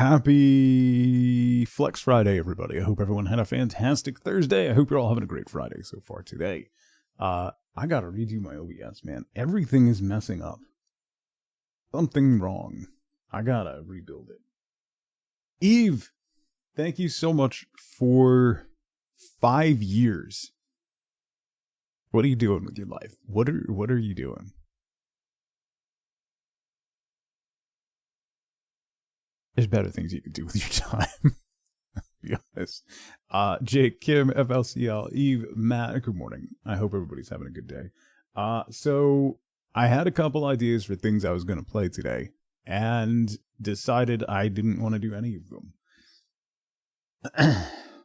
Happy Flex Friday, everybody. I hope everyone had a fantastic Thursday. I hope you're all having a great Friday so far today. I gotta redo my OBS, man. Everything is messing up. Something wrong. I gotta rebuild it. Eve, thank you so much for 5 years. What are you doing with your life? What are you doing? There's better things you can do with your time. Be honest. Jake, Kim, FLCL, Eve, Matt, good morning. I hope everybody's having a good day. So I had a couple ideas for things I was going to play today and decided I didn't want to do any of them.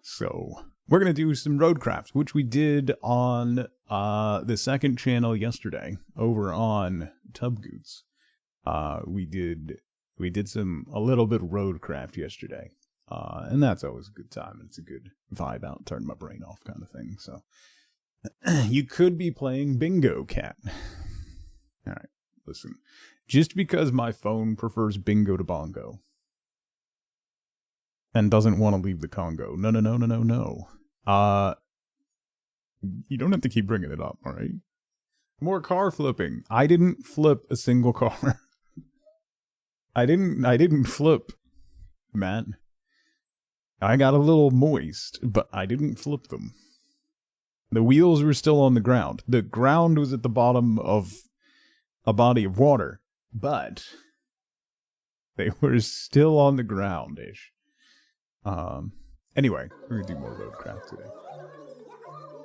So we're going to do some RoadCraft, which we did on the second channel yesterday over on Tubgoots. We did a little bit of RoadCraft yesterday. And that's always a good time. It's a good vibe out, turn my brain off kind of thing. So you could be playing Bingo Cat. All right, listen. Just because my phone prefers Bingo to Bongo and doesn't want to leave the Congo. No. You don't have to keep bringing it up, all right? More car flipping. I didn't flip a single car. I didn't flip, man. I got a little moist, but I didn't flip them. The wheels were still on the ground. The ground was at the bottom of a body of water, but they were still on the ground-ish. Anyway, we're gonna do more RoadCraft today.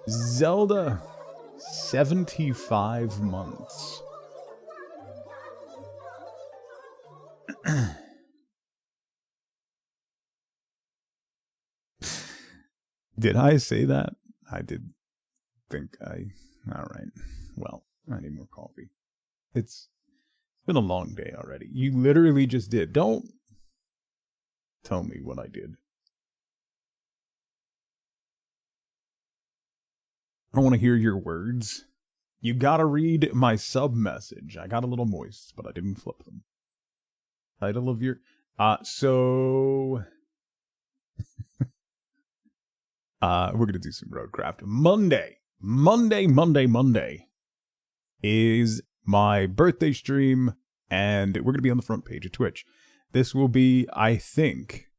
Zelda, 75 months. Did I say that? I did think alright. Well, I need more coffee. It's been a long day already. You literally just did. Don't tell me what I did. I don't want to hear your words. You gotta read my sub message. I got a little moist, but I didn't flip them. Title of your... So... we're gonna do some RoadCraft. Monday is my birthday stream, and we're gonna be on the front page of Twitch. This will be, I think,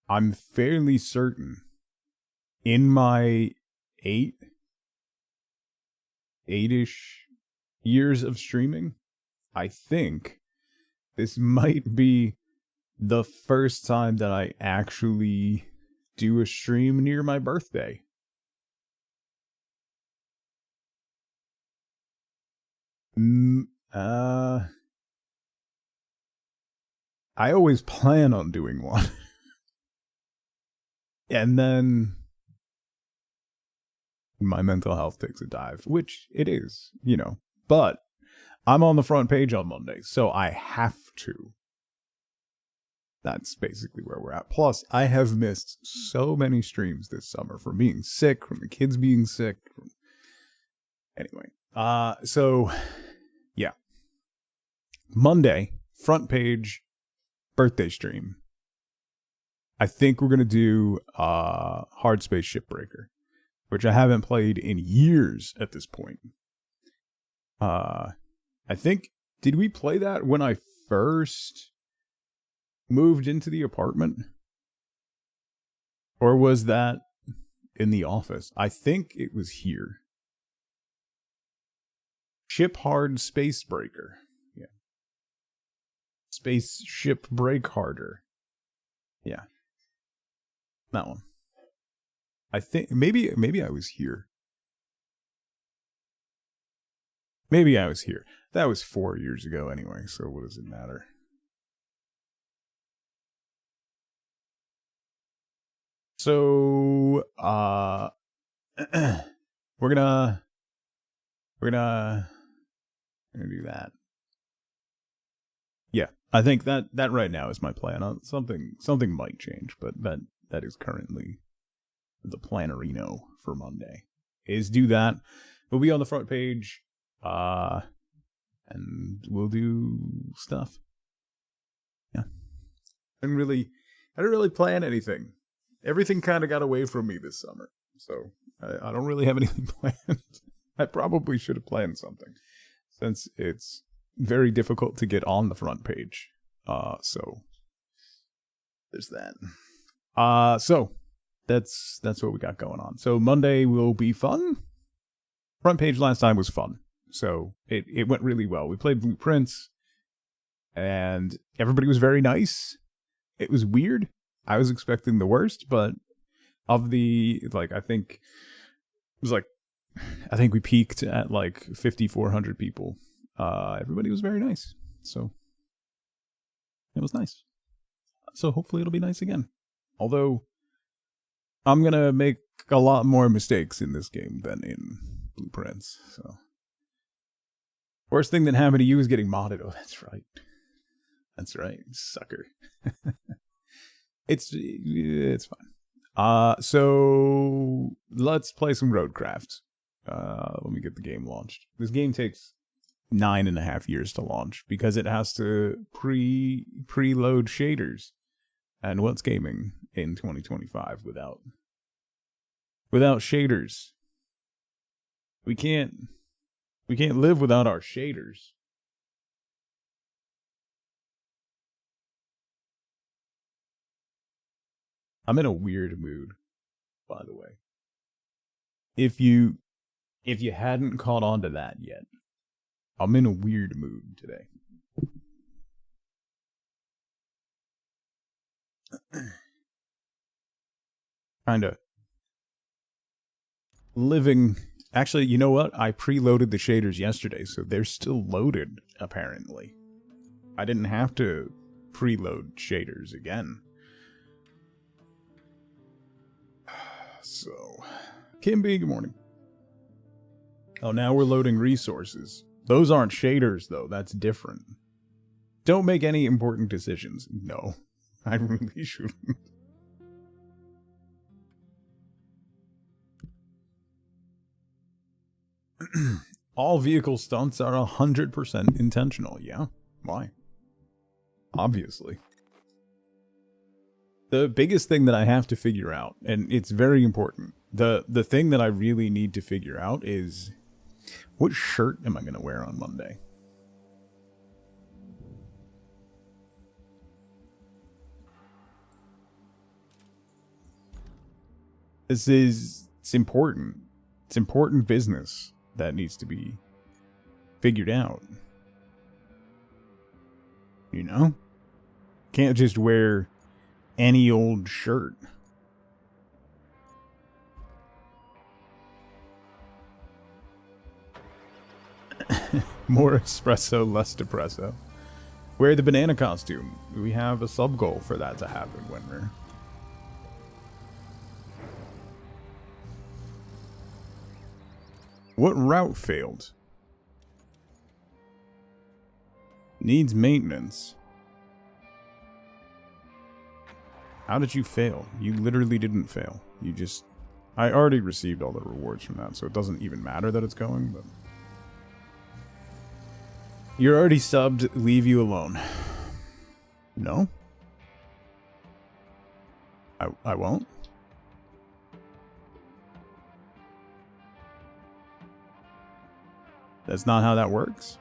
I'm fairly certain, in my eight-ish years of streaming, I think this might be the first time that I actually do a stream near my birthday. I always plan on doing one. And then my mental health takes a dive, which it is, you know. But I'm on the front page on Monday, so I have to. That's basically where we're at. Plus, I have missed so many streams this summer from being sick, from the kids being sick. Anyway, so, yeah. Monday, front page, birthday stream. I think we're going to do Hard Space Shipbreaker, which I haven't played in years at this point. I think, did we play that when I first moved into the apartment? Or was that in the office? I think it was here. Ship Hard Space Breaker. Yeah. Spaceship Break Harder. Yeah. That one. I think maybe I was here. Maybe I was here. That was 4 years ago anyway, so what does it matter? So, we're gonna do that. Yeah, I think that right now is my plan. Something might change, but that is currently the plannerino for Monday. Is do that. We'll be on the front page, and we'll do stuff. Yeah. I didn't really plan anything. Everything kind of got away from me this summer, so I don't really have anything planned. I probably should have planned something, since it's very difficult to get on the front page. So there's that. So that's what we got going on. So Monday will be fun. Front page last time was fun, so it went really well. We played Blueprints, and everybody was very nice. It was weird. I was expecting the worst, but of the, like, I think we peaked at like 5,400 people. Everybody was very nice, so it was nice. So hopefully it'll be nice again. Although I'm gonna make a lot more mistakes in this game than in Blueprints. So worst thing that happened to you is getting modded. Oh, that's right. That's right, sucker. It's fine. So let's play some RoadCraft. Let me get the game launched. This game takes 9.5 years to launch because it has to preload shaders. And what's gaming in 2025 without shaders? We can't live without our shaders. I'm in a weird mood, by the way. If you hadn't caught on to that yet, I'm in a weird mood today. Kinda living. Actually, you know what? I preloaded the shaders yesterday, so they're still loaded, apparently. I didn't have to preload shaders again. So, Kimby, good morning. Oh, now we're loading resources. Those aren't shaders, though. That's different. Don't make any important decisions. No, I really shouldn't. All vehicle stunts are 100% intentional. Yeah, why? Obviously. The biggest thing that I have to figure out, and it's very important, the thing that I really need to figure out is, what shirt am I going to wear on Monday? It's important. It's important business that needs to be figured out. You know? Can't just wear any old shirt. More espresso, less depresso. Wear the banana costume. We have a sub goal for that to happen when we're... What route failed? Needs maintenance. How did you fail? You literally didn't fail. You just... I already received all the rewards from that, so it doesn't even matter that it's going, but... You're already subbed, leave you alone. No? I won't? That's not how that works?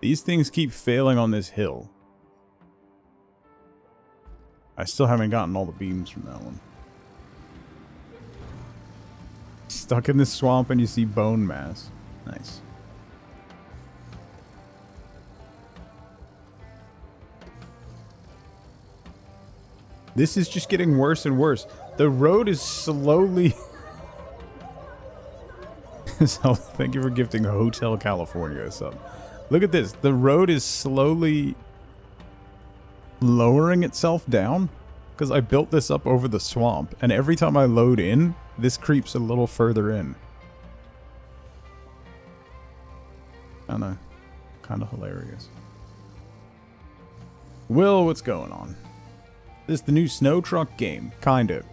These things keep failing on this hill. I still haven't gotten all the beams from that one. Stuck in this swamp and you see bone mass. Nice. This is just getting worse and worse. The road is slowly... So, thank you for gifting Hotel California a sub. Look at this. The road is slowly lowering itself down because I built this up over the swamp, and every time I load in, this creeps a little further in. Kinda hilarious. Will, what's going on? This the new snow truck game? Kinda.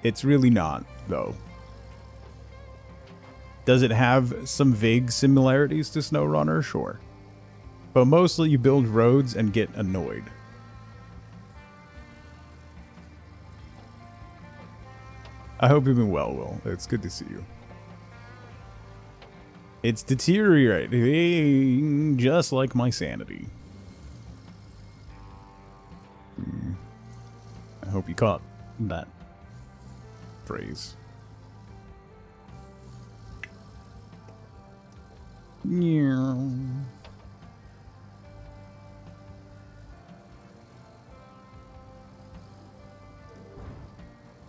It's really not, though. Does it have some vague similarities to SnowRunner? Sure. But mostly you build roads and get annoyed. I hope you've been well, Will. It's good to see you. It's deteriorating, just like my sanity. I hope you caught that phrase. Yeah.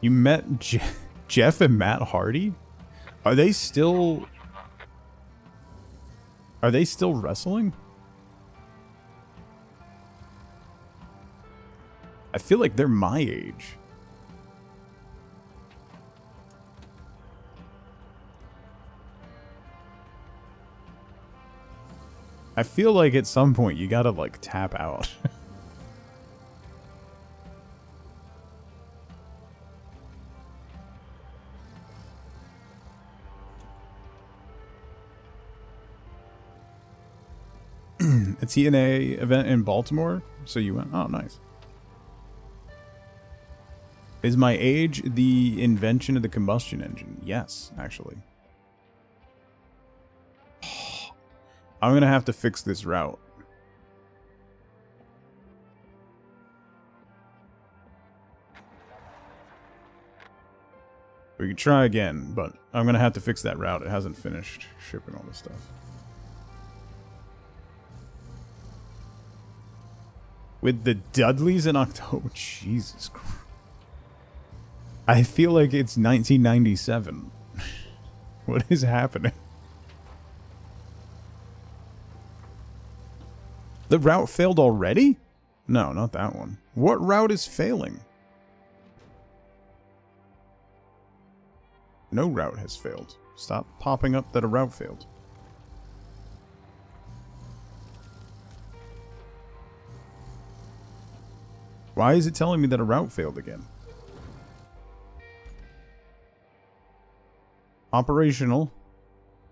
You met Jeff and Matt Hardy? Are they still wrestling? I feel like they're my age. I feel like at some point you gotta like tap out. A TNA event in Baltimore? So you went? Oh, nice. Is my age the invention of the combustion engine? Yes, actually. I'm gonna have to fix this route. We can try again, but I'm gonna have to fix that route. It hasn't finished shipping all this stuff. With the Dudleys in October? Jesus Christ. I feel like it's 1997. What is happening? The route failed already? No, not that one. What route is failing? No route has failed. Stop popping up that a route failed. Why is it telling me that a route failed again? Operational.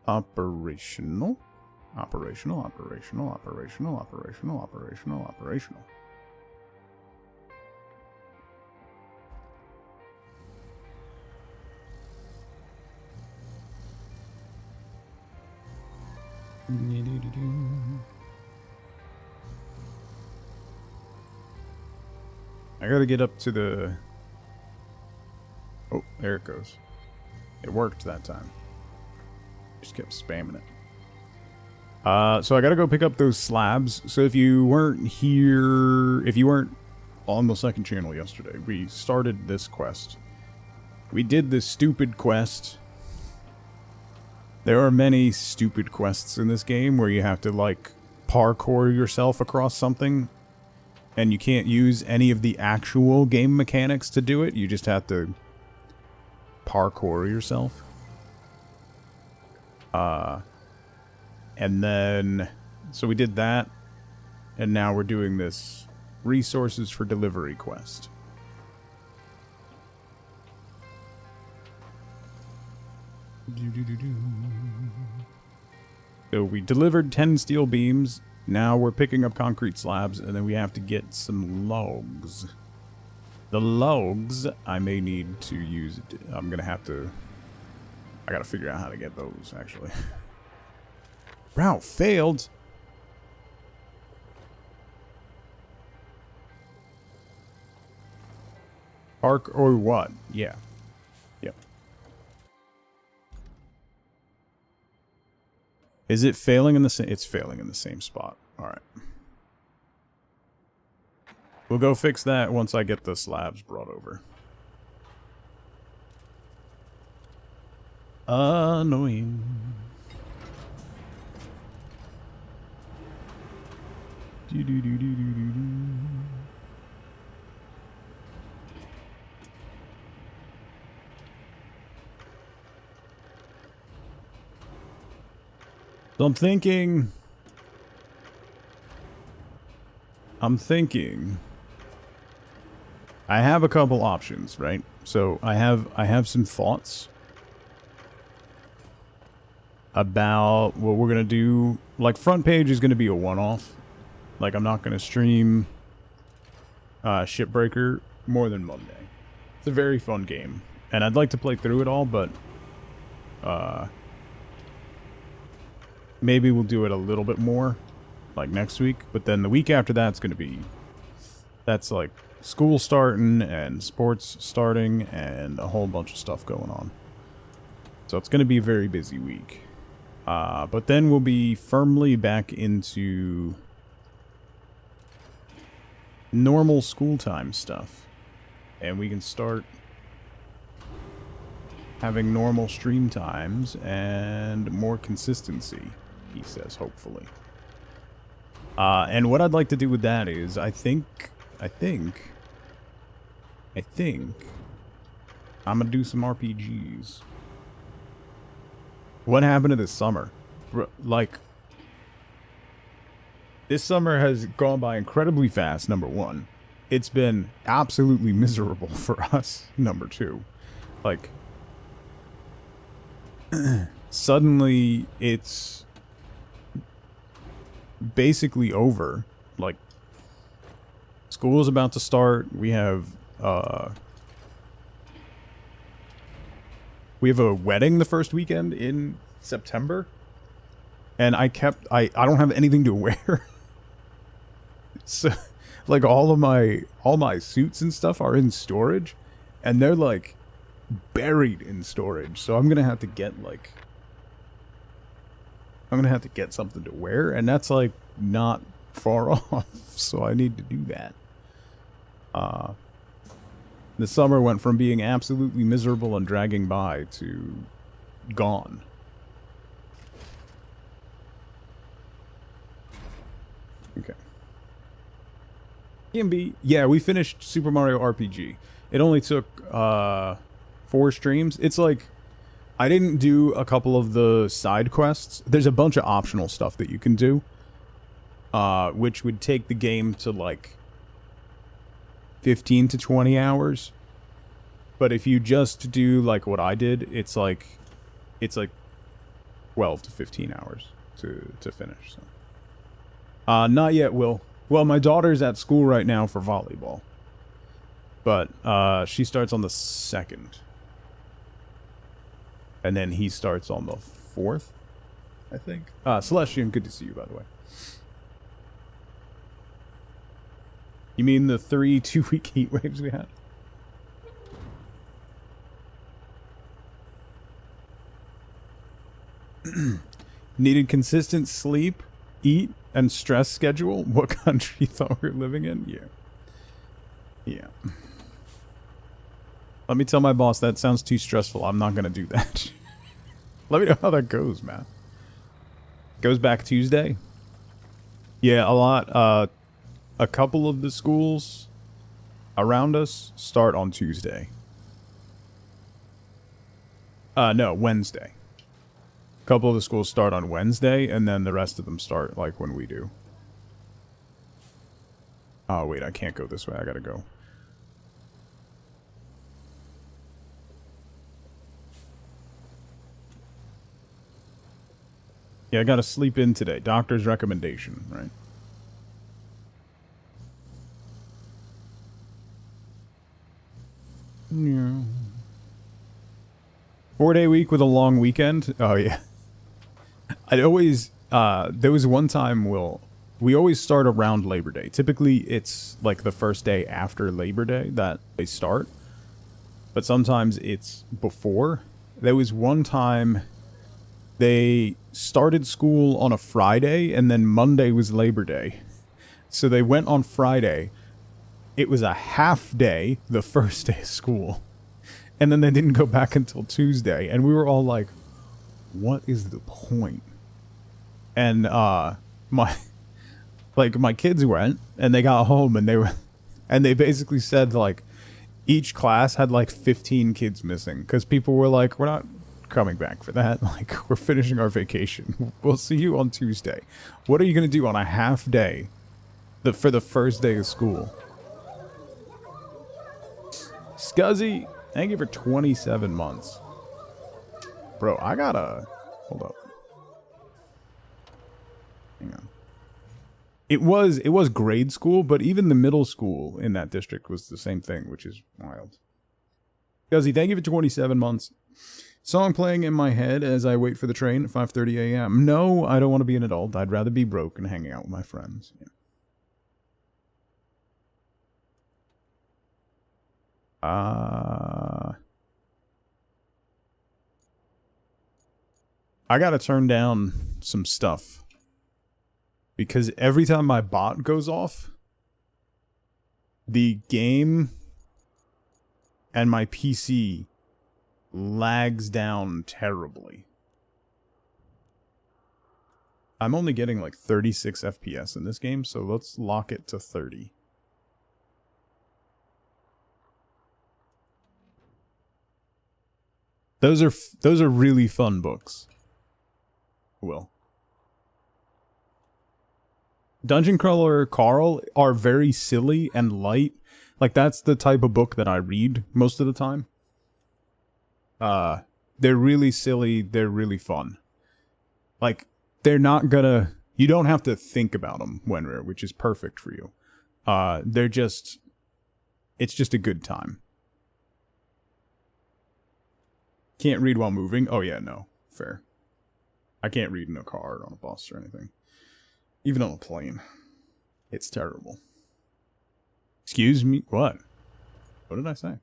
Operational. Operational, operational, operational, operational, operational, operational. I gotta get up to the... Oh, there it goes. It worked that time. Just kept spamming it. So I gotta go pick up those slabs. So if you weren't here... If you weren't on the second channel yesterday, we started this quest. We did this stupid quest. There are many stupid quests in this game where you have to, like, parkour yourself across something. And you can't use any of the actual game mechanics to do it. You just have to parkour yourself. And then... So we did that. And now we're doing this resources for delivery quest. So we delivered 10 steel beams. Now we're picking up concrete slabs, and then we have to get some logs. The logs, I may need to use... I'm gonna have to... I gotta figure out how to get those, actually. Route failed? Arc or what? Yeah. Yep. Is it failing in the same... It's failing in the same spot. Alright. We'll go fix that once I get the slabs brought over. Annoying. So I'm thinking I have a couple options, right? So I have some thoughts about what we're gonna do. Like, front page is gonna be a one-off. Like, I'm not going to stream Shipbreaker more than Monday. It's a very fun game. And I'd like to play through it all, but maybe we'll do it a little bit more, like next week. But then the week after that's going to be... That's like school starting and sports starting and a whole bunch of stuff going on. So it's going to be a very busy week. But then we'll be firmly back into normal school time stuff. And we can start having normal stream times and more consistency, he says, hopefully. And what I'd like to do with that is, I think I'm gonna do some RPGs. What happened to this summer? Like, this summer has gone by incredibly fast, number one. It's been absolutely miserable for us, number two. Like, suddenly it's basically over. Like, school is about to start. We have a wedding the first weekend in September. And I don't have anything to wear. So, like, all my suits and stuff are in storage, and they're like buried in storage. So I'm gonna have to get something to wear, and that's like not far off. So I need to do that. The summer went from being absolutely miserable and dragging by to gone. Okay. EMB, yeah, we finished Super Mario RPG. It only took 4 streams. It's like, I didn't do a couple of the side quests. There's a bunch of optional stuff that you can do, which would take the game to like 15 to 20 hours. But if you just do like what I did, it's like 12 to 15 hours to finish. So. Not yet, Will. Well, my daughter's at school right now for volleyball. But she starts on the 2nd. And then he starts on the 4th, I think. Celestian, good to see you, by the way. You mean the 3 2-week heat waves we had? Needed consistent sleep, eat, and stress schedule? What country you thought we were living in? Yeah. Yeah. Let me tell my boss that sounds too stressful. I'm not going to do that. Let me know how that goes, man. Goes back Tuesday? Yeah, a lot. A couple of the schools around us start on Tuesday. No, Wednesday. A couple of the schools start on Wednesday, and then the rest of them start like when we do. Oh, wait, I can't go this way. I gotta go. Yeah, I gotta sleep in today. Doctor's recommendation, right? Yeah. 4-day week with a long weekend? Oh, yeah. I'd always... there was one time, we always start around Labor Day. Typically, it's like the first day after Labor Day that they start. But sometimes it's before. There was one time they started school on a Friday, and then Monday was Labor Day. So they went on Friday. It was a half day, the first day of school. And then they didn't go back until Tuesday. And we were all like, what is the point? And my kids went, and they got home, and they basically said like each class had like 15 kids missing, because people were like, we're not coming back for that. Like, we're finishing our vacation. We'll see you on Tuesday. What are you going to do on a half day for the first day of school? Scuzzy, thank you for 27 months. Bro, I gotta... Hold up. Hang on. It was grade school, but even the middle school in that district was the same thing, which is wild. Guzzy, thank you for 27 months. Song playing in my head as I wait for the train at 5:30 a.m. No, I don't want to be an adult. I'd rather be broke and hanging out with my friends. Yeah. I gotta turn down some stuff. Because every time my bot goes off, the game and my PC lags down terribly. I'm only getting like 36 FPS in this game, so let's lock it to 30. Those are really fun books. Will. Dungeon Crawler Carl are very silly and light. Like, that's the type of book that I read most of the time. They're really silly, they're really fun. Like, they're not gonna... You don't have to think about them, Wenrer, which is perfect for you. They're just... It's just a good time. Can't read while moving? Oh yeah, no. Fair. I can't read in a car or on a bus or anything. Even on a plane. It's terrible. Excuse me? What? What did I say?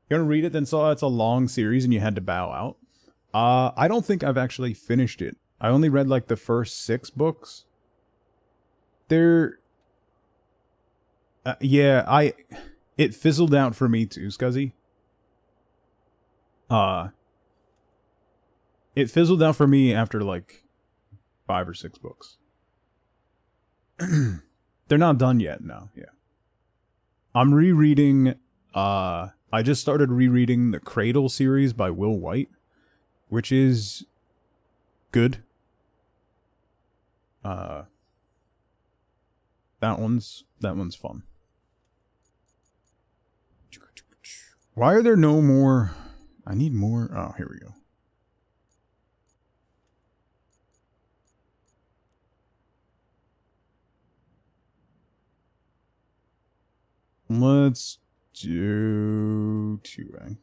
You gonna read it, then saw it's a long series and you had to bow out? I don't think I've actually finished it. I only read like the first 6 books. They're... yeah, it fizzled out for me too, Scuzzy. It fizzled out for me after like 5 or 6 books. They're not done yet, no, yeah. I'm rereading, I just started rereading the Cradle series by Will White, which is good. That one's fun. Why are there no more? I need more. Oh, here we go. Let's do 2x.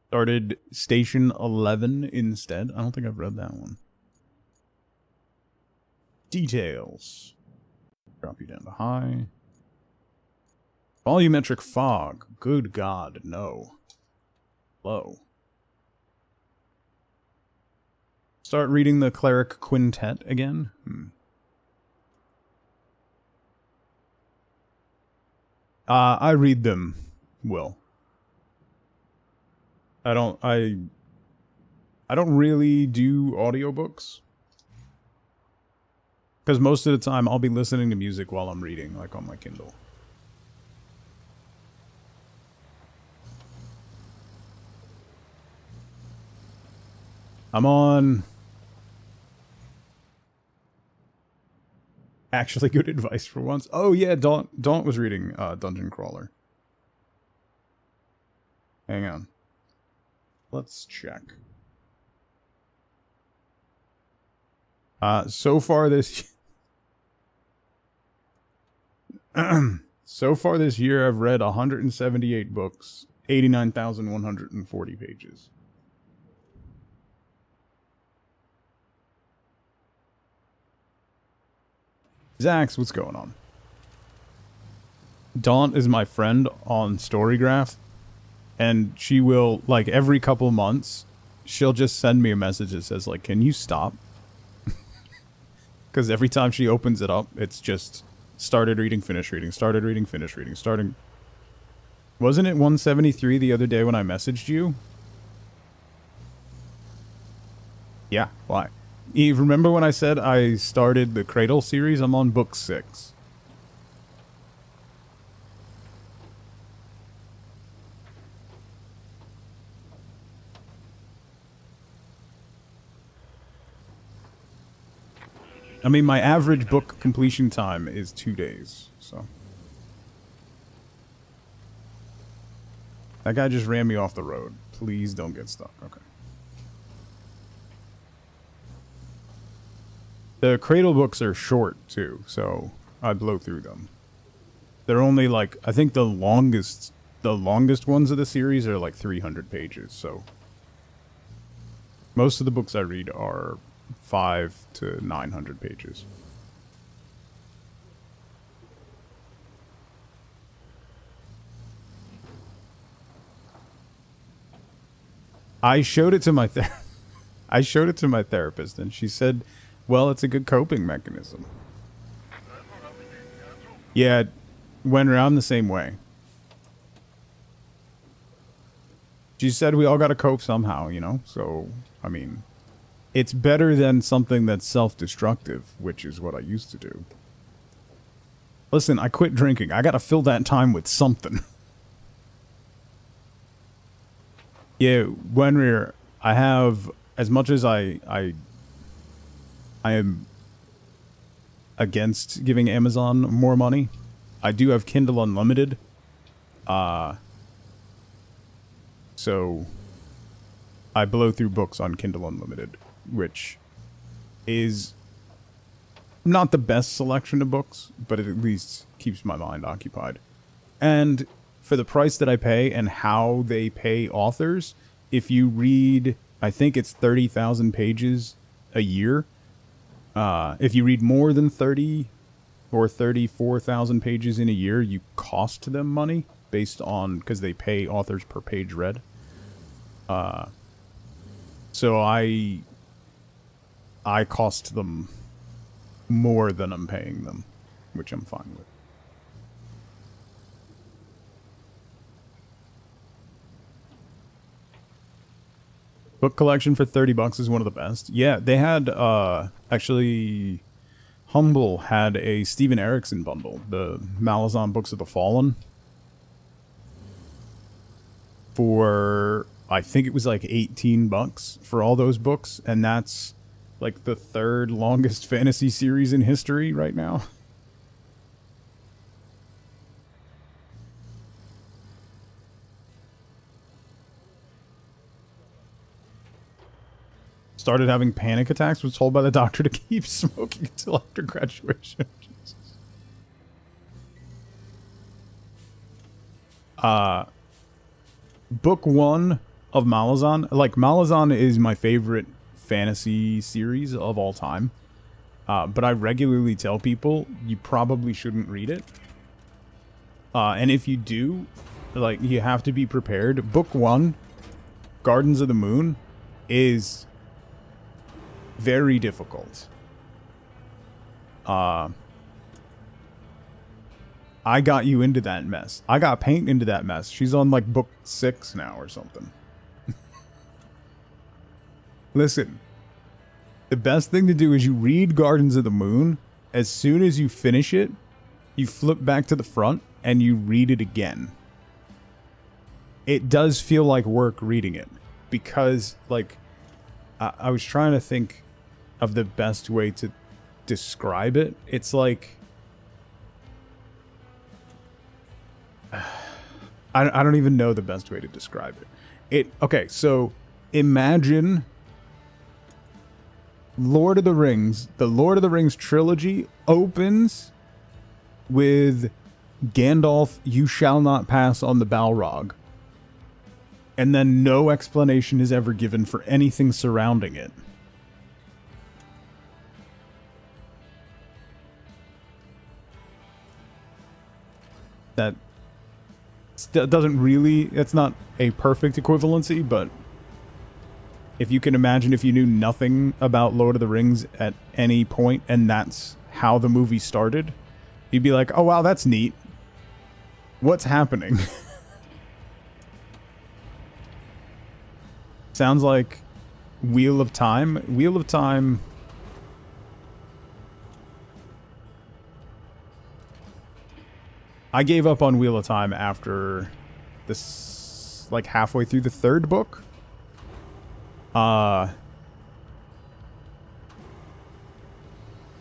Started Station 11 instead. I don't think I've read that one. Details. Drop you down to high. Volumetric fog. Good God, no. Low. Start reading the Cleric Quintet again. I read them, Will. I don't really do audiobooks. Because most of the time I'll be listening to music while I'm reading, like on my Kindle. I'm on... Actually good advice for once. Oh yeah, Daunt was reading Dungeon Crawler. Hang on. Let's check. So far this... so far this year, I've read 178 books, 89,140 pages. Zax, what's going on? Daunt is my friend on Storygraph, and she will, like, every couple months, she'll just send me a message that says, like, can you stop? Because every time she opens it up, it's just started reading, finished reading, started reading, finished reading, starting... Wasn't it 173 the other day when I messaged you? Yeah, why? Eve, remember when I said I started the Cradle series? I'm on book 6. I mean, my average book completion time is 2 days, so... That guy just ran me off the road. Please don't get stuck. Okay. The Cradle books are short, too, so I blow through them. They're only, like, I think the longest ones of the series are, like, 300 pages, so... Most of the books I read are 500 to 900 pages. I showed it to my therapist, and she said, well, it's a good coping mechanism. Yeah, went around the same way. She said we all got to cope somehow, you know? So, I mean, it's better than something that's self-destructive, which is what I used to do. Listen, I quit drinking. I got to fill that time with something. Yeah, Wenrir, I have, as much as I am against giving Amazon more money, I do have Kindle Unlimited. So I blow through books on Kindle Unlimited, which is not the best selection of books, but it at least keeps my mind occupied. And for the price that I pay and how they pay authors, if you read, I think it's 30,000 pages a year. If you read more than 30 or 34,000 pages in a year, you cost them money based on, because they pay authors per page read. So I cost them more than I'm paying them, which I'm fine with. Book collection for $30 is one of the best. Yeah, they had, actually, Humble had a Steven Erikson bundle, the Malazan Books of the Fallen, for, I think it was like $18 for all those books, and that's like the third longest fantasy series in history right now. Started having panic attacks, was told by the doctor to keep smoking until after graduation. Jesus. Book 1 of Malazan. Like, Malazan is my favorite fantasy series of all time. But I regularly tell people you probably shouldn't read it. And if you do, like, you have to be prepared. Book 1, Gardens of the Moon, is very difficult. I got you into that mess. I got Paint into that mess. She's on like book 6 now or something. Listen, the best thing to do is you read Gardens of the Moon. As soon as you finish it, you flip back to the front and you read it again. It does feel like work reading it because, like, I was trying to think of the best way to describe it. It's like, I don't even know the best way to describe it. Okay, so imagine Lord of the Rings. The Lord of the Rings trilogy opens with Gandalf, "You shall not pass on the Balrog." And then no explanation is ever given for anything surrounding it. That doesn't really... It's not a perfect equivalency, but if you can imagine if you knew nothing about Lord of the Rings at any point and that's how the movie started, you'd be like, oh wow, that's neat. What's happening? Sounds like Wheel of Time. Wheel of Time... I gave up on Wheel of Time after this, like, halfway through the 3rd book.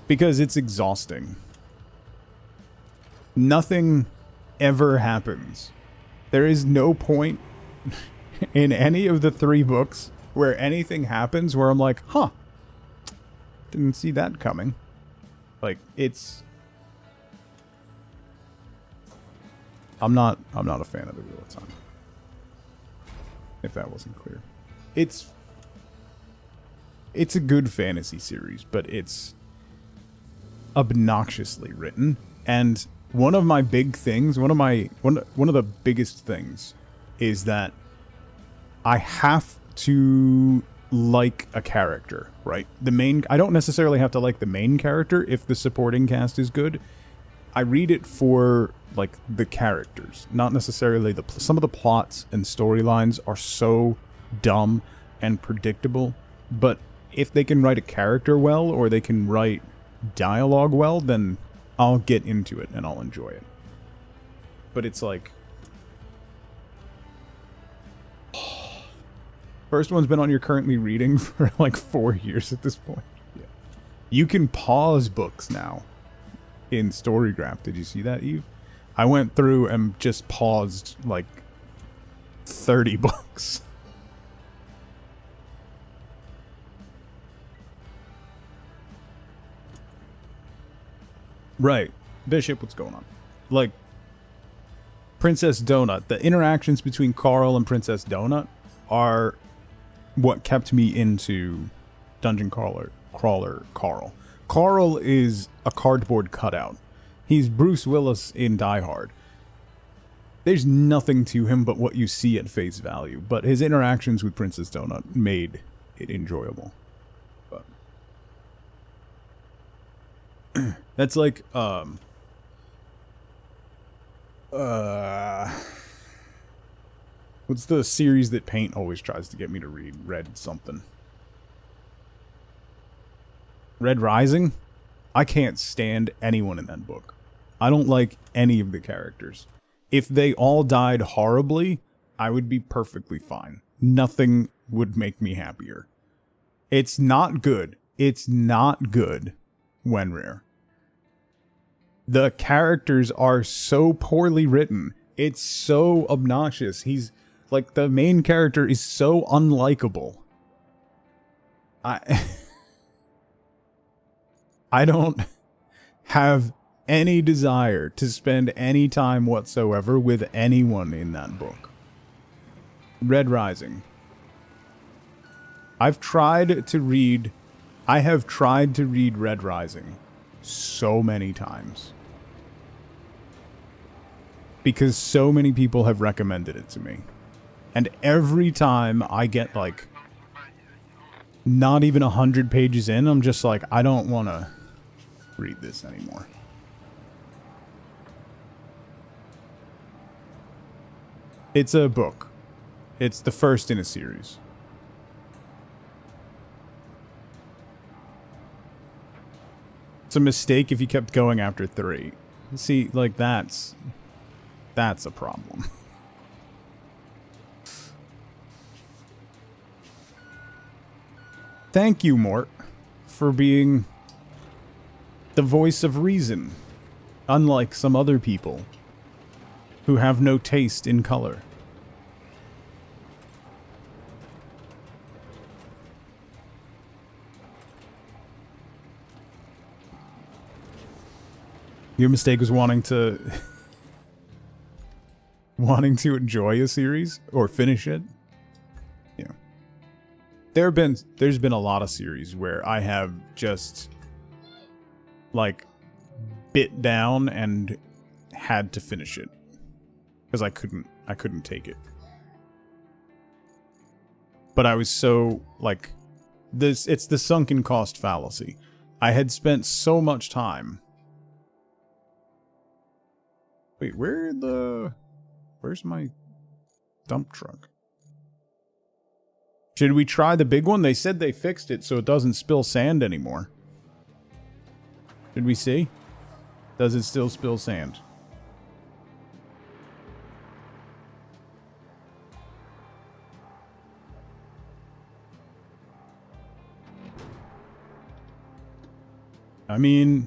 Because it's exhausting. Nothing ever happens. There is no point in any of the 3 books where anything happens where I'm like, huh, didn't see that coming. Like, it's... I'm not a fan of the Wheel of Time. If that wasn't clear. It's a good fantasy series, but it's obnoxiously written. And one of my big things, one of the biggest things is that I have to like a character, right? I don't necessarily have to like the main character if the supporting cast is good. I read it for, like, the characters, not necessarily some of the plots and storylines are so dumb and predictable, but if they can write a character well, or they can write dialogue well, then I'll get into it and I'll enjoy it. But it's like... First one's been on your currently reading for, like, 4 years at this point. Yeah. You can pause books now in StoryGraph. Did you see that, Eve? I went through and just paused like 30 books. Right. Bishop, what's going on? Like, Princess Donut. The interactions between Carl and Princess Donut are what kept me into Dungeon Crawler Carl. Carl is a cardboard cutout. He's Bruce Willis in Die Hard. There's nothing to him but what you see at face value, but his interactions with Princess Donut made it enjoyable. But that's like what's the series that Paint always tries to get me to read? Red something. Red Rising? I can't stand anyone in that book. I don't like any of the characters. If they all died horribly, I would be perfectly fine. Nothing would make me happier. It's not good. It's not good, Wenrir. The characters are so poorly written. It's so obnoxious. He's like, the main character is so unlikable. I don't have any desire to spend any time whatsoever with anyone in that book. Red Rising. I have tried to read Red Rising so many times. Because so many people have recommended it to me. And every time I get, like, not even 100 pages in, I'm just like, I don't want to read this anymore. It's a book. It's the first in a series. It's a mistake if you kept going after 3. See, like, that's a problem. Thank you, Mort, for being the voice of reason, unlike some other people who have no taste in color. Your mistake was wanting to enjoy a series or finish it. Yeah. There's been a lot of series where I have just, like, bit down and had to finish it because I couldn't take it. But I was so, like, it's the sunken cost fallacy. I had spent so much time. Wait, where's my dump truck? Should we try the big one? They said they fixed it so it doesn't spill sand anymore. Should we see? Does it still spill sand? I mean...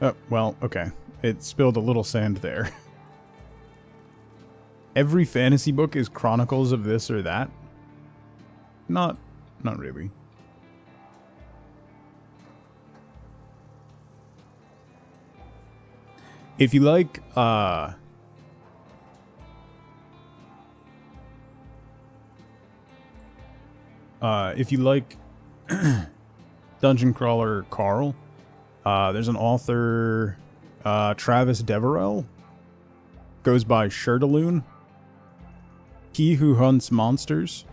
Oh, well, okay. It spilled a little sand there. Every fantasy book is chronicles of this or that? Not really. If you like, Dungeon Crawler Carl, there's an author, Travis Deverell, goes by Shirtaloon. He Who Hunts Monsters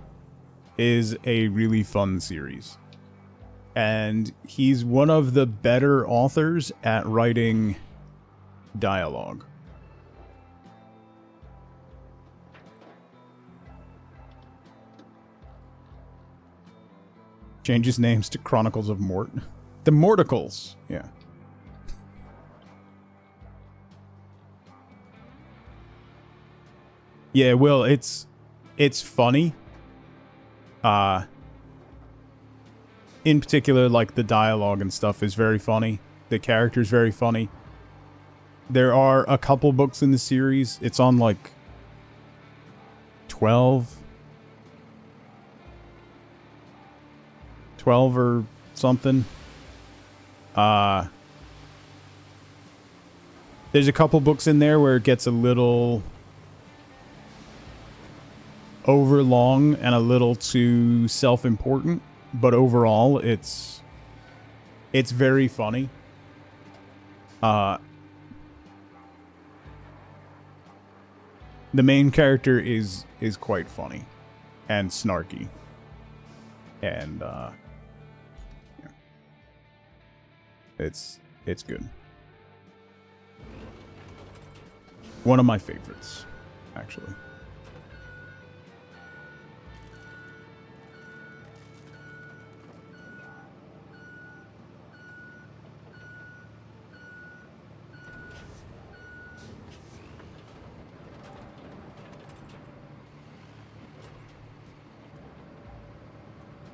is a really fun series. And he's one of the better authors at writing dialogue. Changes names to Chronicles of Mort. The Morticles, yeah. Yeah, well, it's funny. In particular, like, the dialogue and stuff is very funny. The character's very funny. There are a couple books in the series. It's on, like, 12 or something. There's a couple books in there where it gets a little overlong and a little too self-important, but overall it's very funny. The main character is quite funny and snarky, and yeah. It's good. One of my favorites, actually.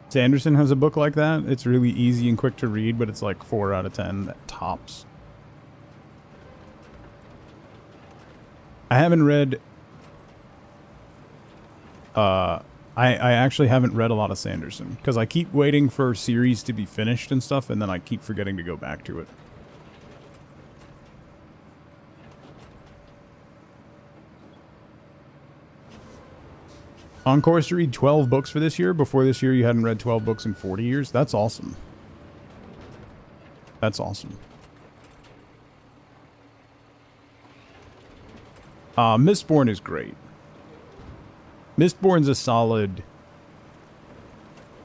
Sanderson has a book like that. It's really easy and quick to read, but it's like 4 out of 10 tops. I haven't read... I actually haven't read a lot of Sanderson, because I keep waiting for series to be finished and stuff, and then I keep forgetting to go back to it. On course to read 12 books for this year. Before this year, you hadn't read 12 books in 40 years. That's awesome. That's awesome. Mistborn is great. Mistborn's a solid...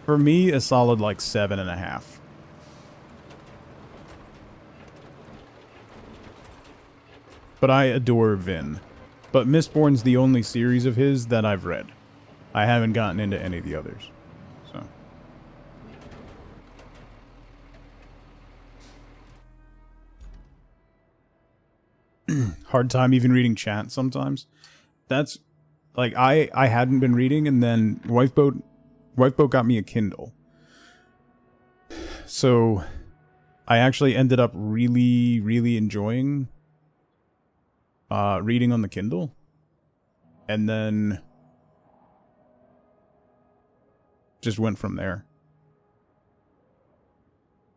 For me, a solid, like, 7.5. But I adore Vin. But Mistborn's the only series of his that I've read. I haven't gotten into any of the others, so. Hard time even reading chat sometimes. That's, like, I hadn't been reading, and then Wifeboat got me a Kindle. So, I actually ended up really, really enjoying reading on the Kindle. And then... just went from there.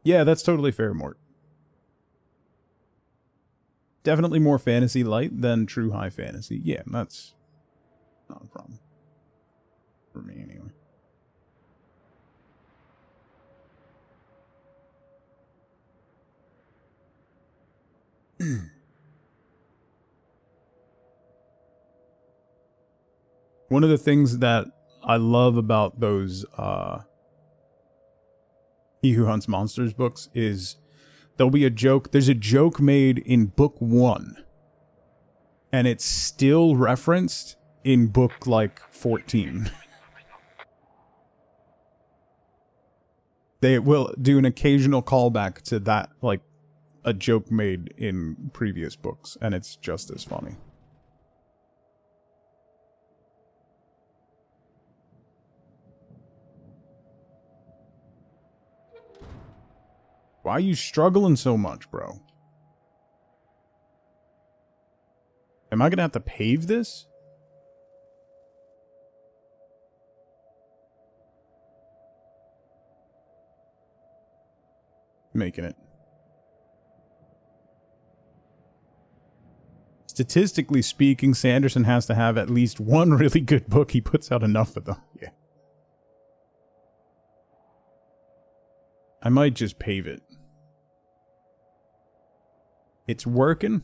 Yeah, that's totally fair, Mort. Definitely more fantasy light than true high fantasy. Yeah, that's not a problem. For me, anyway. One of the things that I love about those He Who Hunts Monsters books is there'll be a joke. There's a joke made in book 1, and it's still referenced in book, like, 14. They will do an occasional callback to that, like, a joke made in previous books, and it's just as funny. Why are you struggling so much, bro? Am I gonna have to pave this? Making it. Statistically speaking, Sanderson has to have at least one really good book. He puts out enough of them. Yeah. I might just pave it. It's working.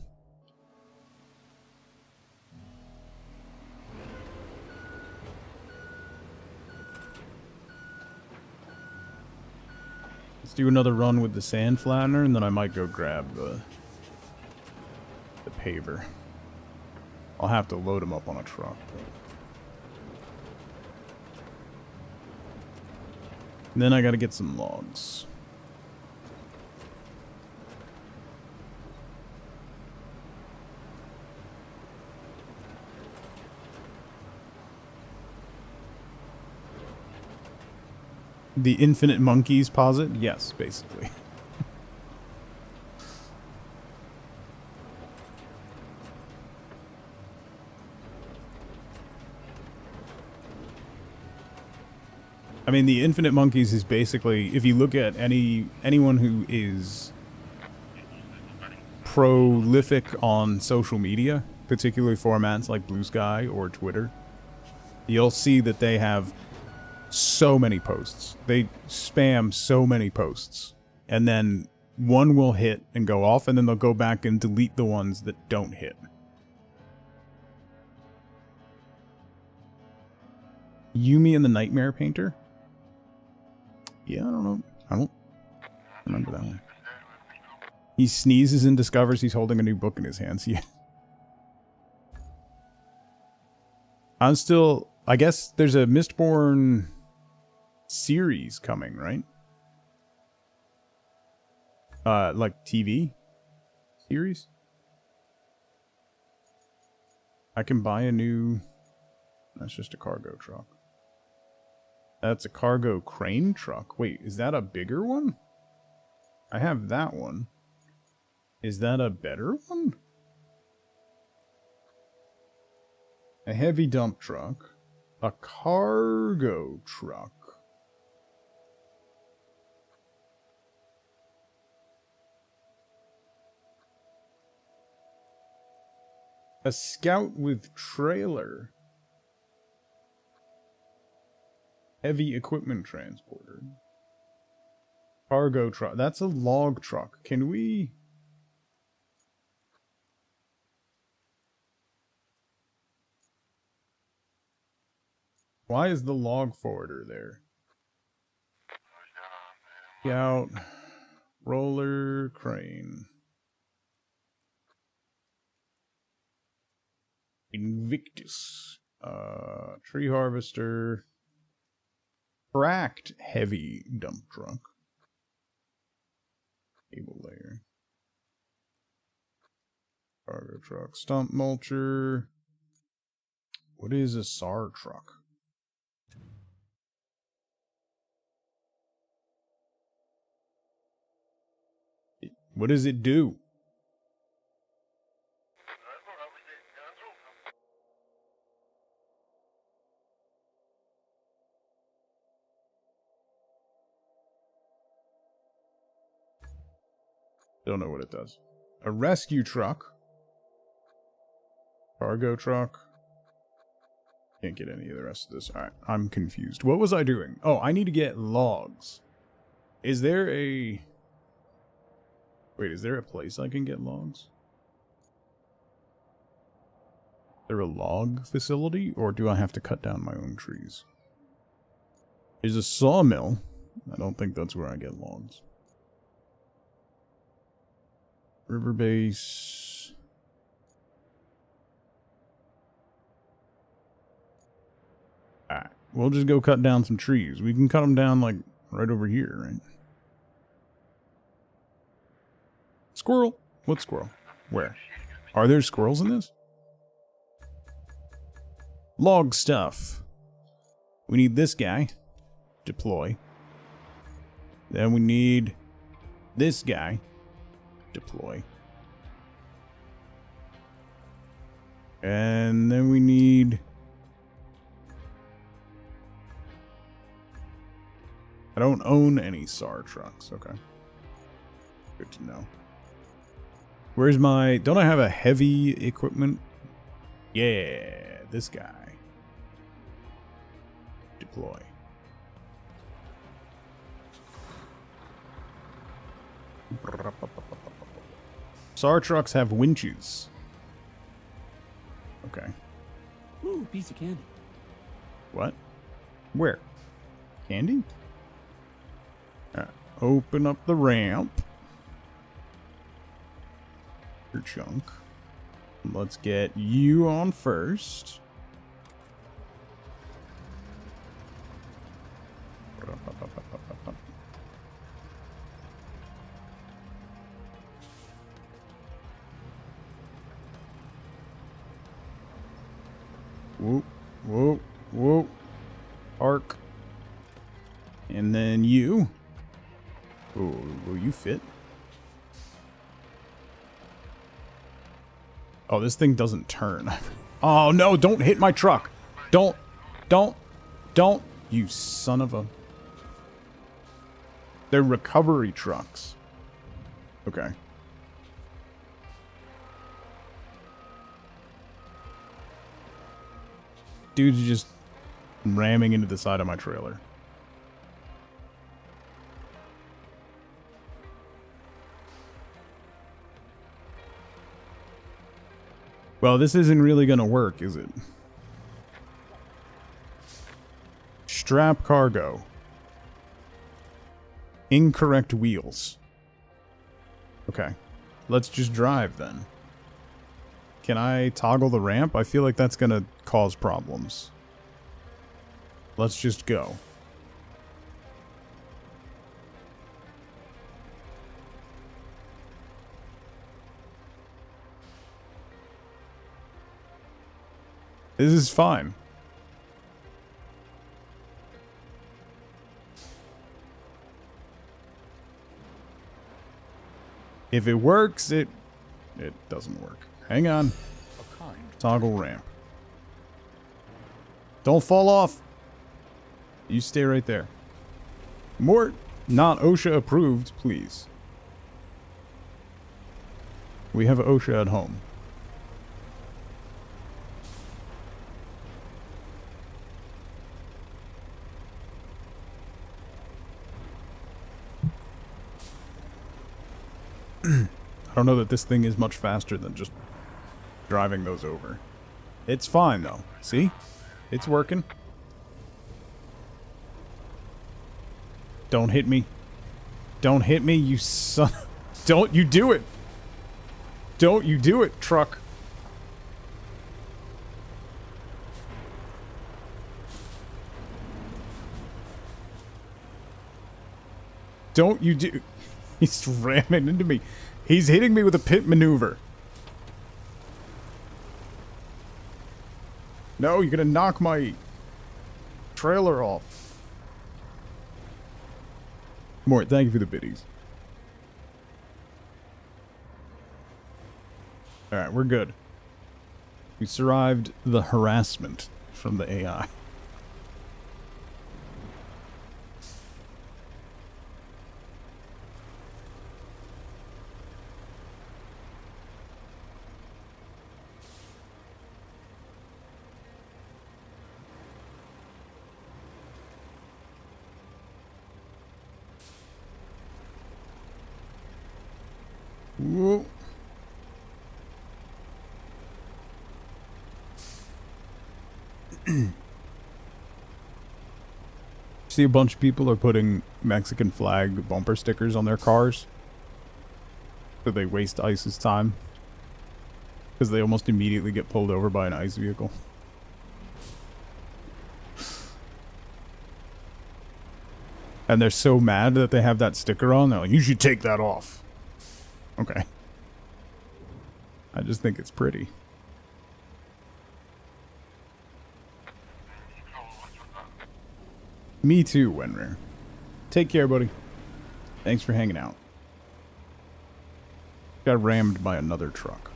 Let's do another run with the sand flattener, and then I might go grab the paver. I'll have to load them up on a truck. And then I gotta get some logs. The infinite monkeys posit? Yes, basically. I mean, the infinite monkeys is basically, if you look at anyone who is prolific on social media, particularly formats like Blue Sky or Twitter, you'll see that they have so many posts. They spam so many posts. And then one will hit and go off, and then they'll go back and delete the ones that don't hit. Yumi and the Nightmare Painter? Yeah, I don't know. I don't remember that one. He sneezes and discovers he's holding a new book in his hands. Yeah. I'm still... I guess there's a Mistborn series coming, right? Like TV series? I can buy a new... That's just a cargo truck. That's a cargo crane truck. Wait, is that a bigger one? I have that one. Is that a better one? A heavy dump truck. A cargo truck. A scout with trailer. Heavy equipment transporter. Cargo truck. That's a log truck. Can we... Why is the log forwarder there? Scout. Roller crane. Invictus. Tree harvester. Cracked heavy dump truck. Cable layer. Cargo truck. Stump mulcher. What is a SAR truck? What does it do? Don't know what it does. A rescue truck. Cargo truck. Can't get any of the rest of this. Alright, I'm confused. What was I doing? Oh, I need to get logs. Is there a... Wait, is there a place I can get logs? Is there a log facility? Or do I have to cut down my own trees? There's a sawmill. I don't think that's where I get logs. River base. Alright, we'll just go cut down some trees. We can cut them down, like, right over here, right? Squirrel? What squirrel? Where? Are there squirrels in this? Log stuff. We need this guy. Deploy. Then we need this guy. Deploy. And then we need... I don't own any SAR trucks. Okay. Good to know. Where's my... Don't I have a heavy equipment? Yeah, this guy. Deploy. SAR trucks have winches. Okay. Ooh, piece of candy. What? Where? Candy? Open up the ramp. Your chunk. Let's get you on first. Whoop, whoop, whoop. Park. And then you. Oh, will you fit? Oh, this thing doesn't turn. Oh, no, don't hit my truck. Don't, you son of a... They're recovery trucks. Okay. Dude's just ramming into the side of my trailer. Well, this isn't really gonna work, is it? Strap cargo. Incorrect wheels. Okay. Let's just drive then. Can I toggle the ramp? I feel like that's gonna cause problems. Let's just go. This is fine. If it works, it doesn't work. Hang on. Toggle ramp. Don't fall off. You stay right there. More not OSHA approved, please. We have OSHA at home. I don't know that this thing is much faster than just driving those over. It's fine, though. See? It's working. Don't hit me. Don't hit me, you son... Don't you do it! Don't you do it, truck! Don't you do... He's ramming into me. He's hitting me with a pit maneuver. No, you're gonna knock my trailer off. Mort, thank you for the biddies. Alright, we're good. We survived the harassment from the AI. Whoa. See, a bunch of people are putting Mexican flag bumper stickers on their cars, so they waste ICE's time, because they almost immediately get pulled over by an ICE vehicle. And they're so mad that they have that sticker on, they're like, you should take that off. Okay. I just think it's pretty. Me too, Wenrer. Take care, buddy. Thanks for hanging out. Got rammed by another truck.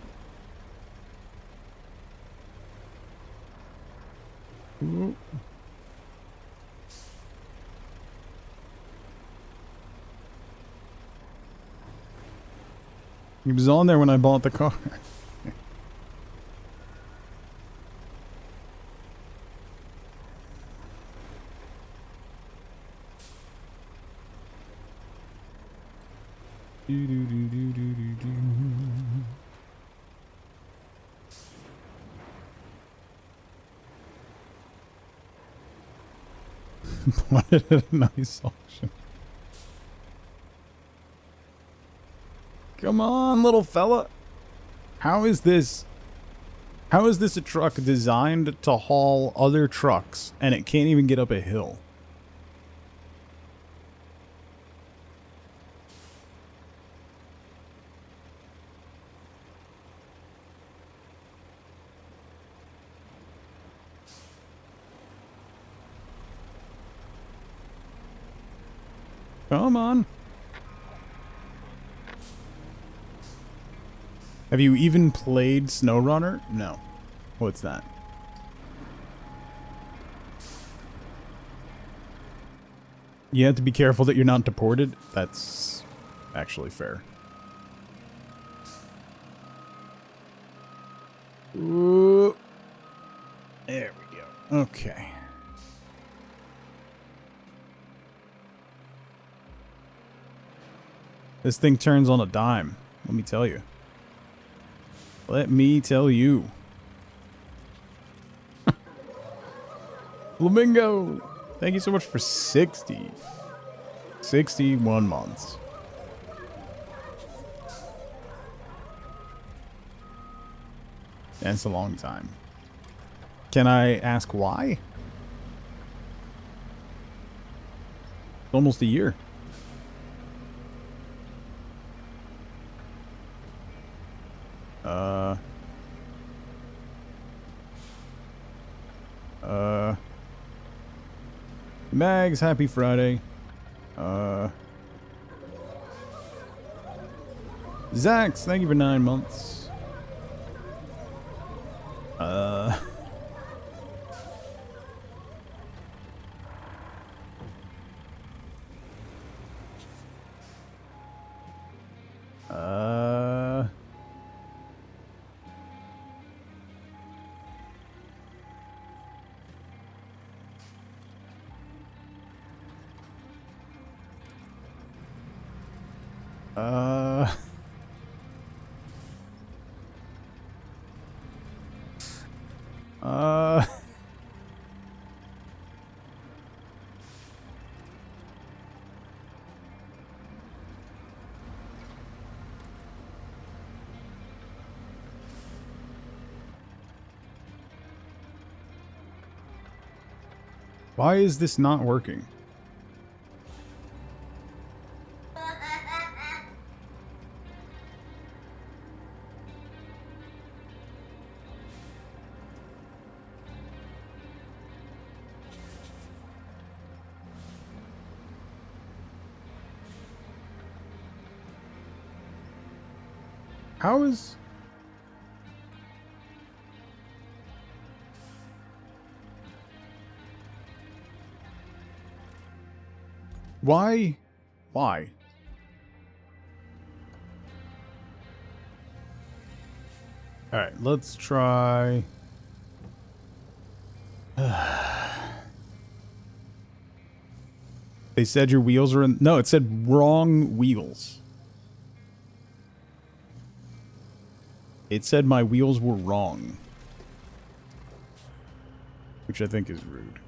Ooh. He was on there when I bought the car. Do, do, do, do, do, do, do. Bought it at a nice auction. Come on, little fella. How is this a truck designed to haul other trucks and it can't even get up a hill? Come on. Have you even played SnowRunner? No. What's that? You have to be careful that you're not deported. That's actually fair. Ooh. There we go. Okay. This thing turns on a dime. Let me tell you. Let me tell you. Flamingo! Thank you so much for 61 months. That's a long time. Can I ask why? Almost a year. Mags, happy Friday. Zax, thank you for 9 months. Why is this not working? How is... Why? Why? Alright, let's try... They said your wheels are in... No, it said wrong wheels. It said my wheels were wrong. Which I think is rude.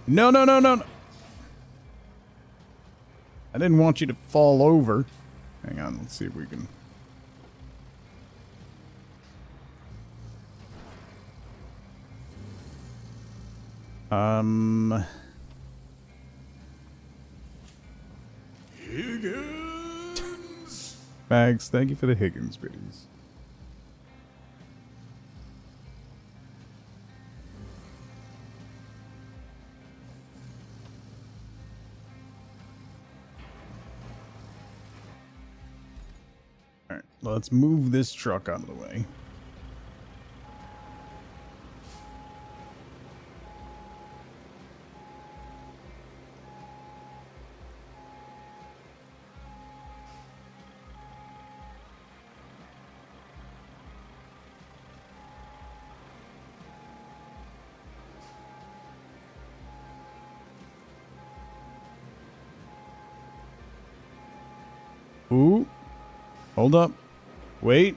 No, no, no, no, no. I didn't want you to fall over. Hang on, let's see if we can... Higgins! Bags, thank you for the Higgins biddies. Alright, let's move this truck out of the way. Ooh. Hold up. Wait.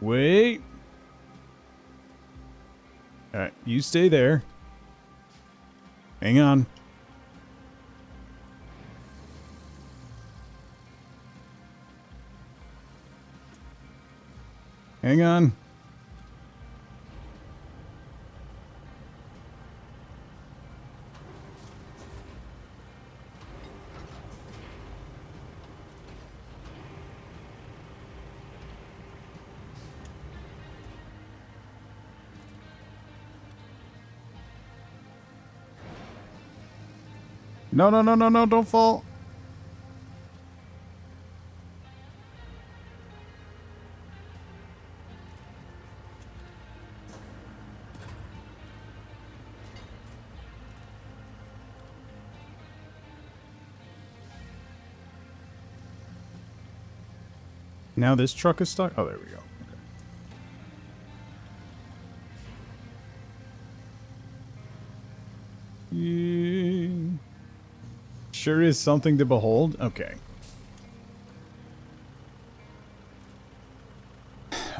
Wait. Alright, you stay there. Hang on. Hang on. No, no, no, no, no, don't fall. Now this truck is stuck. Oh, there we go. Okay. Yeah. Sure is something to behold. Okay.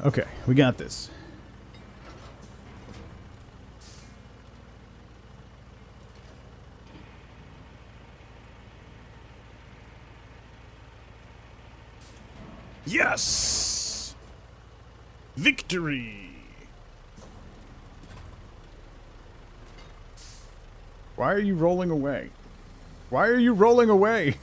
Okay, we got this. Yes! Victory! Why are you rolling away? Why are you rolling away?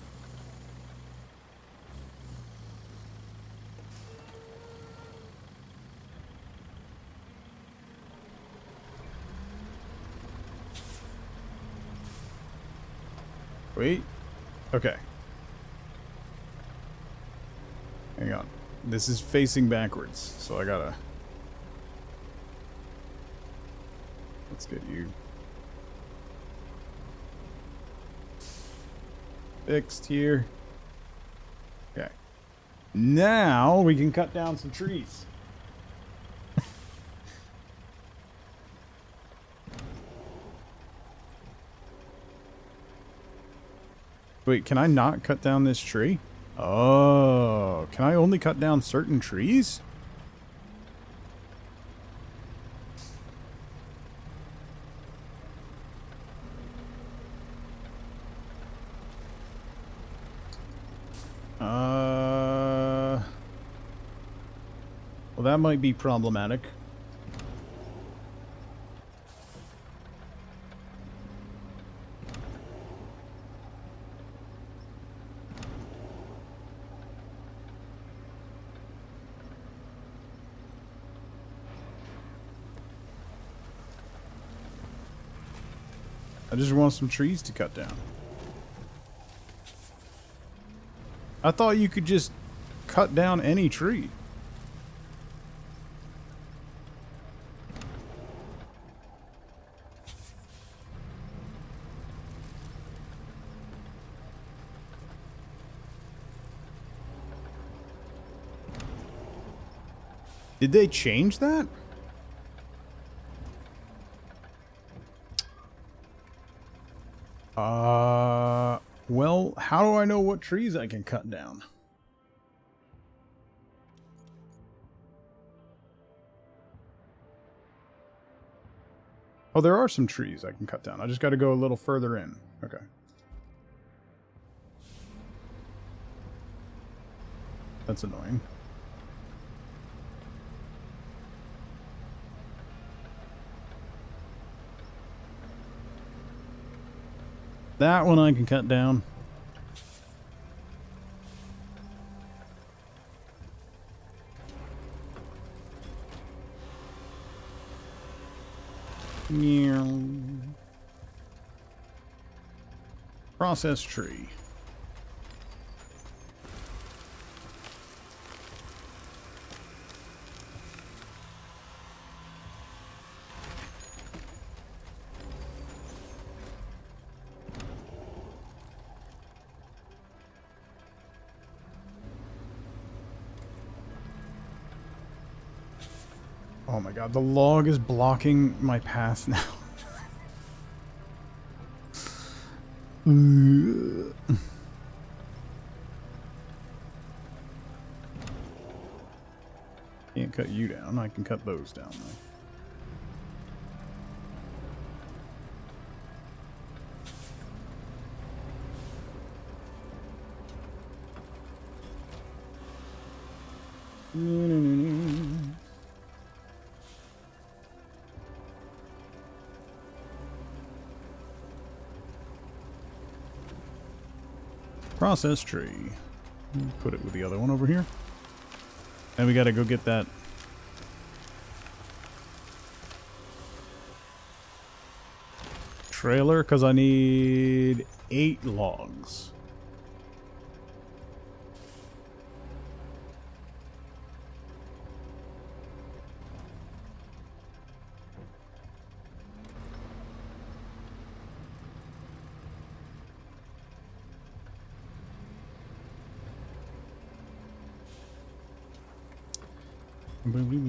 Wait. Okay. Hang on. This is facing backwards, so I gotta... Let's get you... fixed here. Okay. Now we can cut down some trees. Wait, can I not cut down this tree? Oh, can I only cut down certain trees? Well, that might be problematic. I just want some trees to cut down. I thought you could just cut down any tree. Did they change that? Well, how do I know what trees I can cut down? Oh, there are some trees I can cut down. I just got to go a little further in. Okay. That's annoying. That one I can cut down. Process tree. Oh my god, the log is blocking my path now. Can't cut you down. I can cut those down though. Process tree. Put it with the other one over here. And we gotta go get that trailer because I need 8 logs. Move you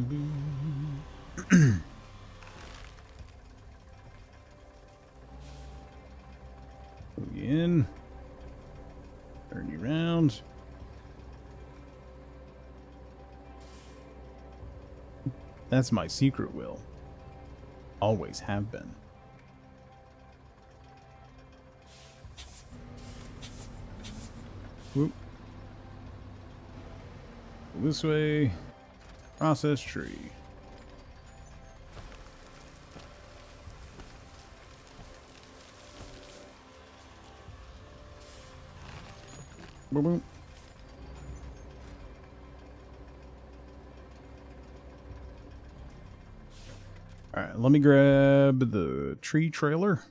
in. Turn you around. That's my secret will. Always have been. Whoop. This way. Process tree. Boom, boom. All right, let me grab the tree trailer.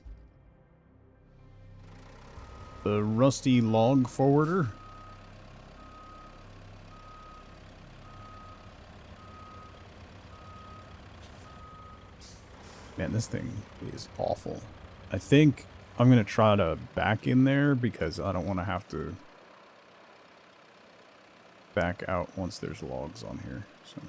The rusty log forwarder. Man, this thing is awful. I think I'm going to try to back in there because I don't want to have to back out once there's logs on here. So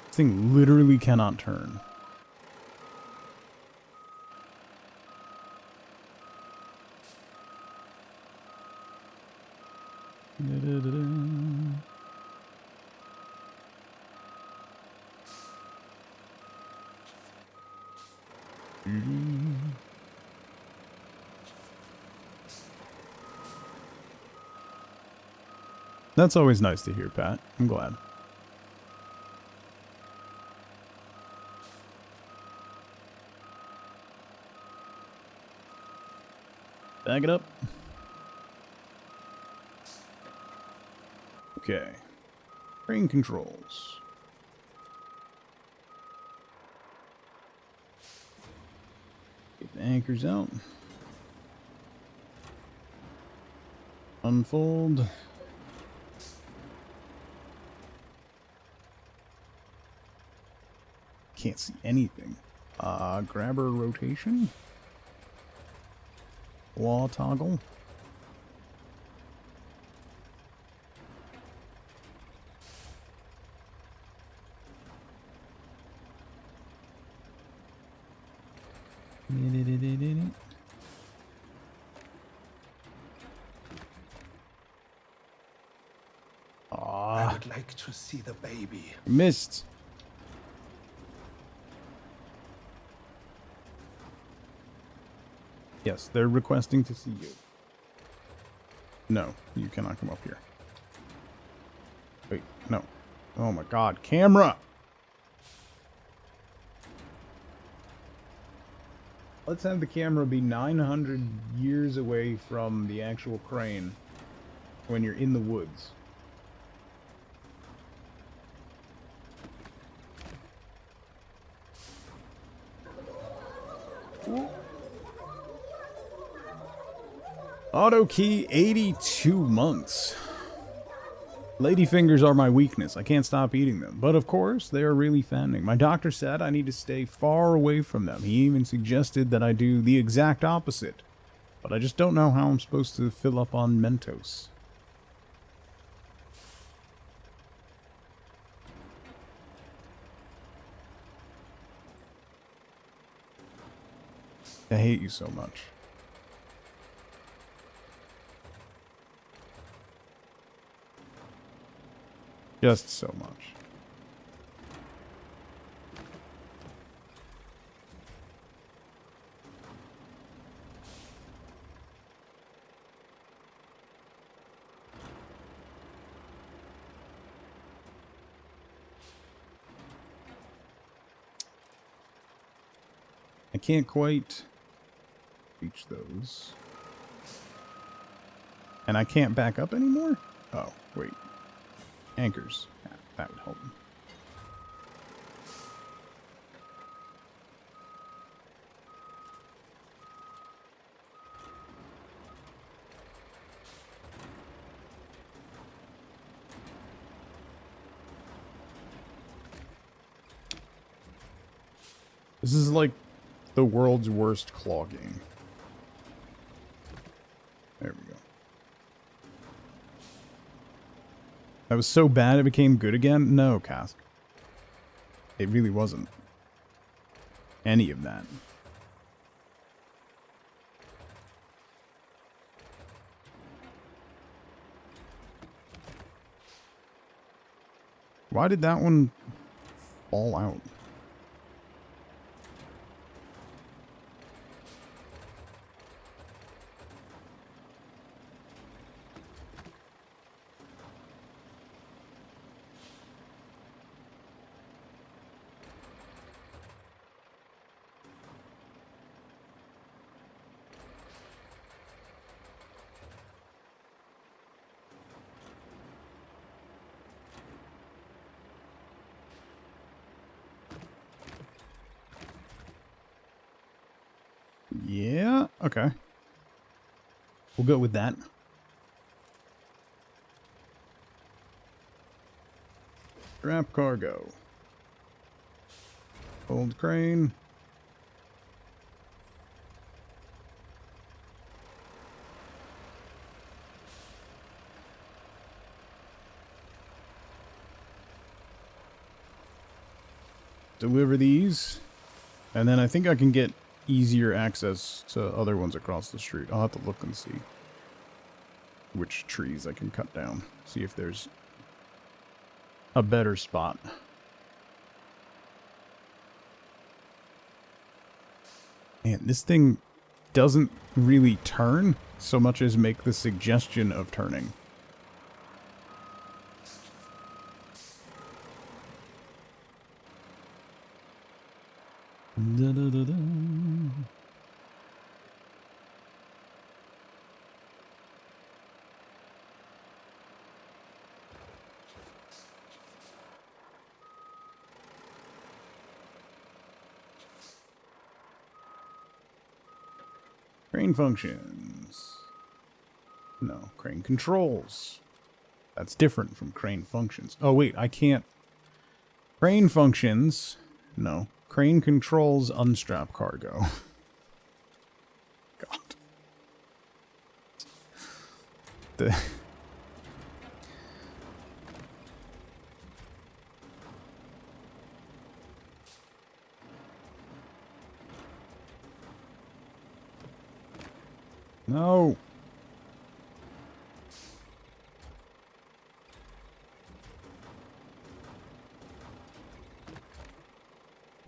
this thing literally cannot turn. That's always nice to hear, Pat. I'm glad. Back it up. Okay. Train controls. Get the anchors out. Unfold. Can't see anything. Grabber rotation. Wall toggle. I would like to see the baby. Missed. Yes, they're requesting to see you. No, you cannot come up here. Wait, no. Oh my god, camera! Let's have the camera be 900 years away from the actual crane when you're in the woods. Auto key 82 months. Ladyfingers are my weakness. I can't stop eating them. But of course, they are really fattening. My doctor said I need to stay far away from them. He even suggested that I do the exact opposite. But I just don't know how I'm supposed to fill up on Mentos. I hate you so much. Just so much. I can't quite reach those. And I can't back up anymore? Oh, wait. Anchors. Yeah, that would help. This is like the world's worst claw game. There we go. That was so bad it became good again? No, Cask. It really wasn't. Any of that. Why did that one fall out? Yeah, okay. We'll go with that. Wrap cargo. Old crane. Deliver these. And then I think I can get easier access to other ones across the street. I'll have to look and see which trees I can cut down. See if there's a better spot. Man, this thing doesn't really turn so much as make the suggestion of turning. Da, da, da, da. Crane functions. No, crane controls. That's different from crane functions. Oh wait, I can't. Crane functions. No. Crane controls unstrap cargo. God. The... No.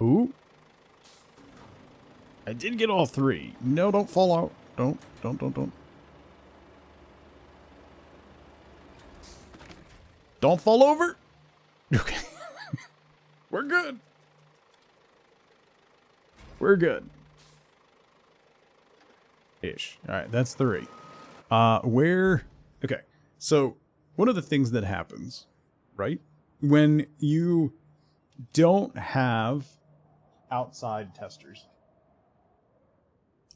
Ooh. I did get all three. No, don't fall out. Don't. Don't fall over. Okay. We're good. We're good. Ish. All right, that's three. Okay. So, one of the things that happens, right? When you don't have outside testers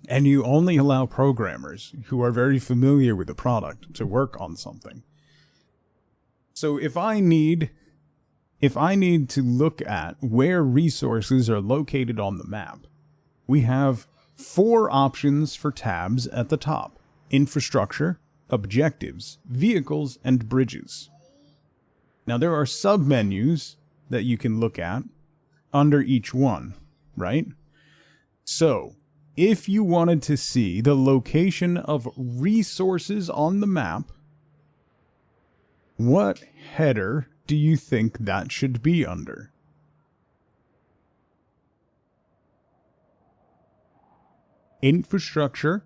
and you only allow programmers who are very familiar with the product to work on something. So if I need to look at where resources are located on the map, we have 4 options for tabs at the top: infrastructure, objectives, vehicles, and bridges. Now there are submenus that you can look at under each one, right? So if you wanted to see the location of resources on the map, what header do you think that should be under? Infrastructure.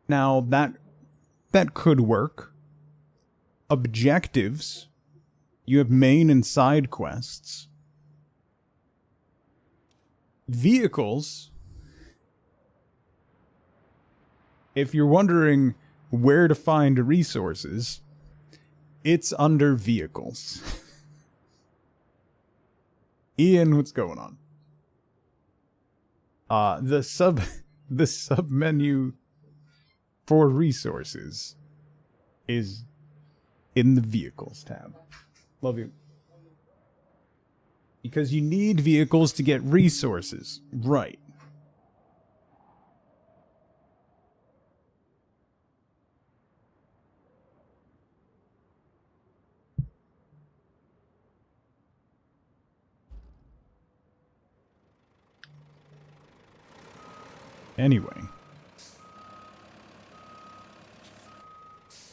Now that could work. Objectives. You have main and side quests. Vehicles. If you're wondering where to find resources, it's under vehicles. Ian, what's going on? The sub menu for resources is in the vehicles tab. Love you. Because you need vehicles to get resources. Right. Anyway.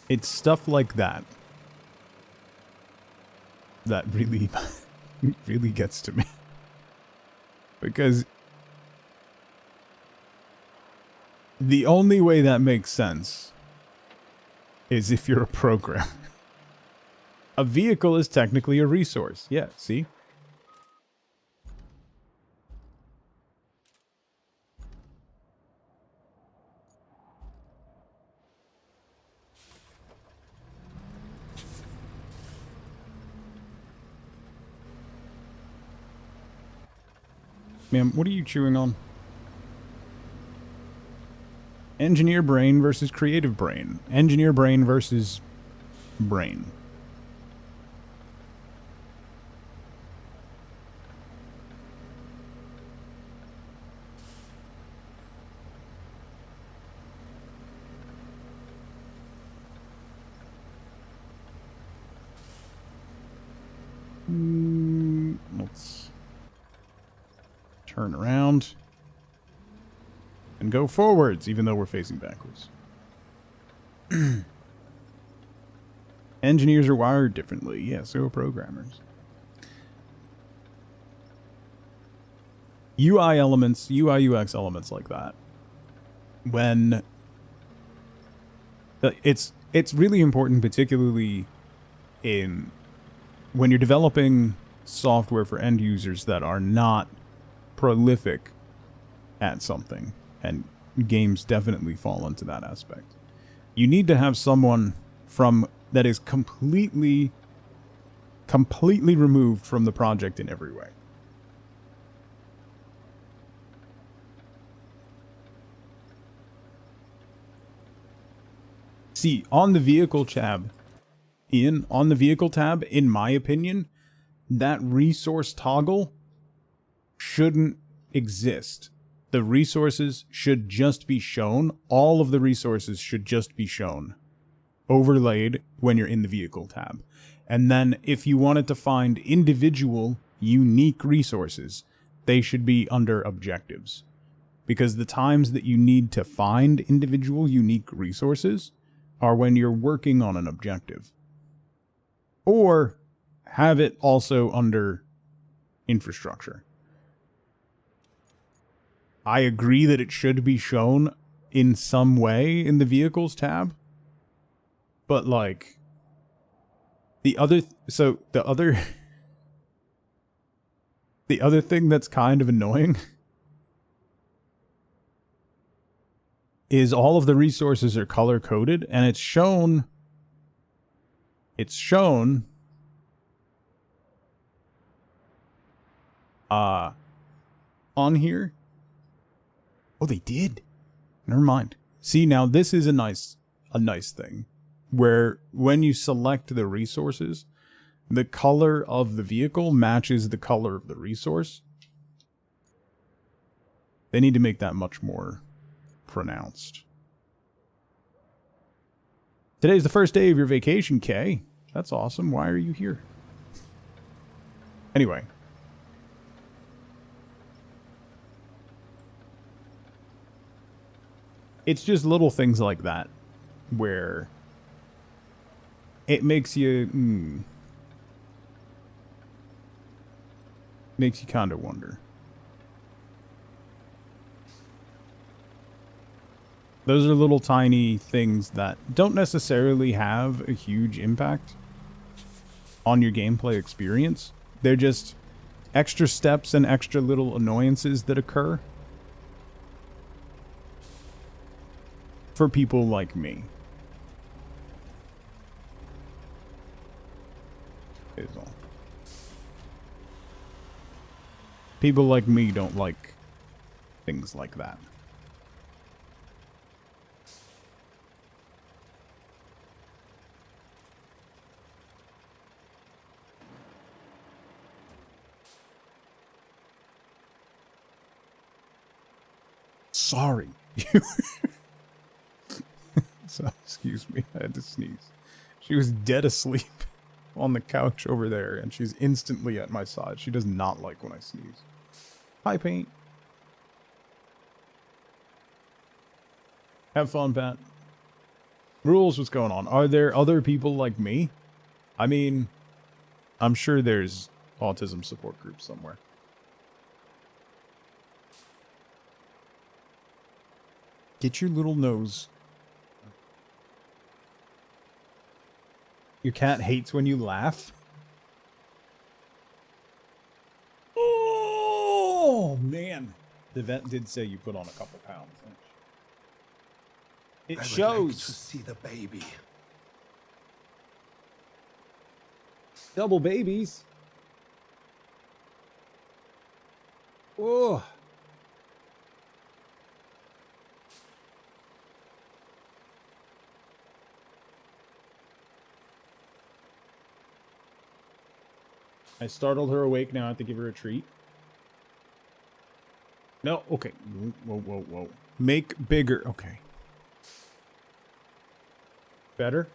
It's stuff like that that really, really gets to me. Because the only way that makes sense is if you're a programmer. A vehicle is technically a resource. Yeah, see? Ma'am, what are you chewing on? Engineer brain versus creative brain. Engineer brain versus brain. Let's turn around and go forwards, even though we're facing backwards. Engineers are wired differently. Yeah, so are programmers. UI elements, UI UX elements like that. When it's really important, particularly when you're developing software for end users that are not prolific at something, and games definitely fall into that aspect. You need to have someone that is completely removed from the project in every way. See, on the vehicle tab, in my opinion, that resource toggle shouldn't exist. The resources should just be shown. All of the resources should just be shown, overlaid when you're in the vehicle tab. And then if you wanted to find individual, unique resources, they should be under objectives. Because the times that you need to find individual, unique resources are when you're working on an objective. Or have it also under infrastructure. I agree that it should be shown in some way in the vehicles tab. But like the other thing that's kind of annoying is all of the resources are color coded, and it's shown on here. Oh, they did. Never mind. See, now this is a nice thing where when you select the resources, the color of the vehicle matches the color of the resource. They need to make that much more pronounced. Today's the first day of your vacation, Kay. That's awesome. Why are you here? Anyway. It's just little things like that where it makes you kind of wonder. Those are little tiny things that don't necessarily have a huge impact on your gameplay experience. They're just extra steps and extra little annoyances that occur for people like me. Is all. People like me don't like things like that. Sorry. So, excuse me, I had to sneeze. She was dead asleep on the couch over there, and she's instantly at my side. She does not like when I sneeze. Hi, Paint. Have fun, Pat. Rules, what's going on? Are there other people like me? I mean, I'm sure there's autism support groups somewhere. Get your little nose. Your cat hates when you laugh? Oh, man. The vet did say you put on a couple pounds. It I would shows. like to see the baby. Double babies. Oh. I startled her awake. Now I have to give her a treat. No, okay. Whoa, whoa, whoa. Make bigger. Okay. Better?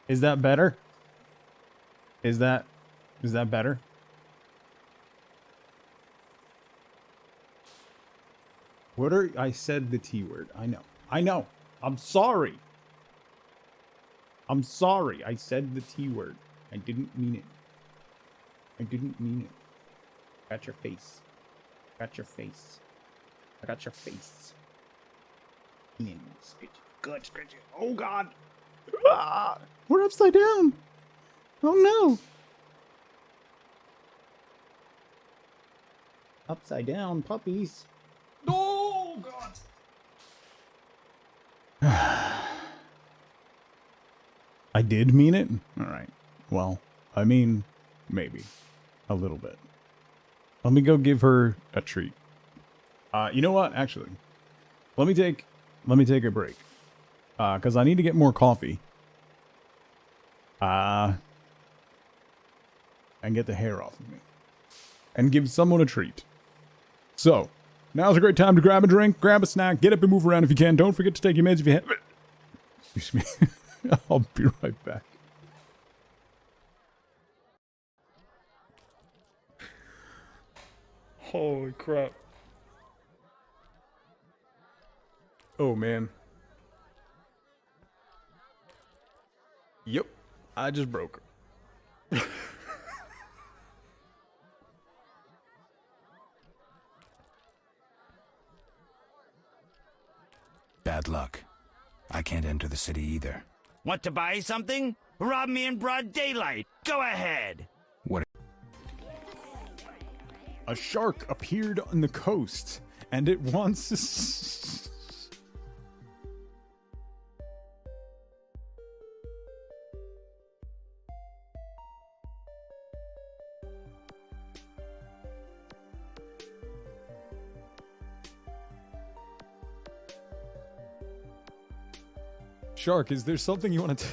Is that better? Is that better? What are... I said the T word. I know. I know. I'm sorry. I'm sorry. I said the T word. I didn't mean it. I didn't mean it. Got your face. Got your face. I got your face. Good, scratch it. Oh, God. Ah, we're upside down. Oh, no. Upside down puppies. Oh, God. I did mean it? All right. Well, I mean, maybe. A little bit. Let me go give her a treat. You know what? Actually, let me take a break. Because I need to get more coffee. And get the hair off of me. And give someone a treat. So, now's a great time to grab a drink, grab a snack, get up and move around if you can. Don't forget to take your meds if you have... Excuse me. I'll be right back. Holy crap. Oh, man. Yep. I just broke her. Bad luck. I can't enter the city either. Want to buy something? Rob me in broad daylight. Go ahead. What? A shark appeared on the coast, and it wants... Shark, is there something you want to...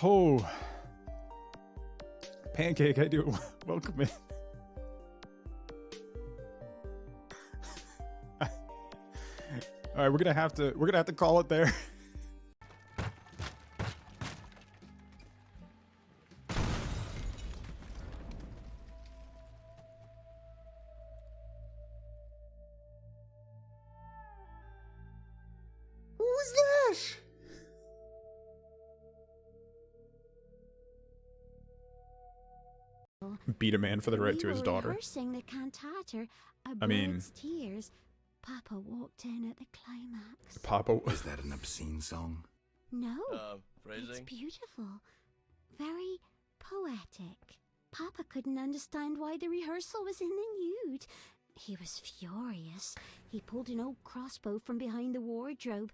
Oh. Pancake, I do. Welcome in. All right, we're gonna have to call it there. Who's that? Beat a man for the right to his daughter. Rehearsing the cantata, I mean- Bird's Tears. Papa walked in at the climax. Papa. Is that an obscene song? No, it's Phrasing? beautiful. Very poetic. Papa couldn't understand why the rehearsal was in the nude. He was furious. He pulled an old crossbow from behind the wardrobe.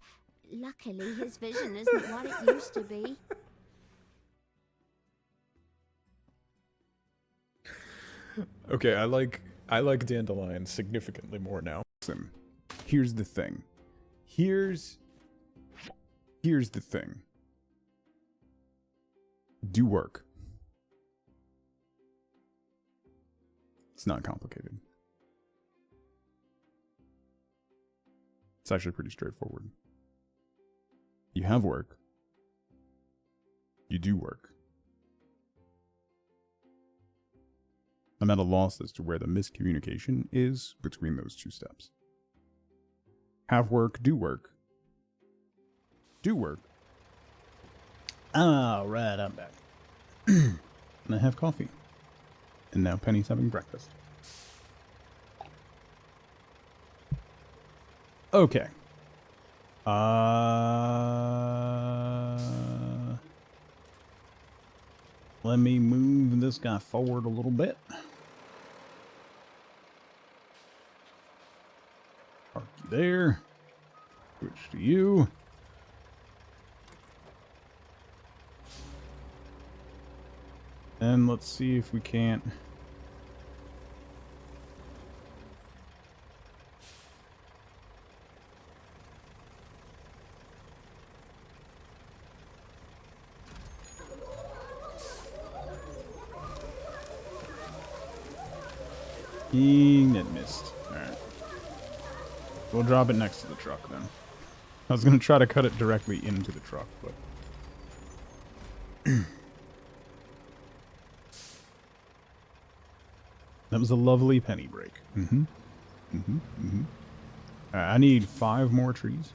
Luckily, his vision isn't what it used to be. Okay, I like Dandelion significantly more now. Listen, here's the thing. Here's the thing. Do work. It's not complicated. It's actually pretty straightforward. You have work. You do work. I'm at a loss as to where the miscommunication is between those two steps. Have work, do work. Do work. Alright, I'm back. And I have coffee. And now Penny's having breakfast. Okay. Let me move this guy forward a little bit. Park you there. Switch to you. And let's see if we can't... That missed. Alright. We'll drop it next to the truck then. I was going to try to cut it directly into the truck, but... That was a lovely penny break. I need 5 more trees.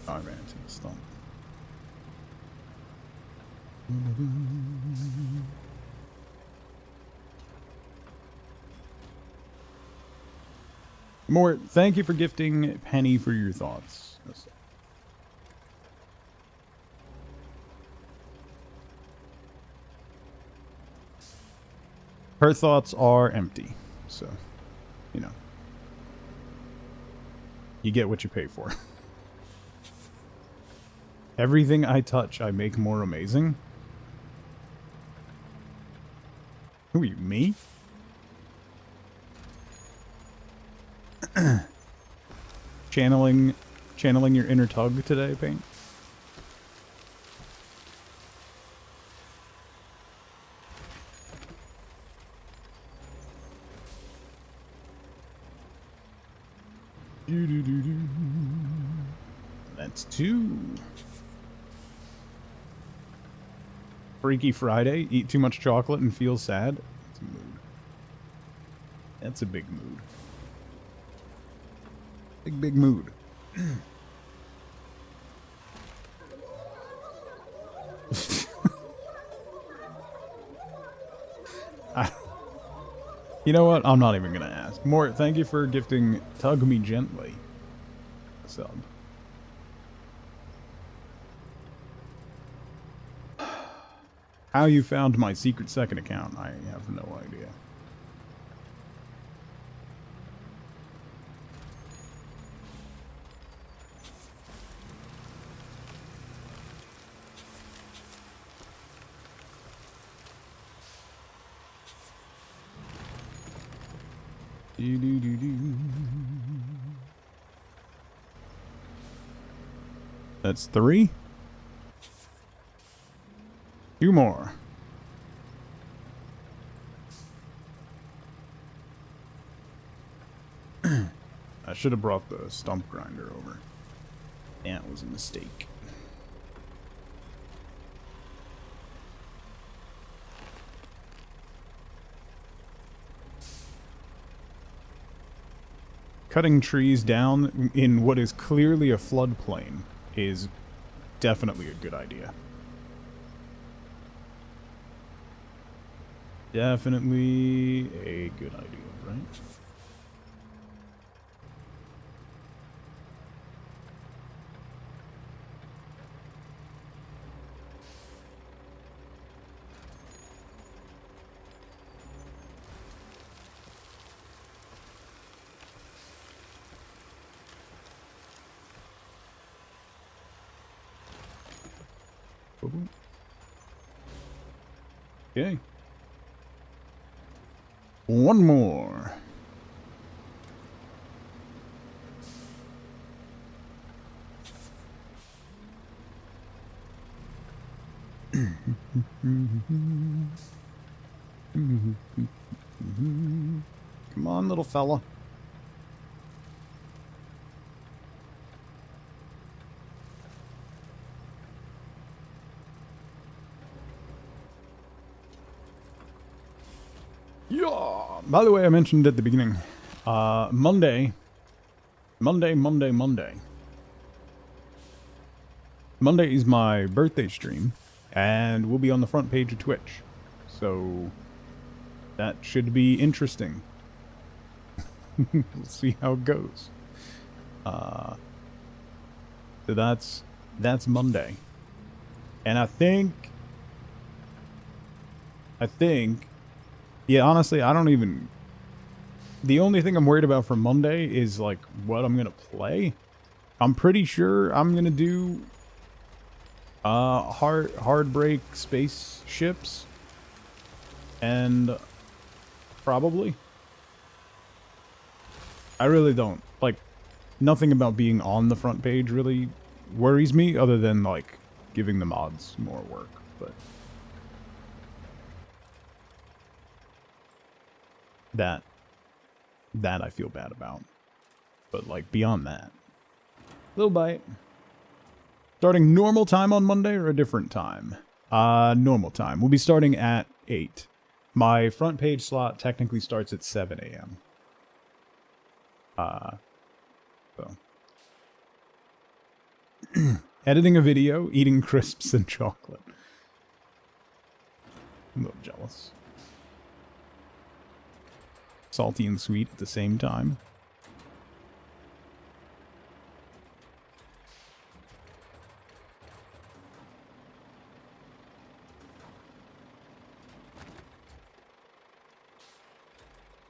Oh, I ran into the stump. Mort, thank you for gifting Penny for your thoughts. Her thoughts are empty, so, you know. You get what you pay for. Everything I touch, I make more amazing. Who are you, me? channeling your inner tug today, Paint? That's 2. Freaky Friday. Eat too much chocolate and feel sad. That's a mood. That's a big mood. Big mood. You know what? I'm not even gonna ask. Mort, thank you for gifting Tug Me Gently a sub. How you found my secret second account, I have no idea. That's 3. 2 more. I should have brought the stump grinder over. That was a mistake. Cutting trees down in what is clearly a floodplain is definitely a good idea. Definitely a good idea, right? Okay. One more. Come on, little fella. Yeah. By the way, I mentioned at the beginning, Monday is my birthday stream, and we'll be on the front page of Twitch. So that should be interesting. We'll see how it goes. So that's Monday. And I think, yeah, honestly, I don't even, the only thing I'm worried about for Monday is, like, what I'm gonna play. I'm pretty sure I'm gonna do, hard break spaceships. And probably. I really don't, like, nothing about being on the front page really worries me, other than, like, giving the mods more work, but that I feel bad about. But, like, beyond that, little bite. Starting normal time on Monday or a different time? Normal time. We'll be starting at 8. My front page slot technically starts at 7 a.m. So. Editing a video, eating crisps and chocolate. I'm a little jealous. Salty and sweet at the same time.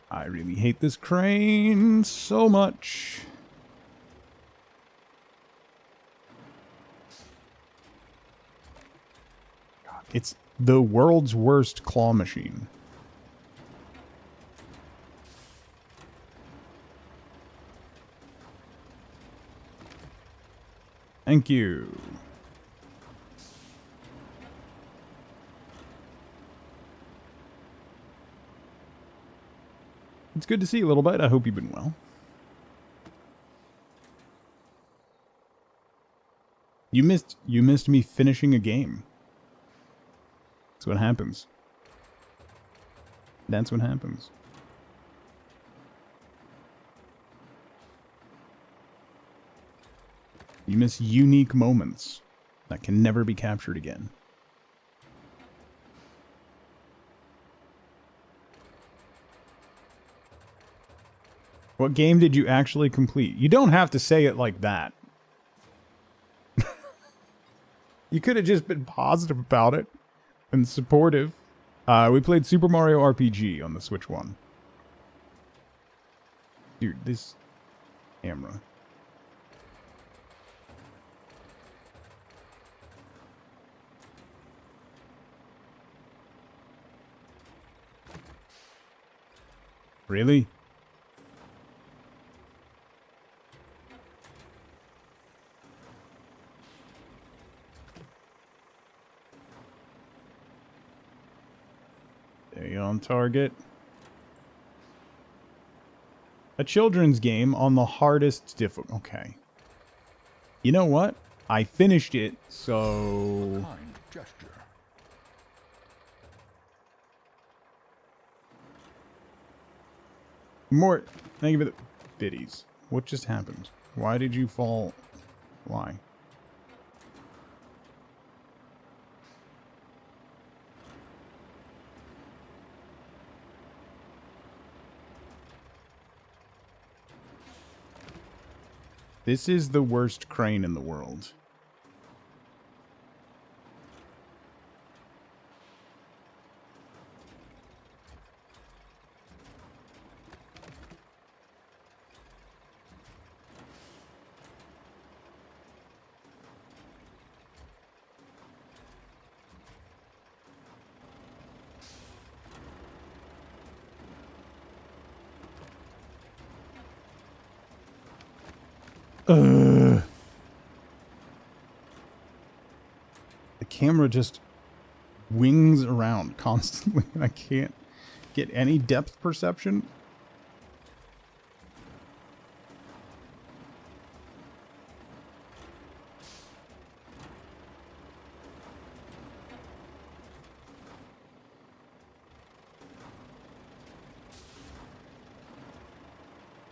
I really hate this crane so much. God, it's the world's worst claw machine. Thank you. It's good to see you, little bite. I hope you've been well. You missed me finishing a game. That's what happens. That's what happens. You miss unique moments that can never be captured again. What game did you actually complete? You don't have to say it like that. You could have just been positive about it and supportive. We played Super Mario RPG on the Switch 1. Dude, this camera. Really? Stay on target. A children's game on the hardest difficulty. Okay. You know what? I finished it, so... Kind gesture. More. Thank you for the biddies. What just happened? Why did you fall? Why? This is the worst crane in the world. The camera just wings around constantly and I can't get any depth perception.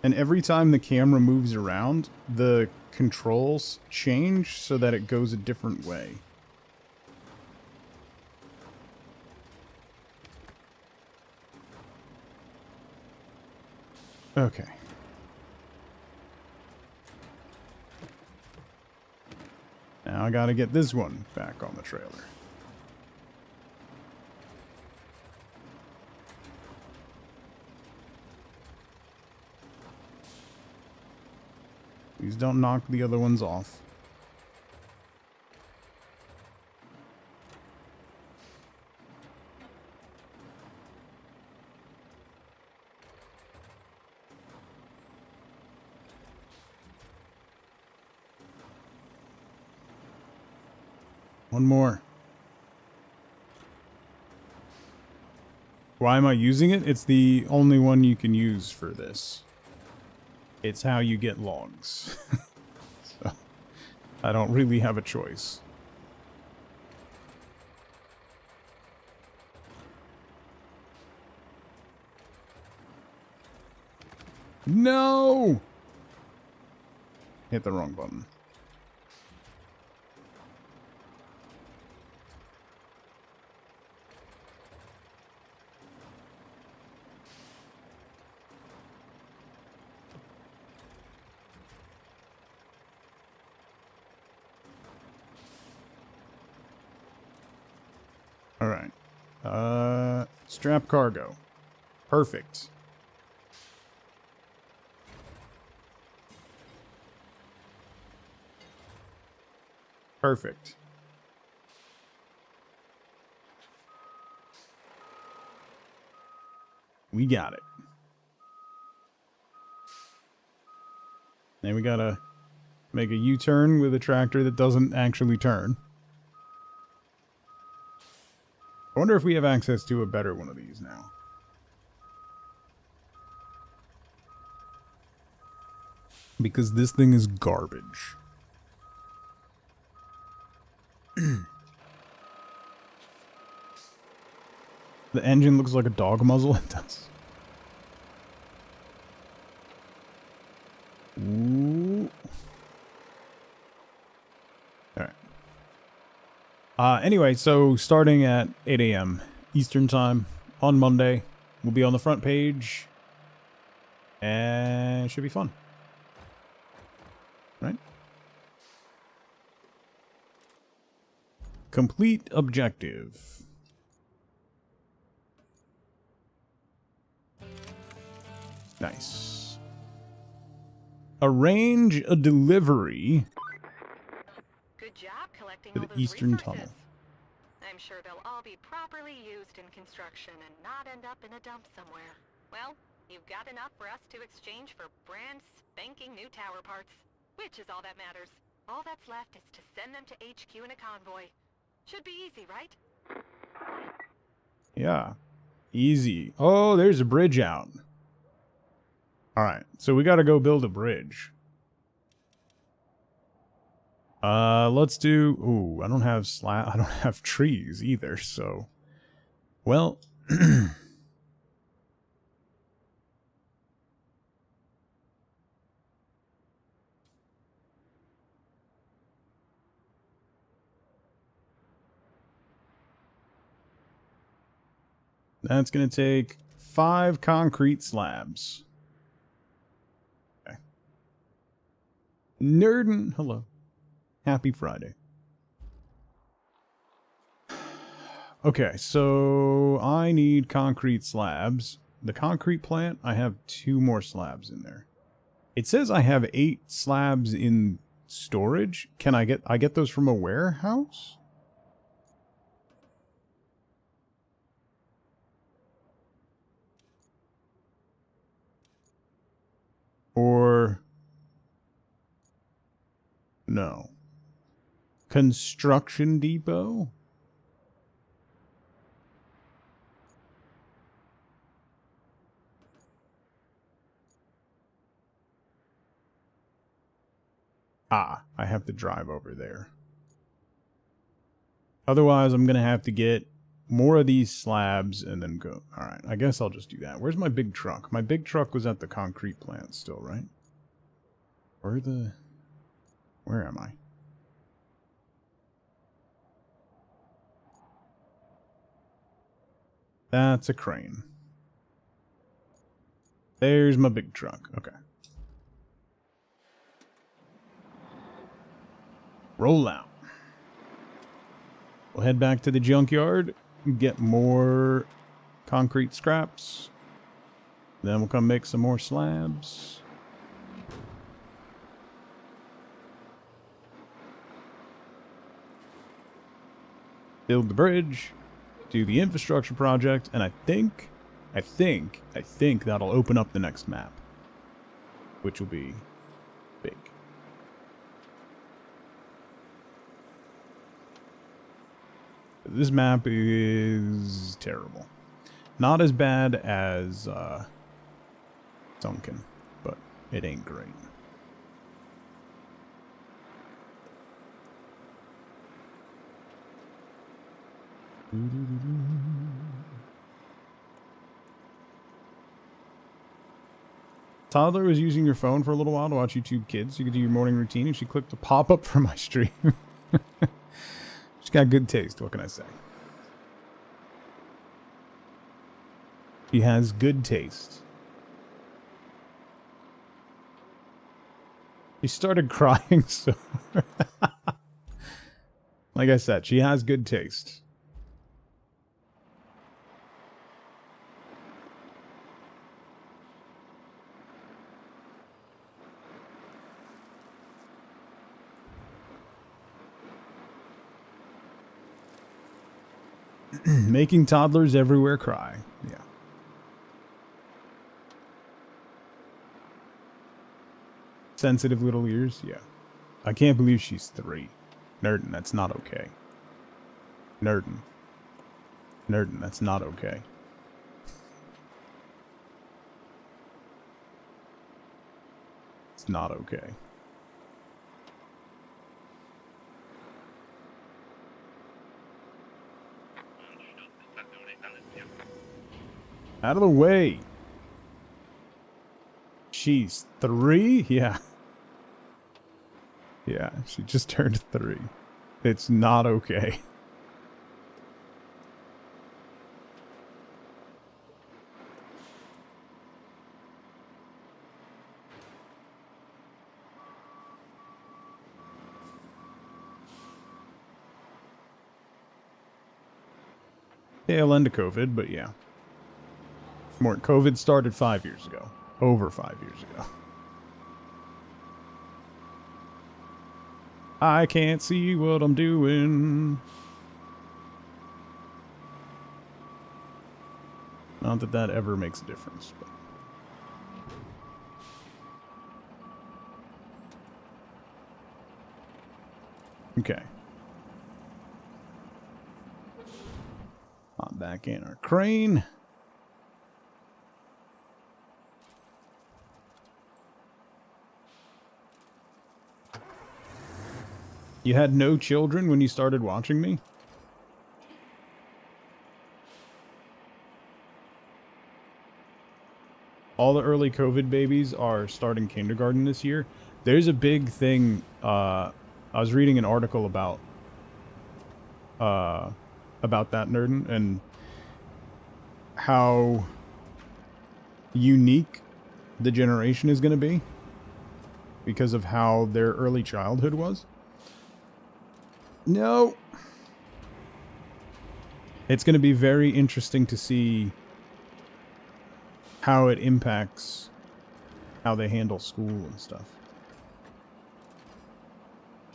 And every time the camera moves around, the controls change so that it goes a different way. Okay. Now I gotta get this one back on the trailer. Please don't knock the other ones off. One more. Why am I using it? It's the only one you can use for this. It's how you get logs. So, I don't really have a choice. No! Hit the wrong button. All right. Strap cargo. Perfect. Perfect. We got it. Now we gotta make a U-turn with a tractor that doesn't actually turn. I wonder if we have access to a better one of these now. Because this thing is garbage. The engine looks like a dog muzzle. It does. Ooh. Alright. Anyway, so starting at 8 a.m. Eastern Time on Monday, we'll be on the front page. And it should be fun. Right? Complete objective. Nice. Arrange a delivery Good job collecting to all the those Eastern resources. Tunnel. I'm sure they'll all be properly used in construction and not end up in a dump somewhere. Well, you've got enough for us to exchange for brand spanking new tower parts, which is all that matters. All that's left is to send them to HQ in a convoy. Should be easy, right? Yeah. Easy. Oh, there's a bridge out. Alright, so we gotta go build a bridge. Let's do... Ooh, I don't have trees either, so... Well... That's gonna take 5 concrete slabs. Okay. Nerdin, hello. Happy Friday. Okay, so I need concrete slabs. The concrete plant, I have 2 more slabs in there. It says I have 8 slabs in storage. Can I get those from a warehouse? Or no. Construction depot? Ah, I have to drive over there. Otherwise, I'm going to have to get more of these slabs and then go. Alright, I guess I'll just do that. Where's my big truck? My big truck was at the concrete plant still, right? Where am I? That's a crane. There's my big truck. Okay. Roll out. We'll head back to the junkyard, get more concrete scraps. Then we'll come make some more slabs. Build the bridge, do the infrastructure project, and I think that'll open up the next map, which will be big. This map is terrible. Not as bad as Sunken, but it ain't great. Toddler was using your phone for a little while to watch YouTube Kids. You could do your morning routine, and she clicked a pop-up for my stream. She's got good taste, what can I say? She has good taste. She started crying, so... Like I said, she has good taste. Making toddlers everywhere cry. Yeah. Sensitive little ears. Yeah. I can't believe she's 3. Nerdin, that's not okay. Nerdin. Nerdin, that's not okay. It's not okay. Out of the way. She's 3? Yeah. Yeah, she just turned 3. It's not okay. Tail end of COVID, but yeah. More COVID started 5 years ago. Over 5 years ago. I can't see what I'm doing. Not that that ever makes a difference, but... Okay. Hop back in our crane. You had no children when you started watching me? All the early COVID babies are starting kindergarten this year. There's a big thing, I was reading an article about that, Nerdin, and how unique the generation is going to be because of how their early childhood was. No. It's going to be very interesting to see how it impacts how they handle school and stuff.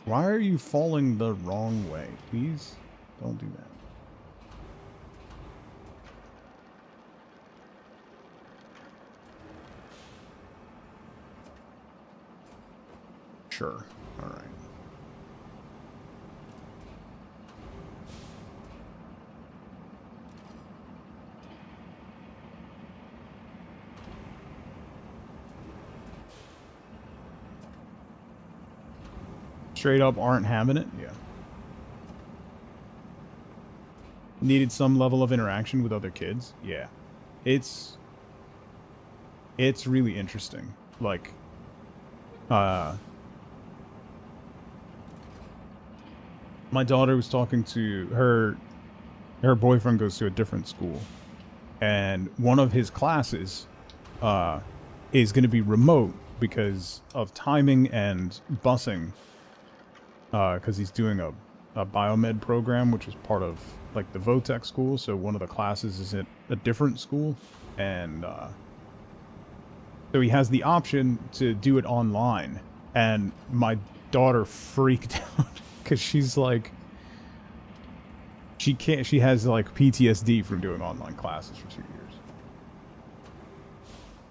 Why are you falling the wrong way? Please don't do that. Sure. All right. Straight up aren't having it? Yeah. Needed some level of interaction with other kids? Yeah. It's really interesting. Like, my daughter was talking to her boyfriend goes to a different school, and one of his classes is going to be remote because of timing and busing, because he's doing a biomed program, which is part of like the Votech school. So one of the classes is at a different school, and so he has the option to do it online. And my daughter freaked out because she's like, she has like PTSD from doing online classes for 2 years.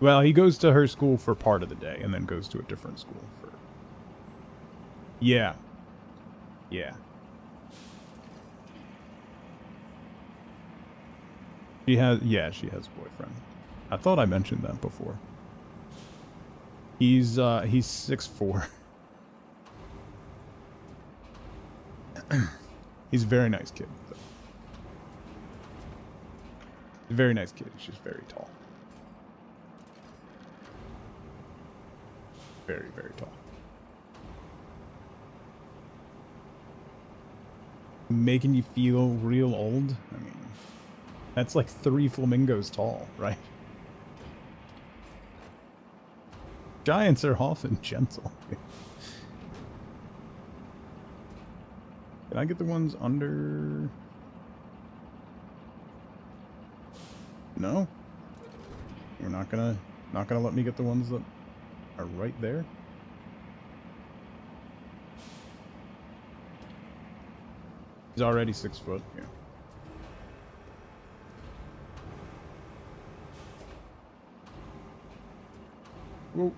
Well, he goes to her school for part of the day and then goes to a different school for... Yeah. Yeah. She has a boyfriend. I thought I mentioned that before. He's 6'4". He's a very nice kid. A very nice kid. He's just very tall. Very, very tall. Making you feel real old? I mean, that's like 3 flamingos tall, right? Giants are often gentle. Can I get the ones under... No? You're not gonna let me get the ones that are right there? He's already 6 foot, yeah. Whoa.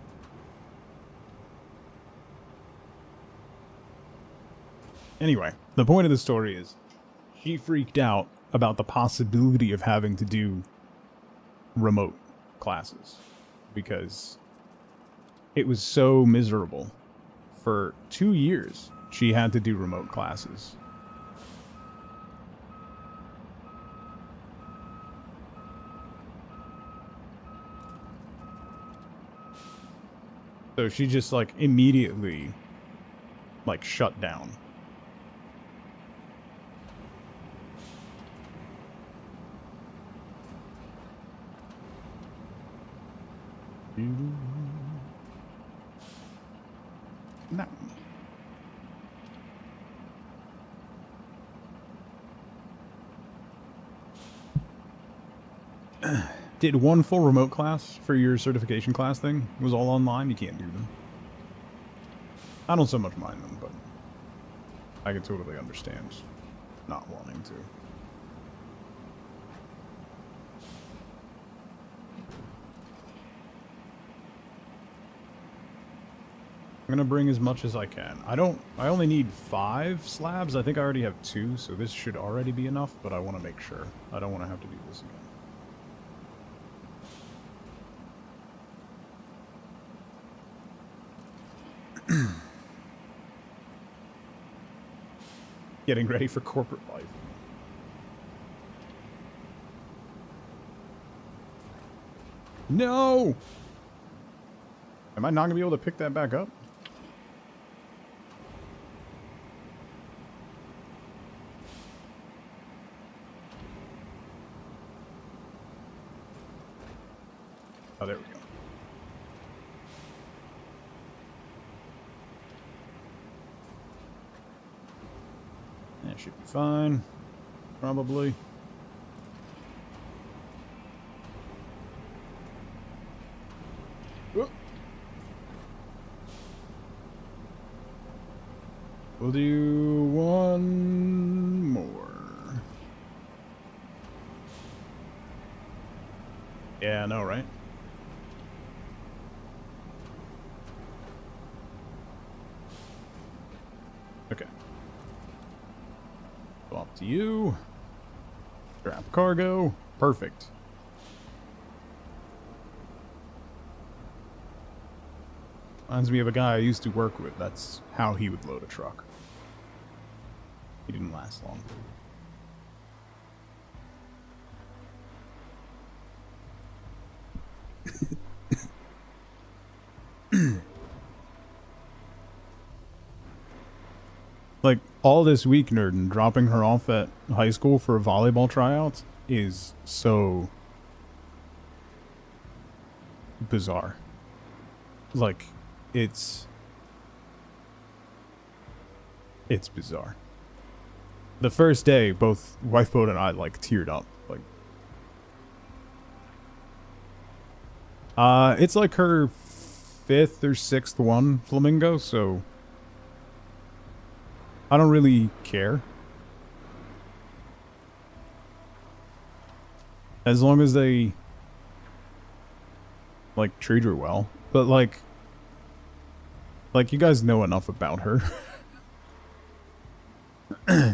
Anyway, the point of the story is she freaked out about the possibility of having to do remote classes because it was so miserable. For 2 years, she had to do remote classes. So she just, like, immediately, like, shut down. No. Did one full remote class for your certification class thing? It was all online? You can't do them. I don't so much mind them, but I can totally understand not wanting to. I'm gonna bring as much as I can. I only need 5 slabs. I think I already have 2, so this should already be enough, but I want to make sure. I don't want to have to do this again. Getting ready for corporate life. No! Am I not going to be able to pick that back up? Oh, there we go. That should be fine. Probably. Whoop. We'll do one more. Yeah, I know, right? Okay. Go up to you. Grab cargo. Perfect. Reminds me of a guy I used to work with. That's how he would load a truck. He didn't last long. Like, all this week nerd and dropping her off at high school for volleyball tryouts is so bizarre. Like, it's bizarre. The first day, both Wifeboat and I, like, teared up. Like, it's like her 5th or 6th one, Flamingo, so I don't really care. As long as they, like, treat her well. But, like, you guys know enough about her.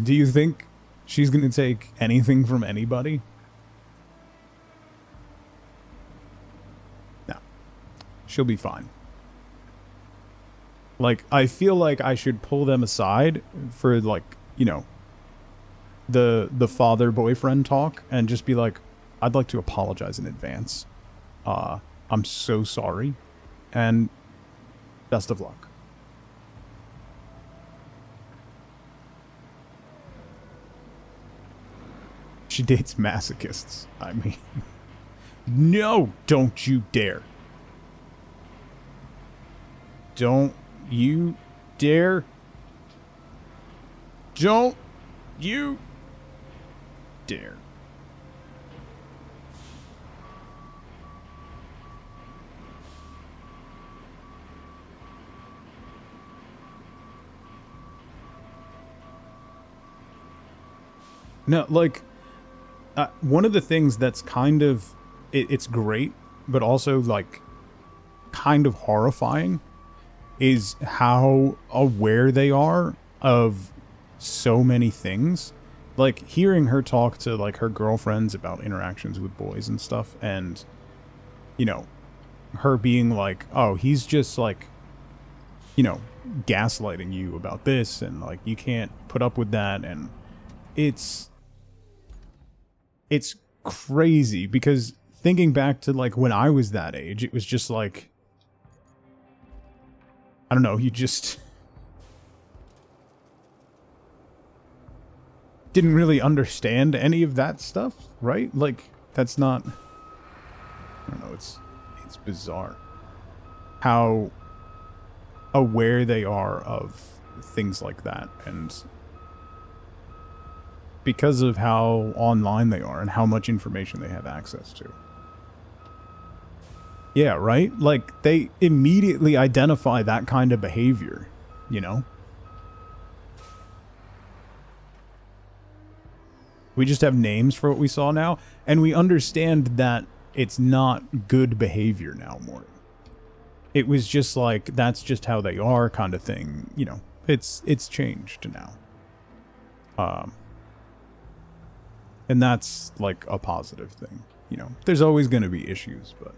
Do you think she's gonna take anything from anybody? No. She'll be fine. Like, I feel like I should pull them aside for, like, you know, the father-boyfriend talk and just be like, I'd like to apologize in advance. I'm so sorry. And best of luck. She dates masochists. I mean, no, don't you dare. Don't you dare. Don't you dare. No, like, one of the things that's kind of, it's great, but also, like, kind of horrifying is how aware they are of so many things. Like, hearing her talk to, like, her girlfriends about interactions with boys and stuff, and, you know, her being like, oh, he's just, like, you know, gaslighting you about this, and, like, you can't put up with that, and it's crazy, because thinking back to, like, when I was that age, it was just like, I don't know, you just didn't really understand any of that stuff, right? Like, that's not, I don't know, it's bizarre how aware they are of things like that, and because of how online they are and how much information they have access to. Yeah, right? Like, they immediately identify that kind of behavior, you know? We just have names for what we saw now, and we understand that it's not good behavior now more. It was just like, that's just how they are kind of thing, you know? It's changed now. And that's, like, a positive thing, you know? There's always going to be issues, but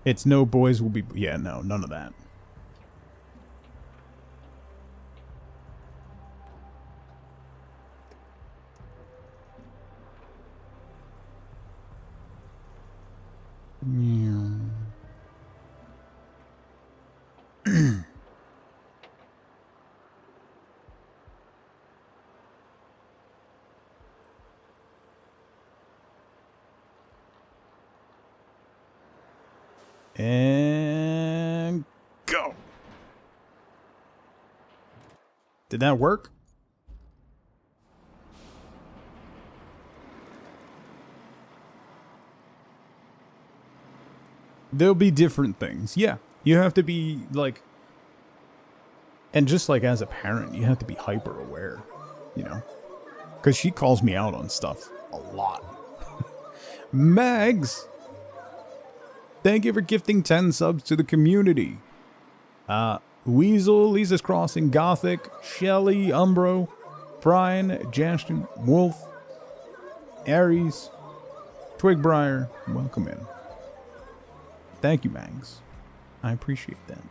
It's no boys will be... Yeah, no, none of that. And go. Did that work? There'll be different things. Yeah. You have to be like, and just like as a parent, you have to be hyper aware, you know, because she calls me out on stuff a lot. Mags, thank you for gifting 10 subs to the community. Weasel, Lisa's Crossing, Gothic, Shelly, Umbro, Brian, Justin, Wolf, Aries, Twigbriar, welcome in. Thank you, Mags. I appreciate that.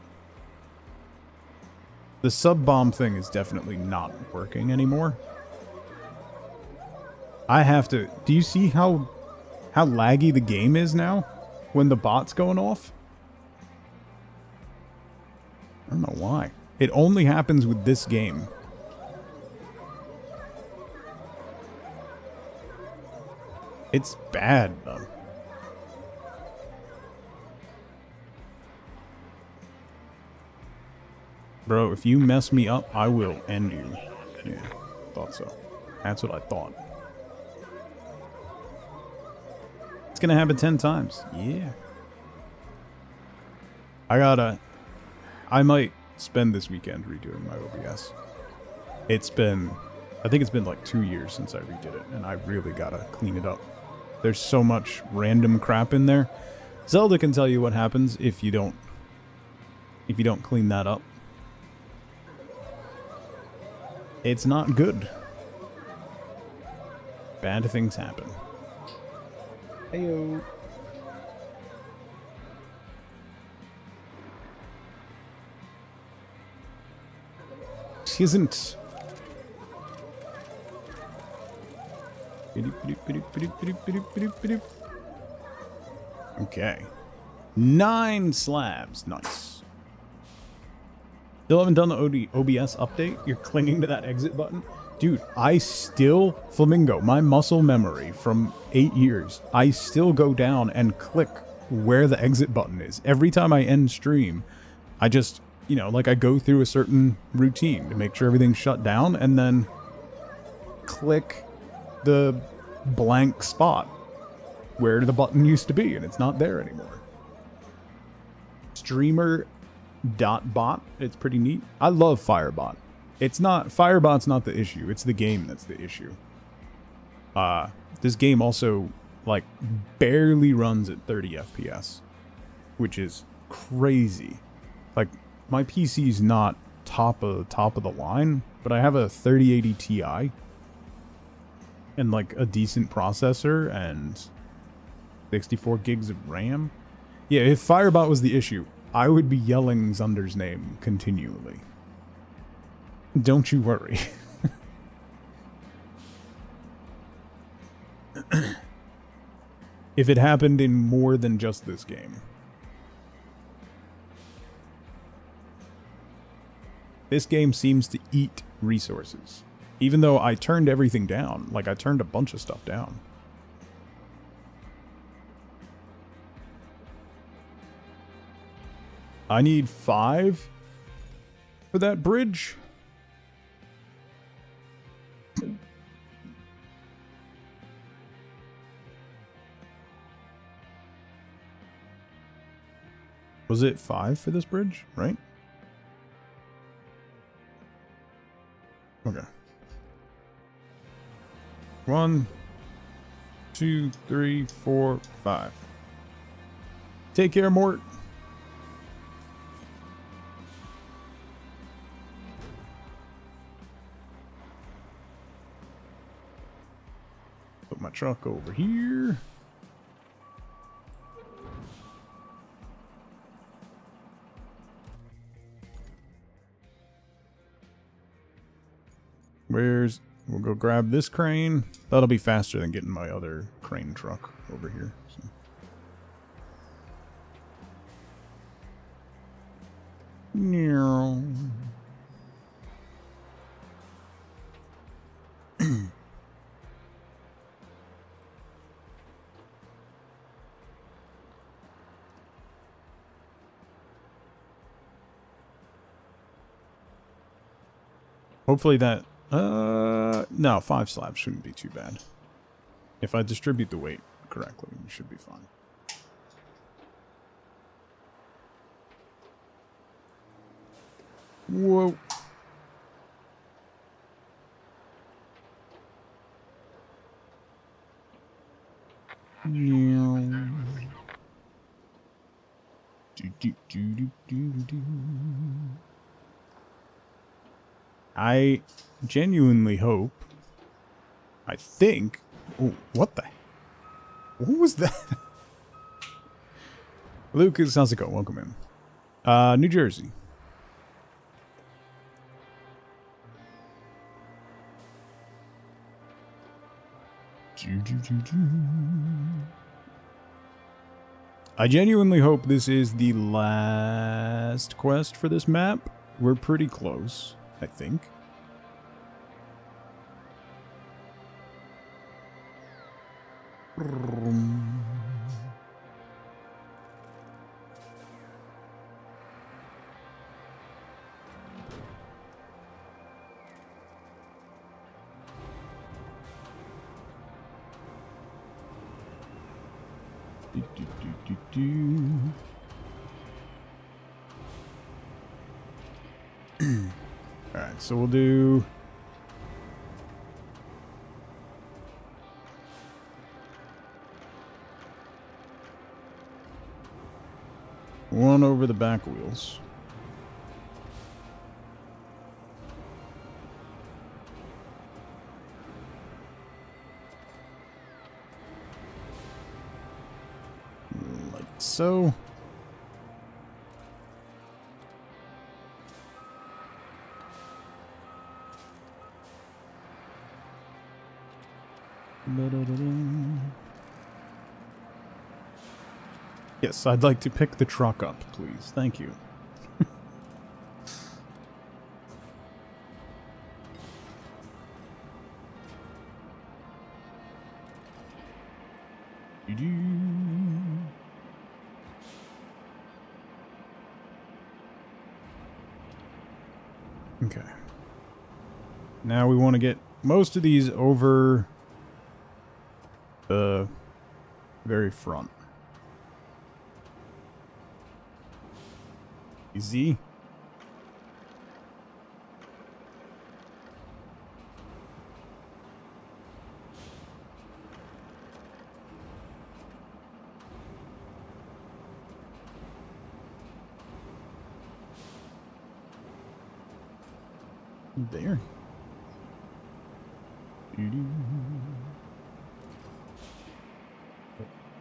The sub bomb thing is definitely not working anymore. I have to... Do you see how laggy the game is now when the bot's going off? I don't know why. It only happens with this game. It's bad, though. Bro, if you mess me up, I will end you. Yeah, thought so. That's what I thought. It's gonna happen 10 times. Yeah. I might spend this weekend redoing my OBS. I think it's been like 2 years since I redid it, and I really gotta clean it up. There's so much random crap in there. Zelda can tell you what happens if you don't clean that up. It's not good. Bad things happen. Heyo. She isn't. Okay. 9 slabs. Nice. Still haven't done the OBS update? You're clinging to that exit button? Dude, I still... Flamingo, my muscle memory from 8 years. I still go down and click where the exit button is. Every time I end stream, I just, you know, like I go through a certain routine to make sure everything's shut down and then click the blank spot where the button used to be, and it's not there anymore. Streamer.bot, it's pretty neat. I love Firebot. Firebot's not the issue, it's the game that's the issue. This game also, like, barely runs at 30 FPS, which is crazy. Like, my PC's not top of the line, but I have a 3080 Ti and like a decent processor and 64 gigs of RAM. Yeah, if Firebot was the issue, I would be yelling Zunder's name continually. Don't you worry. If it happened in more than just this game. This game seems to eat resources. Even though I turned everything down. Like, I turned a bunch of stuff down. I need 5 for that bridge. Was it 5 for this bridge, right? Okay. 1, 2, 3, 4, 5. Take care, Mort. Put my truck over here. We'll go grab this crane. That'll be faster than getting my other crane truck over here. So. Hopefully that, no, 5 slabs shouldn't be too bad. If I distribute the weight correctly, we should be fine. Whoa. I genuinely hope, I think, oh, what was that? Lucas, how's it going? Welcome in. New Jersey. I genuinely hope this is the last quest for this map. We're pretty close, I think. Alright, so we'll do one over the back wheels. Like so. Yes, I'd like to pick the truck up, please. Thank you. Okay. Now we want to get most of these over the very front. Easy. There.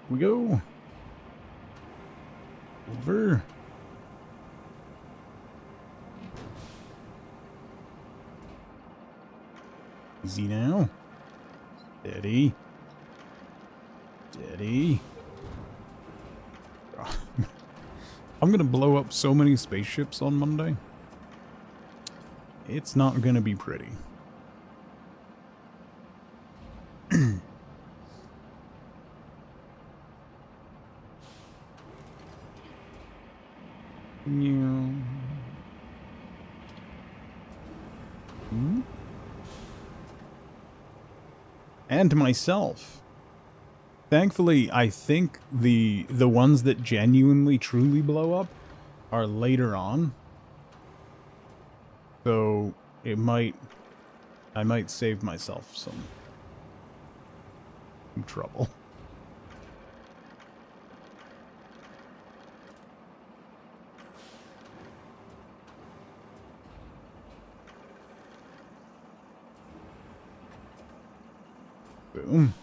We go. Over. Easy now. Steady. Steady. I'm gonna blow up so many spaceships on Monday. It's not gonna be pretty. And myself. Thankfully, I think the ones that genuinely truly blow up are later on. So I might save myself some trouble. Boom.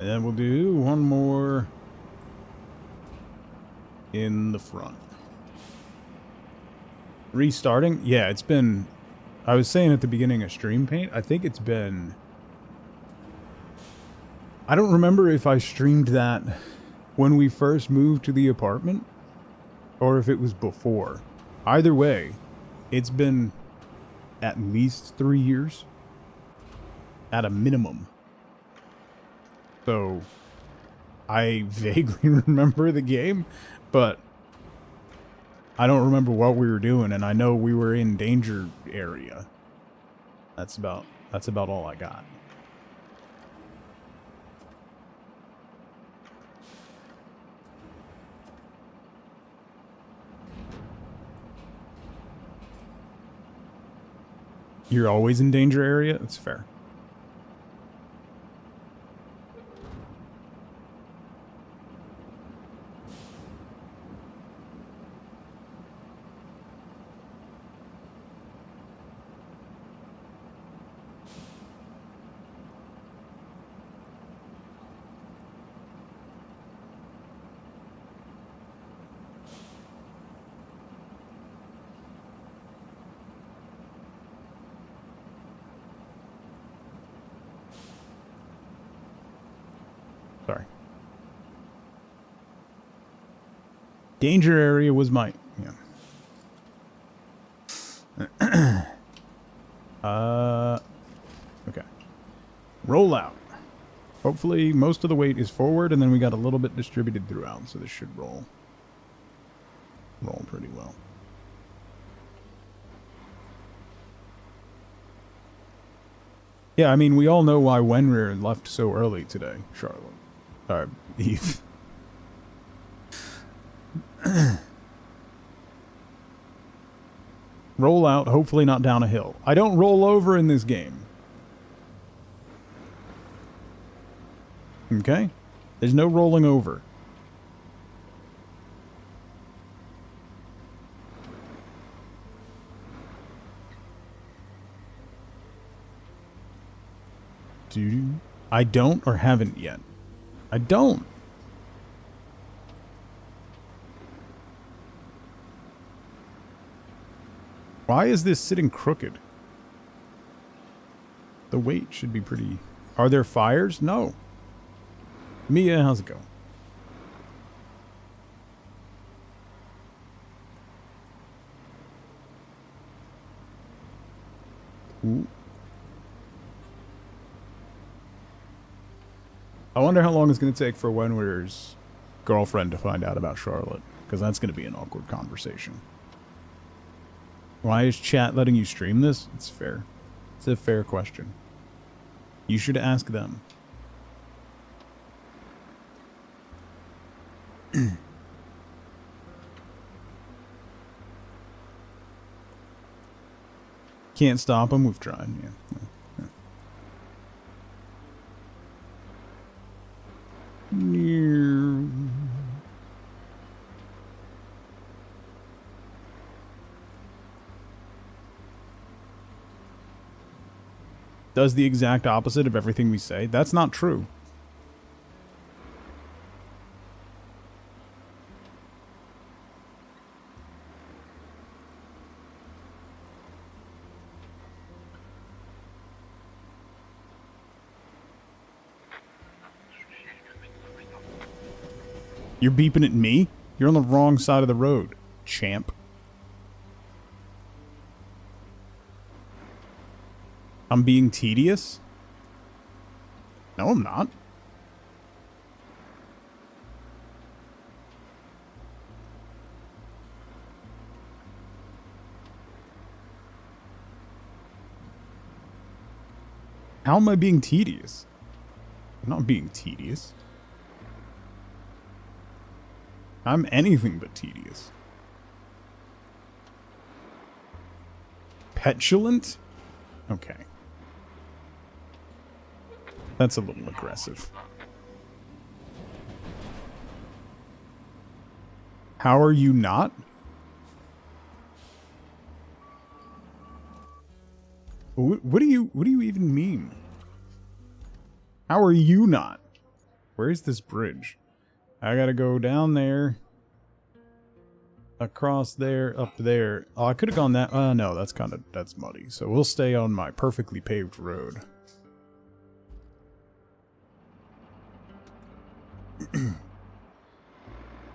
And then we'll do one more in the front. Restarting? Yeah, it's been I was saying at the beginning of Stream Paint, I think it's been... I don't remember if I streamed that when we first moved to the apartment or if it was before. Either way, it's been at least 3 years at a minimum. So I vaguely remember the game, but I don't remember what we were doing, and I know we were in danger area. That's about all I got. You're always in danger area? That's fair. Sorry. Danger area was my... Yeah. Okay. Roll out. Hopefully most of the weight is forward, and then we got a little bit distributed throughout, so this should roll pretty well. Yeah, I mean, we all know why Wenrir left so early today, Charlotte. Eve. Roll out, hopefully not down a hill. I don't roll over in this game. Okay? There's no rolling over. I don't or haven't yet. I don't. Why is this sitting crooked? The weight should be pretty... Are there fires? No. Mia, how's it going? Ooh. I wonder how long it's going to take for Wenwir's girlfriend to find out about Charlotte, because that's going to be an awkward conversation. Why is chat letting you stream this? It's fair. It's a fair question. You should ask them. Can't stop them. We've tried. Yeah. Does the exact opposite of everything we say. That's not true. You're beeping at me? You're on the wrong side of the road, champ. I'm being tedious? No, I'm not. How am I being tedious? I'm not being tedious. I'm anything but tedious. Petulant? Okay. That's a little aggressive. How are you not? What do you even mean? How are you not? Where is this bridge? I gotta go down there. across there, up there. Oh, I could have gone that. No, that's muddy. So we'll stay on my perfectly paved road.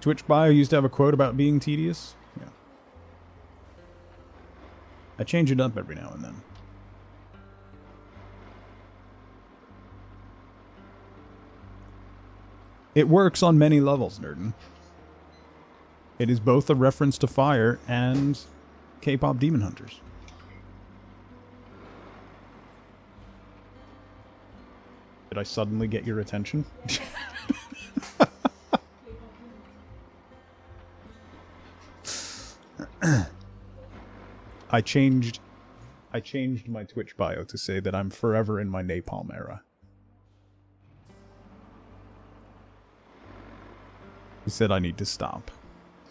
Twitch bio used to have a quote about being tedious. Yeah. I change it up every now and then. It works on many levels, Nerdin. It is both a reference to fire and K-pop Demon Hunters. Did I suddenly get your attention? I changed my Twitch bio to say that I'm forever in my napalm era. He said I need to stop.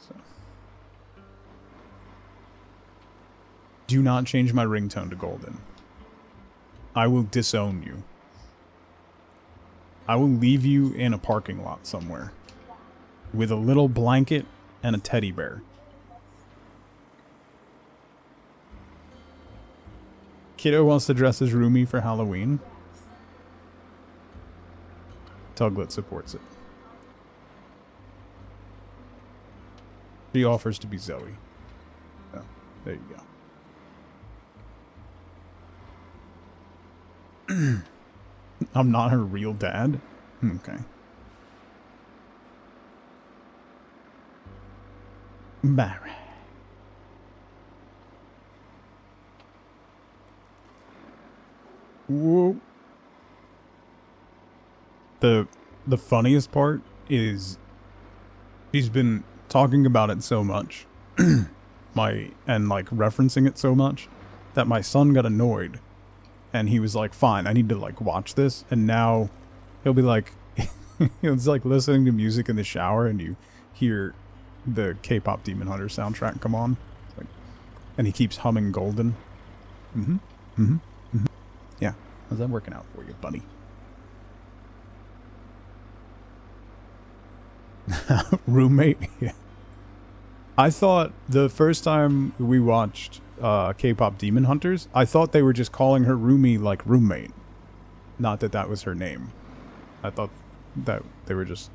So. Do not change my ringtone to golden. I will disown you. I will leave you in a parking lot somewhere with a little blanket and a teddy bear. Kiddo wants to dress as Rumi for Halloween. Tuglet supports it. She offers to be Zoe. Oh, there you go. I'm not her real dad? Okay. Barry. Whoa. The funniest part is she's been talking about it so much and like referencing it so much that my son got annoyed and he was like, fine, I need to like watch this. And now he'll be like, it's like listening to music in the shower and you hear the K-pop Demon Hunter soundtrack come on, like, and he keeps humming Golden. Yeah, how's that working out for you, buddy? Roommate. Yeah. I thought the first time we watched K-pop Demon Hunters, I thought they were just calling her Rumi like roommate, not that that was her name. I thought that they were just,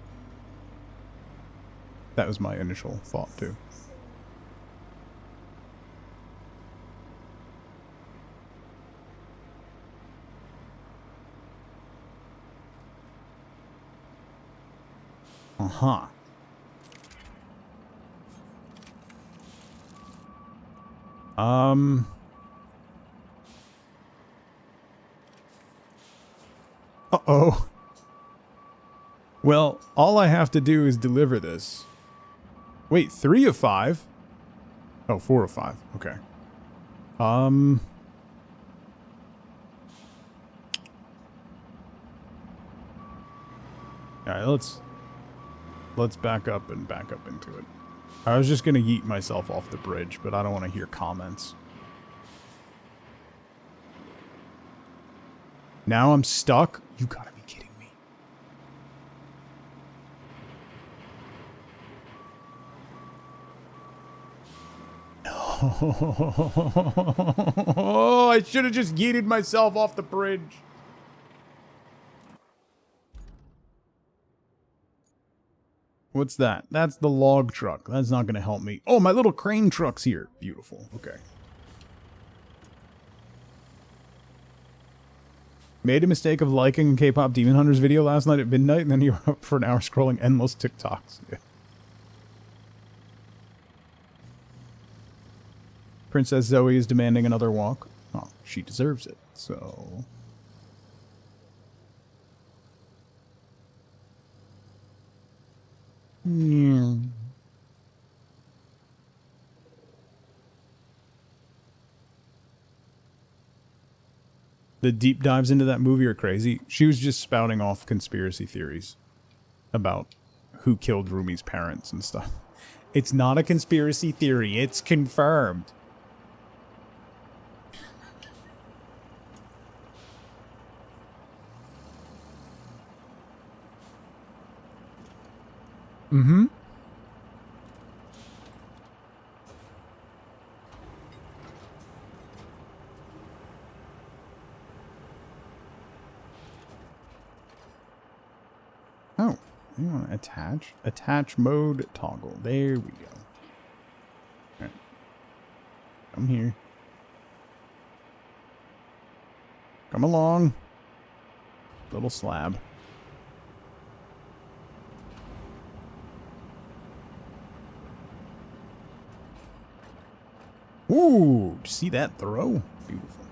that was my initial thought too. Uh-huh. Uh-oh. Well, all I have to do is deliver this. Wait, 3 of 5? Oh, 4 of 5. Okay. Alright, let's back up and back up into it. I was just gonna yeet myself off the bridge, but I don't want to hear comments. Now I'm stuck? You gotta be kidding me. Oh, I should have just yeeted myself off the bridge. What's that? That's the log truck. That's not going to help me. Oh, my little crane truck's here. Beautiful. Okay. Made a mistake of liking K-pop Demon Hunters video last night at midnight, and then you were up for an hour scrolling endless TikToks. Yeah. Princess Zoe is demanding another walk. Oh, she deserves it, so... Yeah. The deep dives into that movie are crazy. She was just spouting off conspiracy theories about who killed Rumi's parents and stuff. It's not a conspiracy theory, it's confirmed. Attach mode toggle. There we go. Alright. Come here. Come along. Little slab. Ooh, see that throw? Beautiful.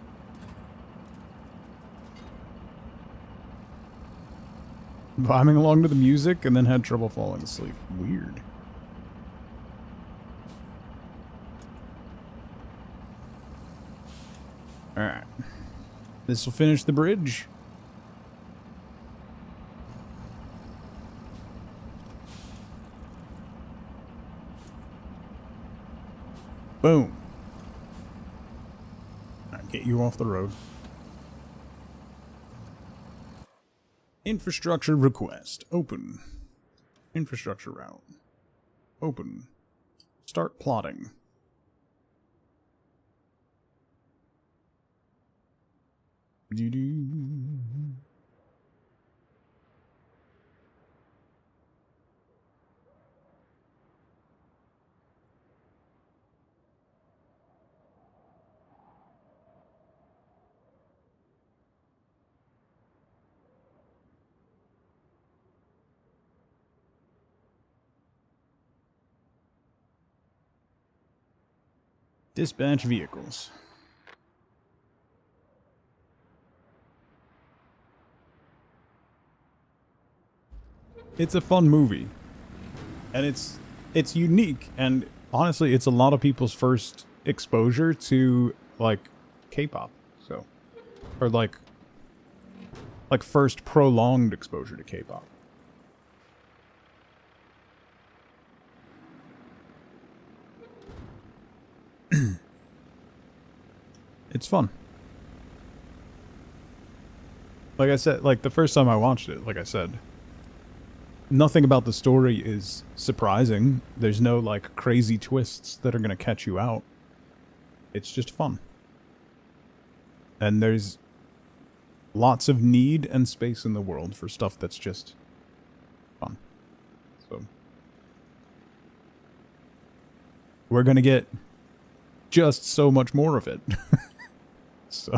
Vibing along to the music and then had trouble falling asleep. Weird. Alright. This will finish the bridge. Boom. Get you off the road. Infrastructure request. Open. Infrastructure route. Open. Start plotting. Dispatch vehicles. It's a fun movie. And it's unique, and honestly it's a lot of people's first exposure to like K-pop. So or like first prolonged exposure to K-pop. It's fun. Like I said, like the first time I watched it, like I said, nothing about the story is surprising. There's no like crazy twists that are gonna catch you out. It's just fun. And there's lots of need and space in the world for stuff that's just fun. So we're gonna get just so much more of it. So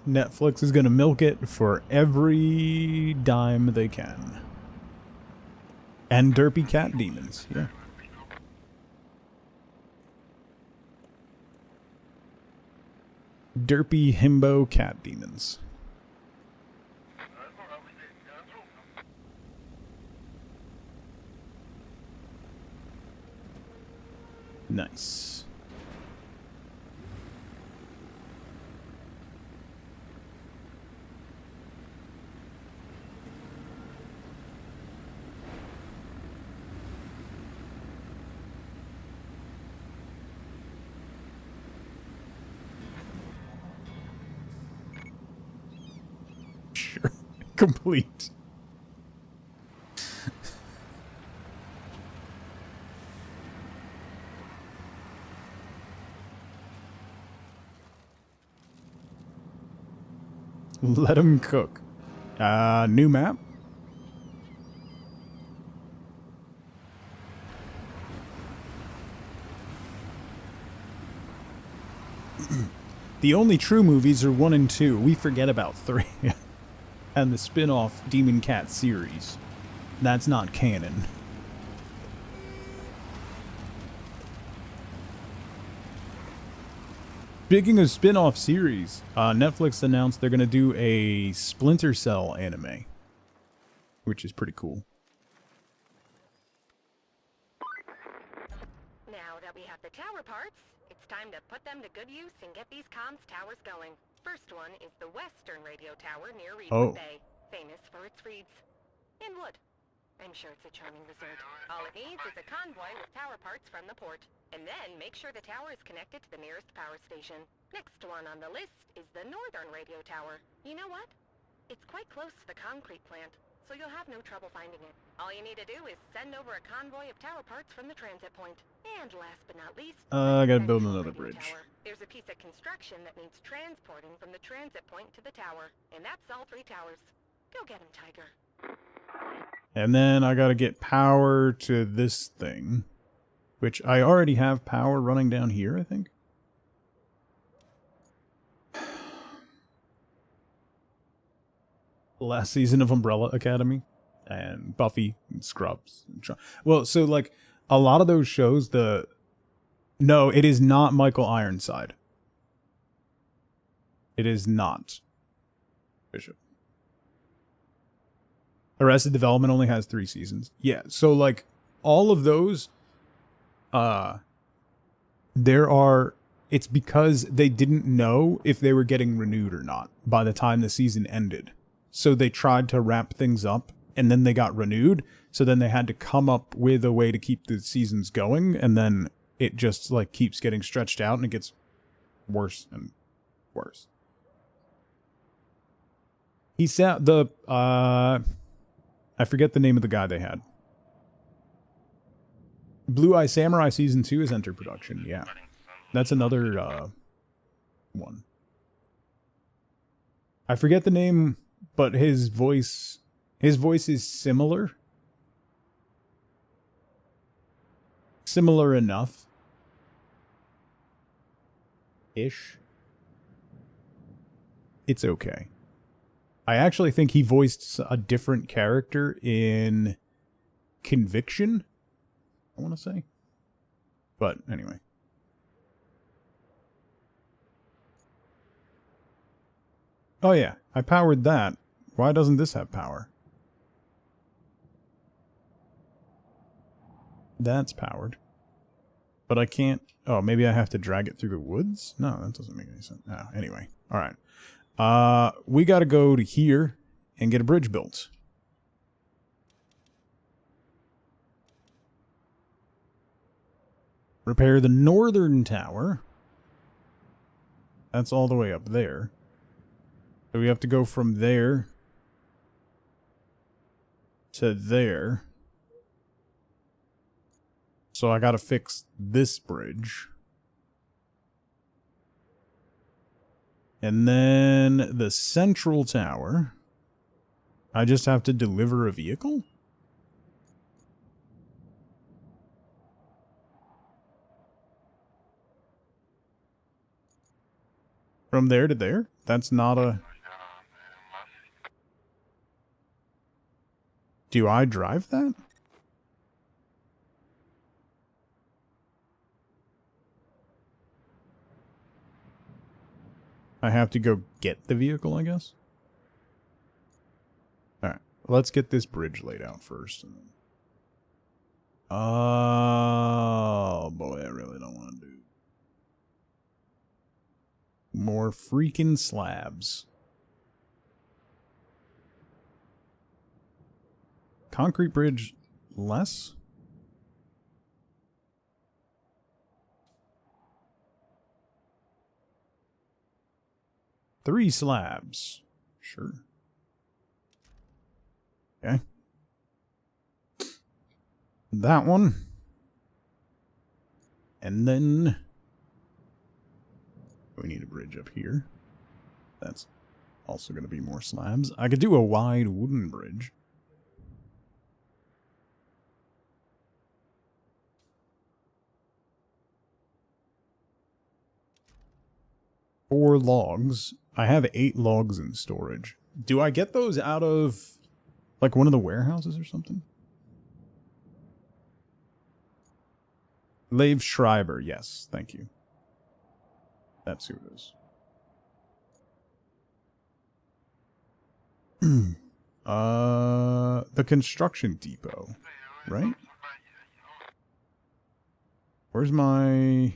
Netflix is gonna milk it for every dime they can. And derpy cat demons, yeah. Derpy himbo cat demons. Nice. Sure. Complete. Let him cook. New map. The only true movies are 1 and 2. We forget about 3. And the spin-off Demon Cat series. That's not canon. Speaking of spin-off series, Netflix announced they're going to do a Splinter Cell anime, which is pretty cool. Now that we have the tower parts, it's time to put them to good use and get these comms towers going. First one is the Western Radio Tower near Reedwood Bay, famous for its reeds. In wood. I'm sure it's a charming resort. All it needs is a convoy with tower parts from the port. And then make sure the tower is connected to the nearest power station. Next one on the list is the Northern Radio Tower. You know what? It's quite close to the concrete plant, so you'll have no trouble finding it. All you need to do is send over a convoy of tower parts from the transit point. And last but not least, I gotta build another bridge. tower. There's a piece of construction that needs transporting from the transit point to the tower, and that's all 3 towers. Go get him, Tiger. And then I gotta get power to this thing, which I already have power running down here, I think. Last season of Umbrella Academy and Buffy and Scrubs. Well, so like a lot of those shows, no, it is not Michael Ironside. It is not Bishop. Arrested Development only has 3 seasons. Yeah, so like all of those, it's because they didn't know if they were getting renewed or not by the time the season ended. So they tried to wrap things up and then they got renewed. So then they had to come up with a way to keep the seasons going. And then it just like keeps getting stretched out and it gets worse and worse. He said I forget the name of the guy they had. Blue Eye Samurai Season 2 has entered production. Yeah. That's another one. I forget the name, but his voice is similar. Similar enough. Ish. It's okay. I actually think he voiced a different character in Conviction, I want to say. But anyway. Oh yeah, I powered that. Why doesn't this have power? That's powered. But I can't... Oh, maybe I have to drag it through the woods? No, that doesn't make any sense. Oh, anyway. Alright. We gotta go to here and get a bridge built. Repair the northern tower. That's all the way up there. So we have to go from there to there. So I gotta fix this bridge. And then the central tower. I just have to deliver a vehicle? From there to there? That's not a... Do I drive that? I have to go get the vehicle, I guess? Alright, let's get this bridge laid out first. Oh, boy, I really don't want to do more freaking slabs. Concrete bridge less? Three slabs. Sure. Okay. That one. And then we need a bridge up here. That's also going to be more slabs. I could do a wide wooden bridge. Four logs. I have 8 logs in storage. Do I get those out of, like, one of the warehouses or something? Leif Schreiber, yes, thank you. That's who it is. The construction depot, right? Where's my...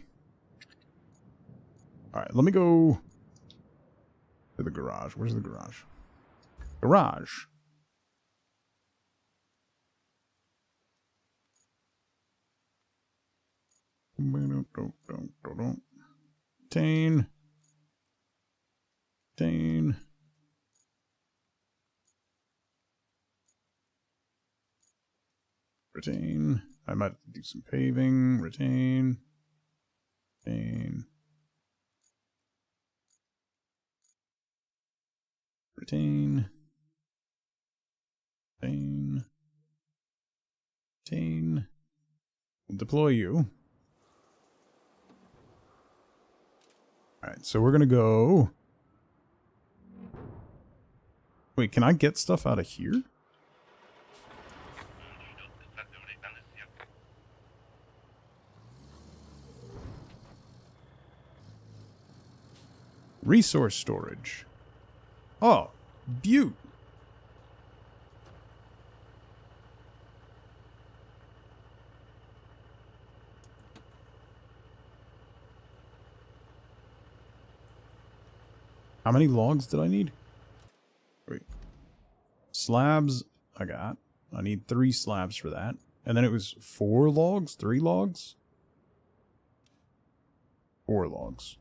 Alright, let me go to the garage. Where's the garage? Garage. Retain. Retain. Retain. I might do some paving. Retain. Retain. Retain. deploy you. Alright, so we're gonna go... Wait, can I get stuff out of here? Resource storage. Oh, beaut. How many logs did I need? Wait. Slabs, I got. I need 3 slabs for that. And then it was 4 logs? 3 logs? 4 logs.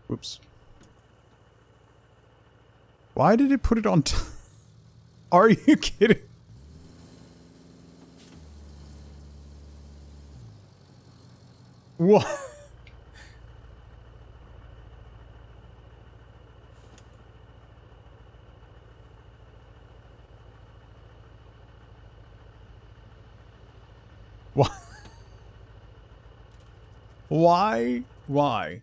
Whoops. Why did it put it on Are you kidding? What? What? Why? Why?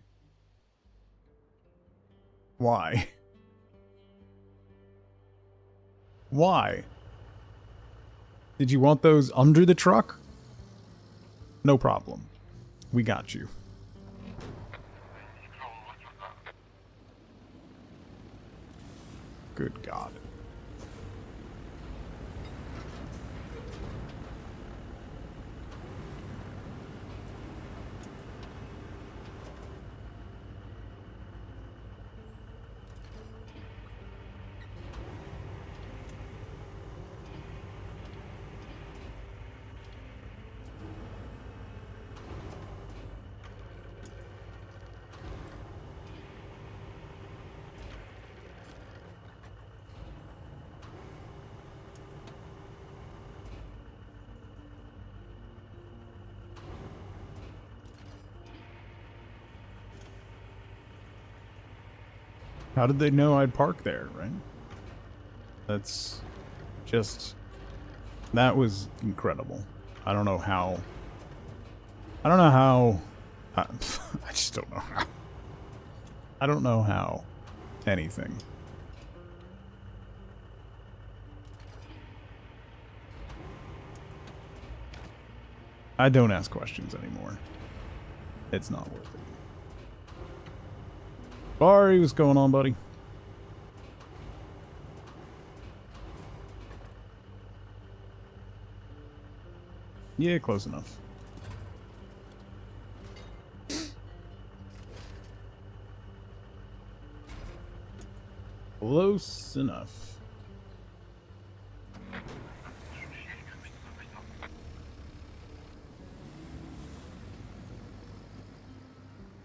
Why? Why? Did you want those under the truck? No problem. We got you. Good God. How did they know I'd park there, right? That's just... That was incredible. I don't know how... I don't know how... I just don't know how. I don't know how. Anything. I don't ask questions anymore. It's not worth it. Barry, what's going on, buddy? Yeah, close enough. Close enough.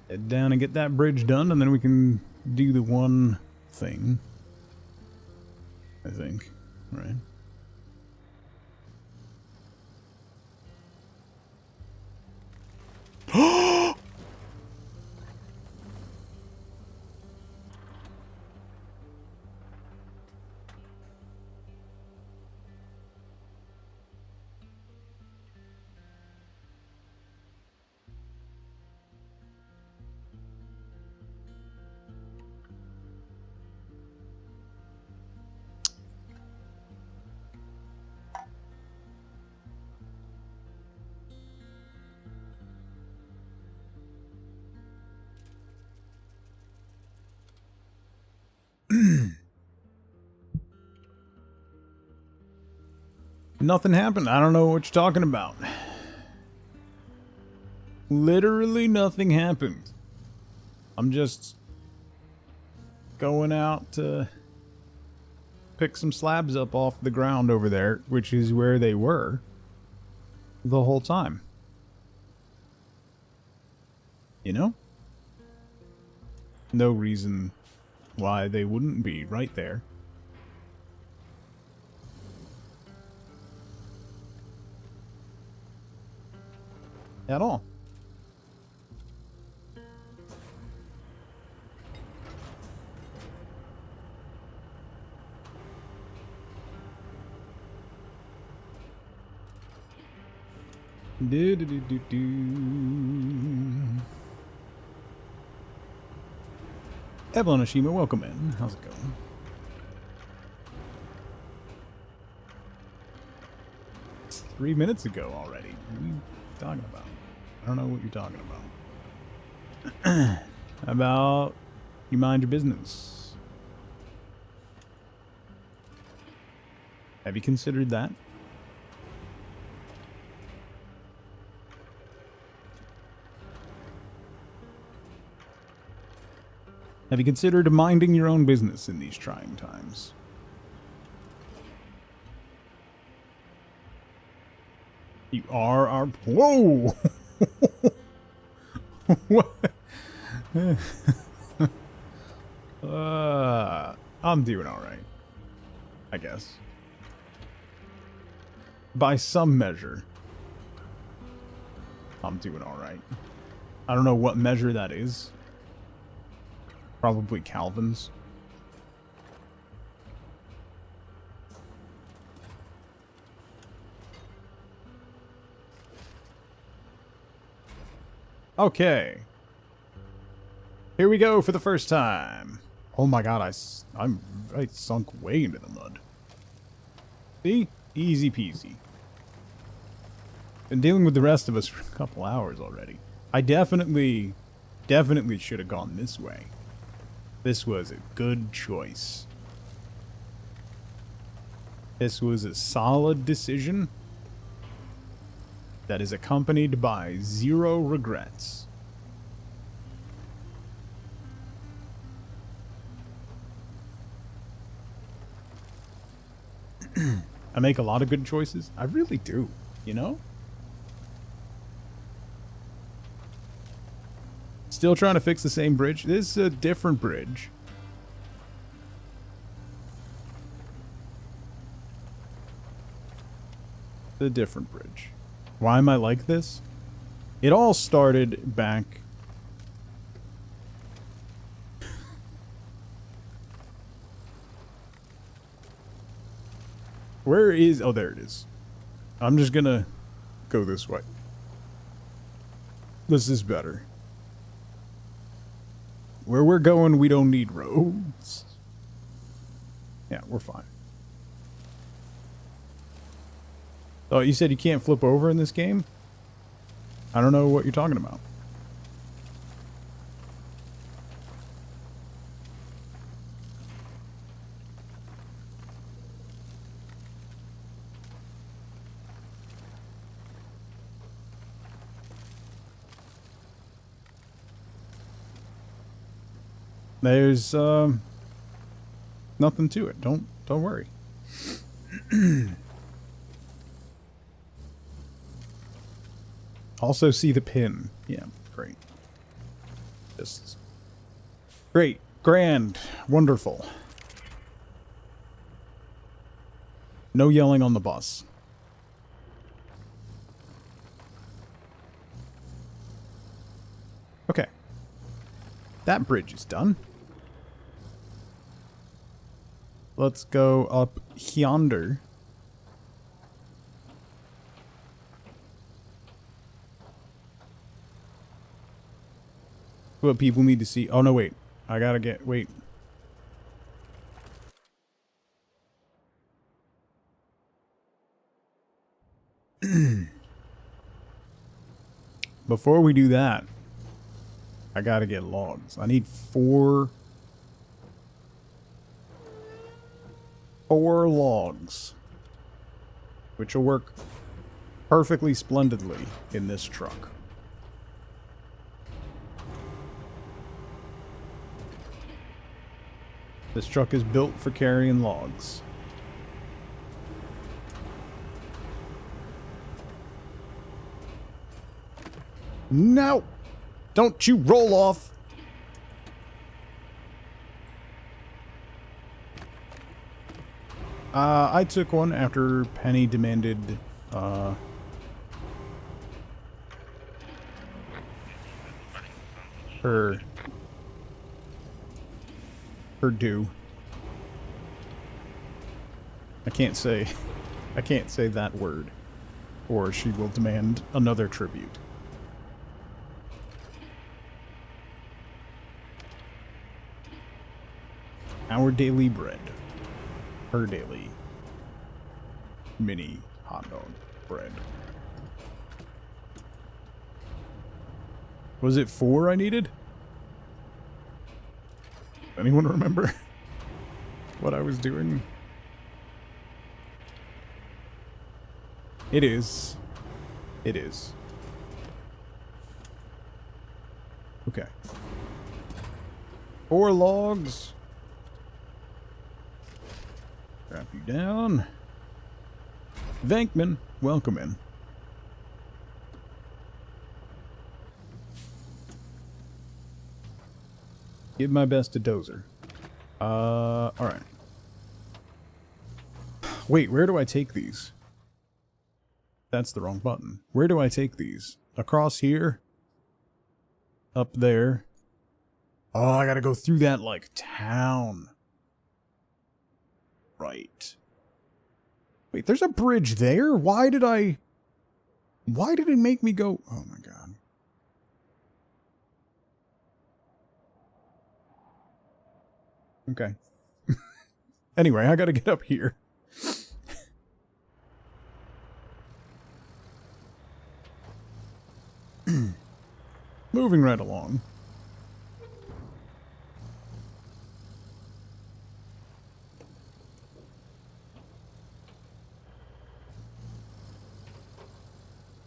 Head down and get that bridge done, and then we can do the one thing. I think, right? Nothing happened. I don't know what you're talking about. Literally nothing happened. I'm just going out to pick some slabs up off the ground over there, which is where they were the whole time. You know? No reason why they wouldn't be right there. At all. Do, do, do, do, do. Evelyn Ashima, welcome in. How's it going? It's 3 minutes ago already. What are you talking about? I don't know what you're talking about. How about you mind your business? Have you considered that? Have you considered minding your own business in these trying times? You are our... Whoa! What? I'm doing alright. I guess. By some measure. I'm doing alright. I don't know what measure that is. Probably Calvin's. Okay. Here we go for the first time. Oh my god, I sunk way into the mud. See? Easy peasy. Been dealing with the rest of us for a couple hours already. I definitely should have gone this way. This was a good choice. This was a solid decision that is accompanied by 0 regrets. I make a lot of good choices. I really do, you know? Still trying to fix the same bridge. This is a different bridge. A different bridge. Why am I like this? It all started back... Where is... Oh, there it is. I'm just gonna go this way. This is better. Where we're going, we don't need roads. Yeah, we're fine. Oh, you said you can't flip over in this game? I don't know what you're talking about. There's nothing to it. Don't worry. Also see the pin. Yeah, great. Just great, grand, wonderful. No yelling on the bus. Okay. That bridge is done. Let's go up yonder. What people need to see. Oh, no, wait. I gotta get... Wait. Before we do that, I gotta get logs. I need four logs, which will work perfectly splendidly in this truck. This truck is built for carrying logs. No! Don't you roll off! I took one after Penny demanded, her due. I can't say that word. or she will demand another tribute. Our daily bread. Her daily mini hot dog bread. Was it 4 I needed? Anyone remember what I was doing? It is. It is. Okay. 4 logs. Strap you down. Venkman, welcome in. Give my best to Dozer. Alright. Wait, where do I take these? That's the wrong button. Where do I take these? Across here? Up there? Oh, I gotta go through that, like, town. Right. Wait, there's a bridge there? Why did it make me go... Oh my god. Okay. Anyway, I gotta get up here. Moving right along.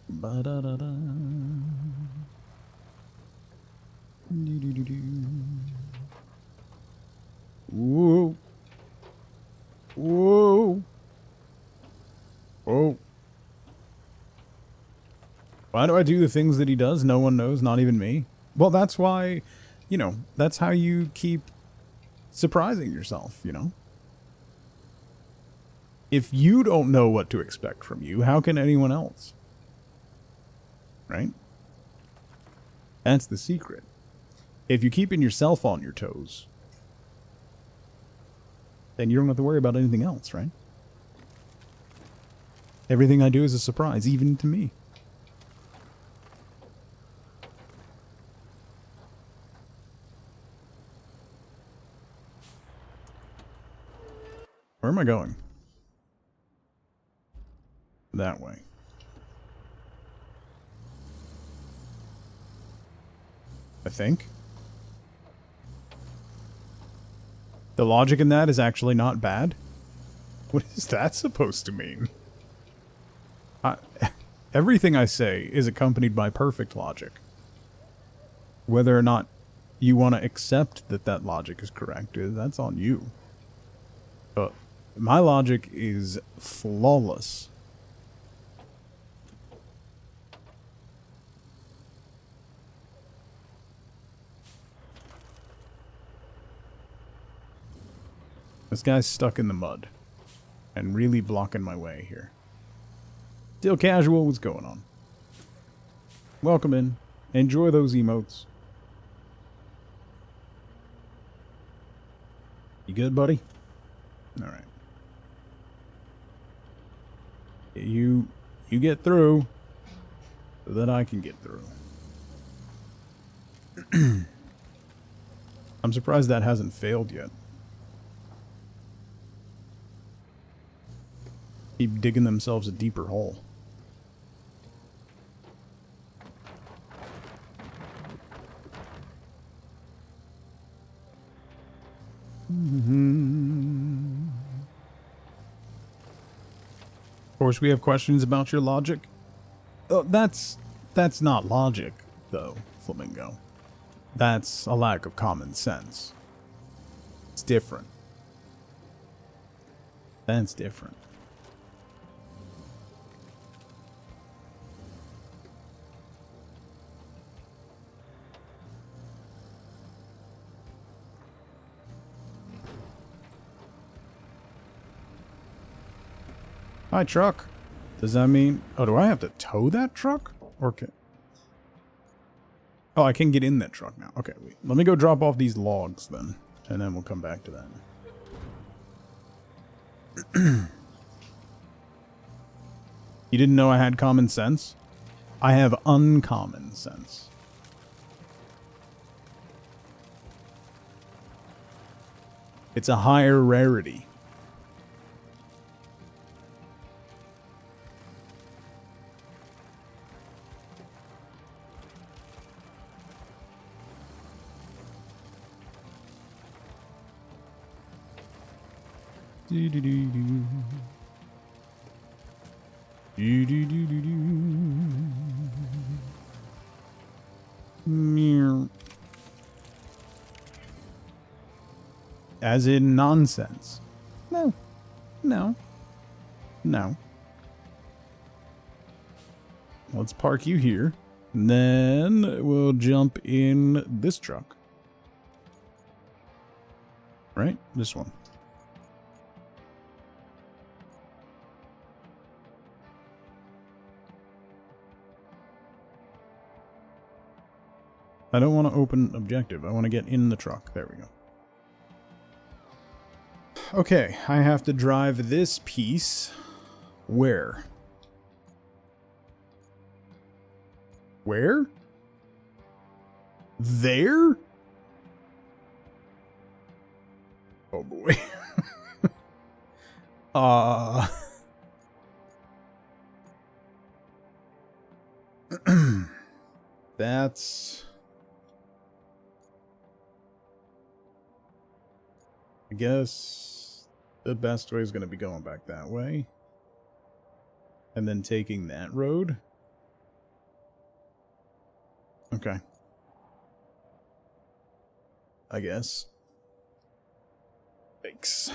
Ba-da-da-da. Do-do-do-do. Whoa. Whoa. Whoa. Why do I do the things that he does? No one knows, not even me. Well, that's why, you know, that's how you keep surprising yourself, you know? If you don't know what to expect from you, how can anyone else? Right? That's the secret. If you're keeping yourself on your toes, then you don't have to worry about anything else, right? Everything I do is a surprise, even to me. Where am I going? That way. I think. The logic in that is actually not bad. What is that supposed to mean? Everything I say is accompanied by perfect logic. Whether or not you want to accept that that logic is correct, that's on you. But my logic is flawless. This guy's stuck in the mud and really blocking my way here. Still casual, what's going on? Welcome in. Enjoy those emotes. You good, buddy? Alright. You get through so that I can get through. I'm surprised that hasn't failed yet. Keep digging themselves a deeper hole. Of course, we have questions about your logic. That's not logic, though, Flamingo. That's a lack of common sense. It's different. That's different. Hi, truck. Does that mean... Oh, do I have to tow that truck? Or can... Oh, I can get in that truck now. Okay, wait. Let me go drop off these logs, then. And then we'll come back to that. You didn't know I had common sense? I have uncommon sense. It's a higher rarity. Do-do-do-do. Do-do-do-do-do. Meow. As in nonsense. No. No. No. Let's park you here. And then we'll jump in this truck. Right? This one. I don't want to open objective. I want to get in the truck. There we go. Okay, I have to drive this piece. Where? Where? There? Oh boy. That's... I guess the best way is going to be going back that way. And then taking that road. Okay. I guess. Thanks.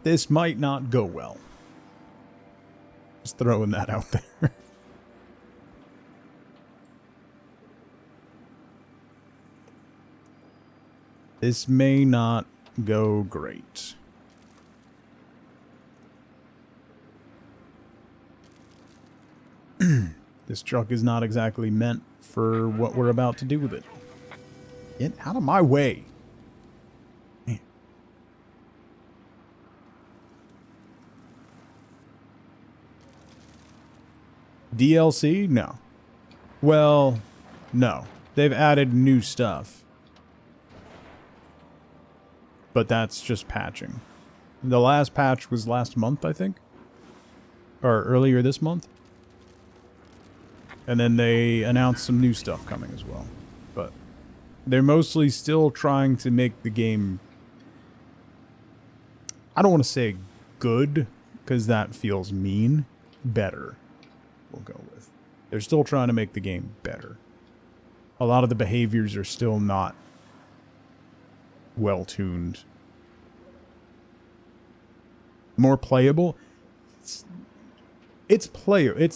This might not go well. Just throwing that out there. This may not go great. This truck is not exactly meant for what we're about to do with it. Get out of my way. Man. DLC? No. Well, no. They've added new stuff. But that's just patching. The last patch was last month, I think. Or earlier this month. And then they announced some new stuff coming as well. But they're mostly still trying to make the game... I don't want to say good, because that feels mean. Better, we'll go with. They're still trying to make the game better. A lot of the behaviors are still not well-tuned. More playable. It's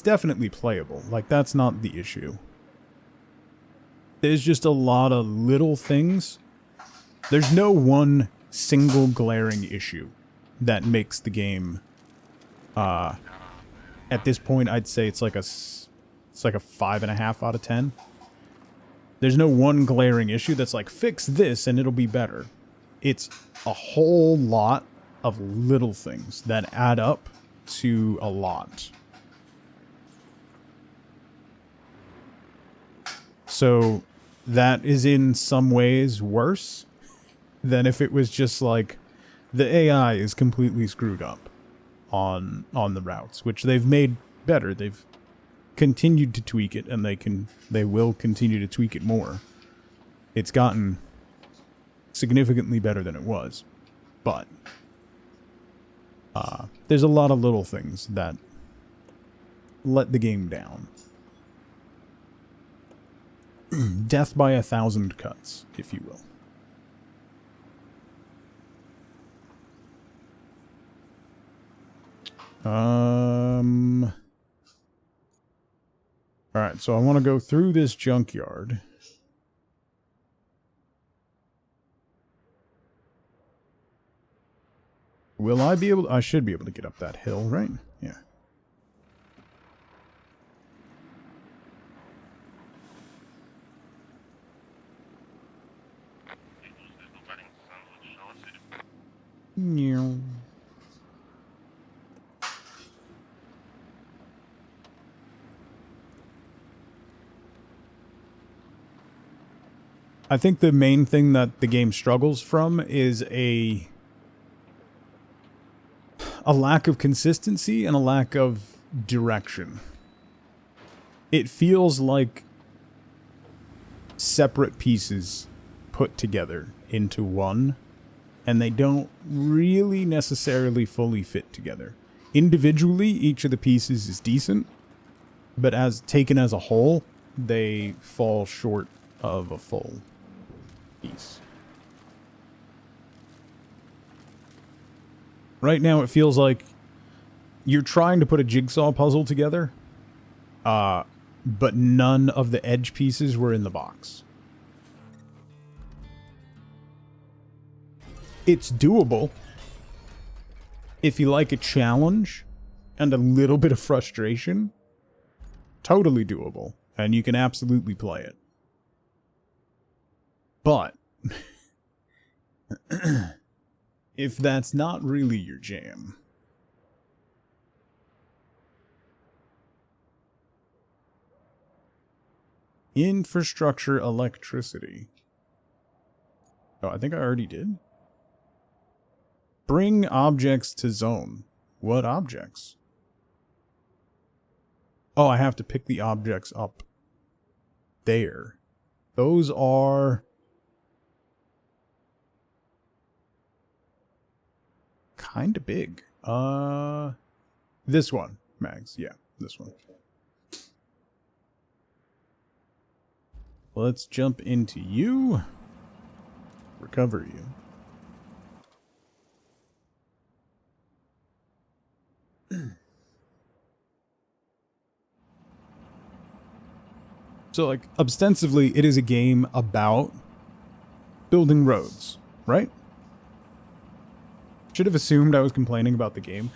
definitely playable. Like, that's not the issue. There's just a lot of little things. There's no one single glaring issue that makes the game at this point I'd say it's like a 5.5 out of 10. There's no one glaring issue that's like, fix this and it'll be better. It's a whole lot of little things that add up to a lot. So that is in some ways worse than if it was just like the AI is completely screwed up on the routes, which they've made better. They've continued to tweak it, and they will continue to tweak it more. It's gotten significantly better than it was, but there's a lot of little things that let the game down. Death by 1,000 cuts, if you will. Alright, so I want to go through this junkyard. Will I be able to... I should be able to get up that hill, right? Yeah. I think the main thing that the game struggles from is a lack of consistency and a lack of direction. It feels like separate pieces put together into one, and they don't really necessarily fully fit together. Individually, each of the pieces is decent, but as taken as a whole, they fall short of a full piece. Right now, it feels like you're trying to put a jigsaw puzzle together, but none of the edge pieces were in the box. It's doable if you like a challenge and a little bit of frustration. Totally doable, and you can absolutely play it. But if that's not really your jam, infrastructure, electricity. Oh, I think I already did. Bring objects to zone. What objects? Oh, I have to pick the objects up there. Those are kind of big. This one, Mags. Yeah, this one. Let's jump into you. Recover you. So, like, ostensibly, it is a game about building roads, right? Should have assumed I was complaining about the game.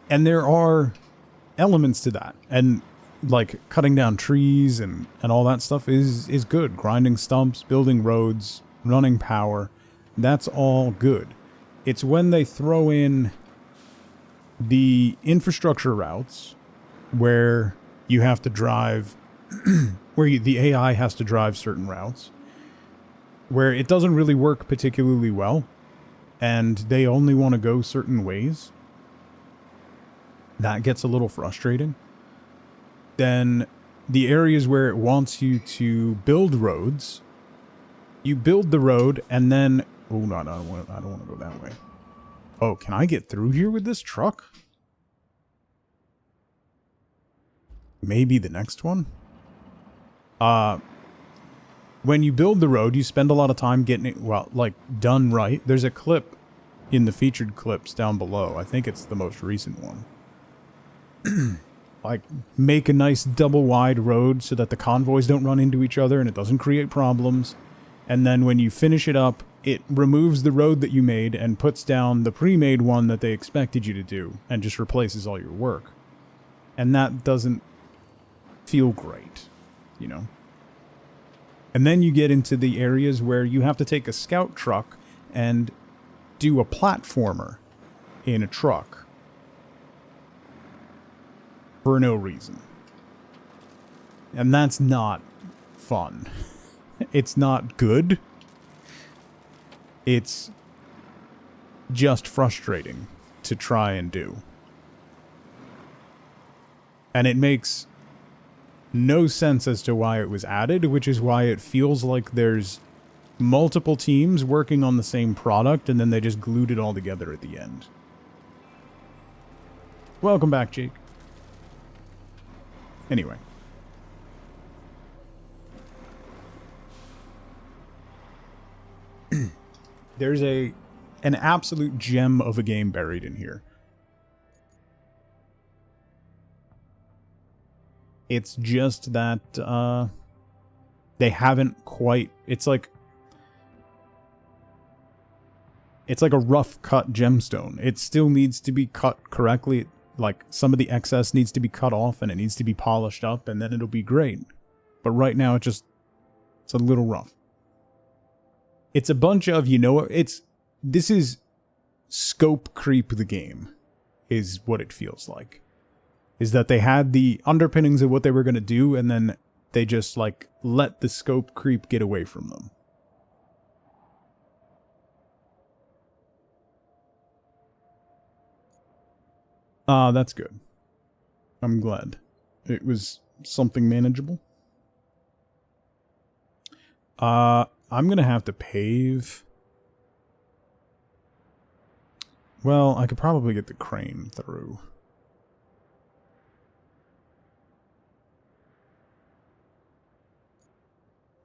And there are elements to that, and like cutting down trees and all that stuff is good. Grinding stumps, building roads, running power, that's all good. It's when they throw in the infrastructure routes where you have to drive, the AI has to drive certain routes, where it doesn't really work particularly well, and they only want to go certain ways. That gets a little frustrating. Then the areas where it wants you to build roads, you build the road, and then... Oh, no, I don't want to go that way. Oh, can I get through here with this truck? Maybe the next one? When you build the road, you spend a lot of time getting it, well, like, done right. There's a clip in the featured clips down below. I think it's the most recent one. Like, make a nice double-wide road so that the convoys don't run into each other and it doesn't create problems. And then when you finish it up, it removes the road that you made and puts down the pre-made one that they expected you to do and just replaces all your work. And that doesn't feel great, you know? And then you get into the areas where you have to take a scout truck and do a platformer in a truck for no reason. And that's not fun. It's not good. It's just frustrating to try and do. And it makes no sense as to why it was added, which is why it feels like there's multiple teams working on the same product and then they just glued it all together at the end. Welcome back, Jake. Anyway. There's an absolute gem of a game buried in here. It's just that they haven't quite... It's like a rough cut gemstone. It still needs to be cut correctly. like some of the excess needs to be cut off and it needs to be polished up, and then it'll be great. But right now it's a little rough. It's a bunch of, this is scope creep the game, is what it feels like. Is that they had the underpinnings of what they were going to do, and then they just, like, let the scope creep get away from them. That's good. I'm glad. It was something manageable. I'm gonna have to pave. Well, I could probably get the crane through.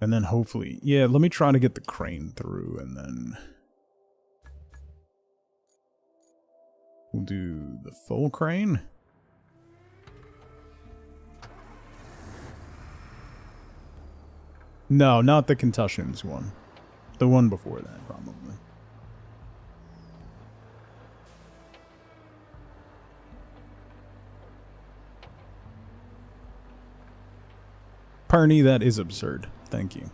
And then hopefully, yeah, let me try to get the crane through, and then we'll do the full crane. No, not the concussions one. The one before that, probably. Perny, that is absurd. Thank you.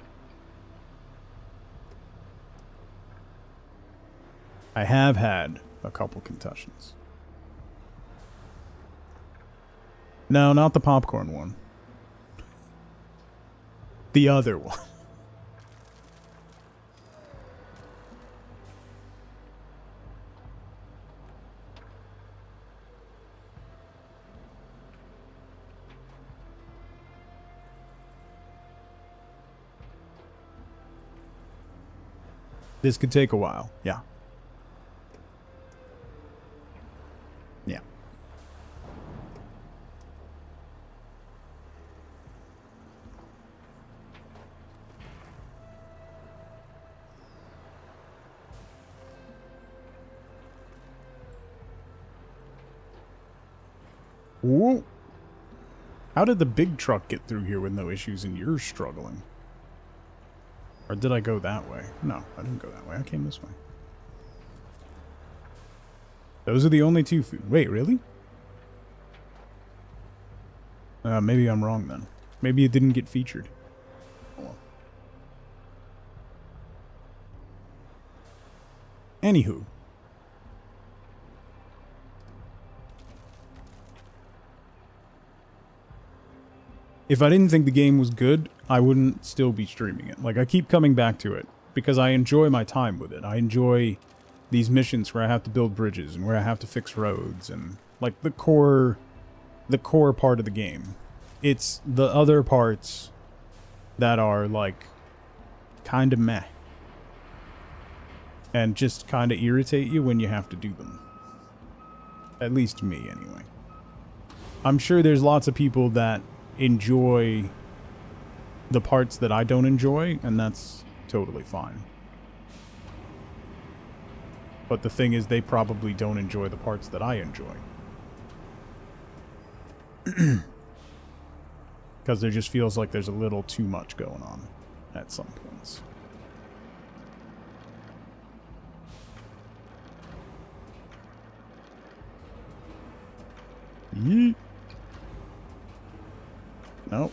I have had a couple concussions. No, not the popcorn one. The other one. This could take a while. Yeah. Yeah. Whoa. How did the big truck get through here with no issues and you're struggling? Or did I go that way? No, I didn't go that way. I came this way. Those are the only two food. Wait, really? Maybe I'm wrong then. Maybe it didn't get featured. Oh. Anywho. If I didn't think the game was good, I wouldn't still be streaming it. Like, I keep coming back to it because I enjoy my time with it. I enjoy these missions where I have to build bridges and where I have to fix roads and, like, the core part of the game. It's the other parts that are, like, kind of meh. And just kind of irritate you when you have to do them. At least me, anyway. I'm sure there's lots of people that enjoy the parts that I don't enjoy, and that's totally fine. But the thing is, they probably don't enjoy the parts that I enjoy. Because there just feels like there's a little too much going on at some points. Yeet. Nope.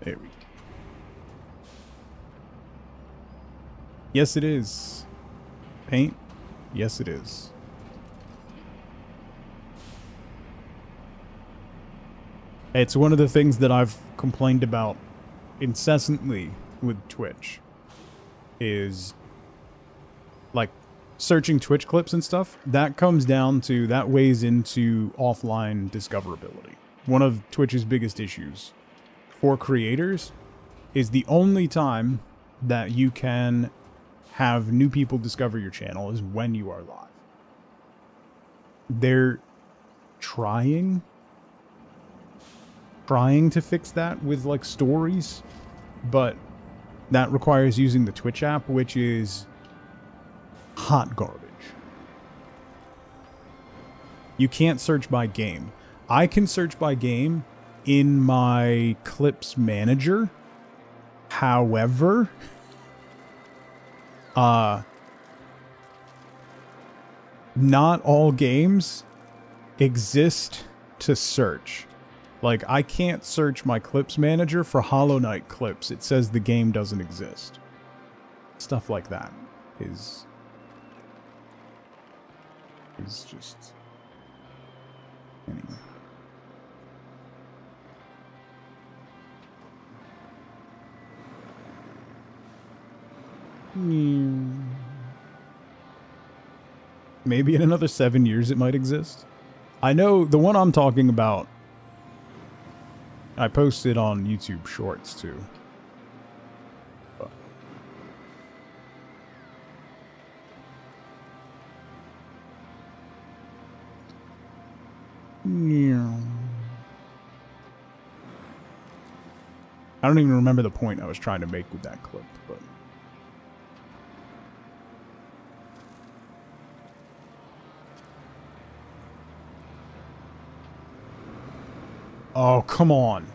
There we go. Yes, it is. Paint? Yes, it is. It's one of the things that I've complained about incessantly with Twitch. Is, like, searching Twitch clips and stuff, that comes down to, that weighs into offline discoverability. One of Twitch's biggest issues for creators is the only time that you can have new people discover your channel is when you are live. They're trying to fix that with, like, stories, but that requires using the Twitch app, which is hot garbage. You can't search by game. I can search by game in my clips manager. However, not all games exist to search. Like, I can't search my clips manager for Hollow Knight clips. It says the game doesn't exist. Stuff like that is just... Anyway. Maybe in another 7 years it might exist. I know the one I'm talking about, I posted on YouTube Shorts too. But I don't even remember the point I was trying to make with that clip, but oh, come on.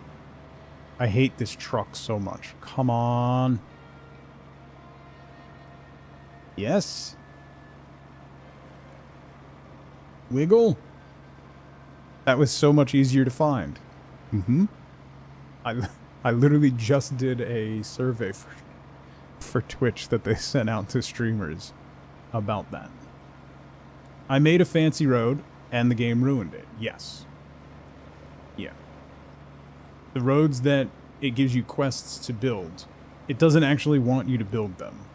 I hate this truck so much. Come on. Yes. Wiggle. That was so much easier to find. I literally just did a survey for Twitch that they sent out to streamers about that. I made a fancy road and the game ruined it. Yes. Yeah. The roads that it gives you quests to build, it doesn't actually want you to build them.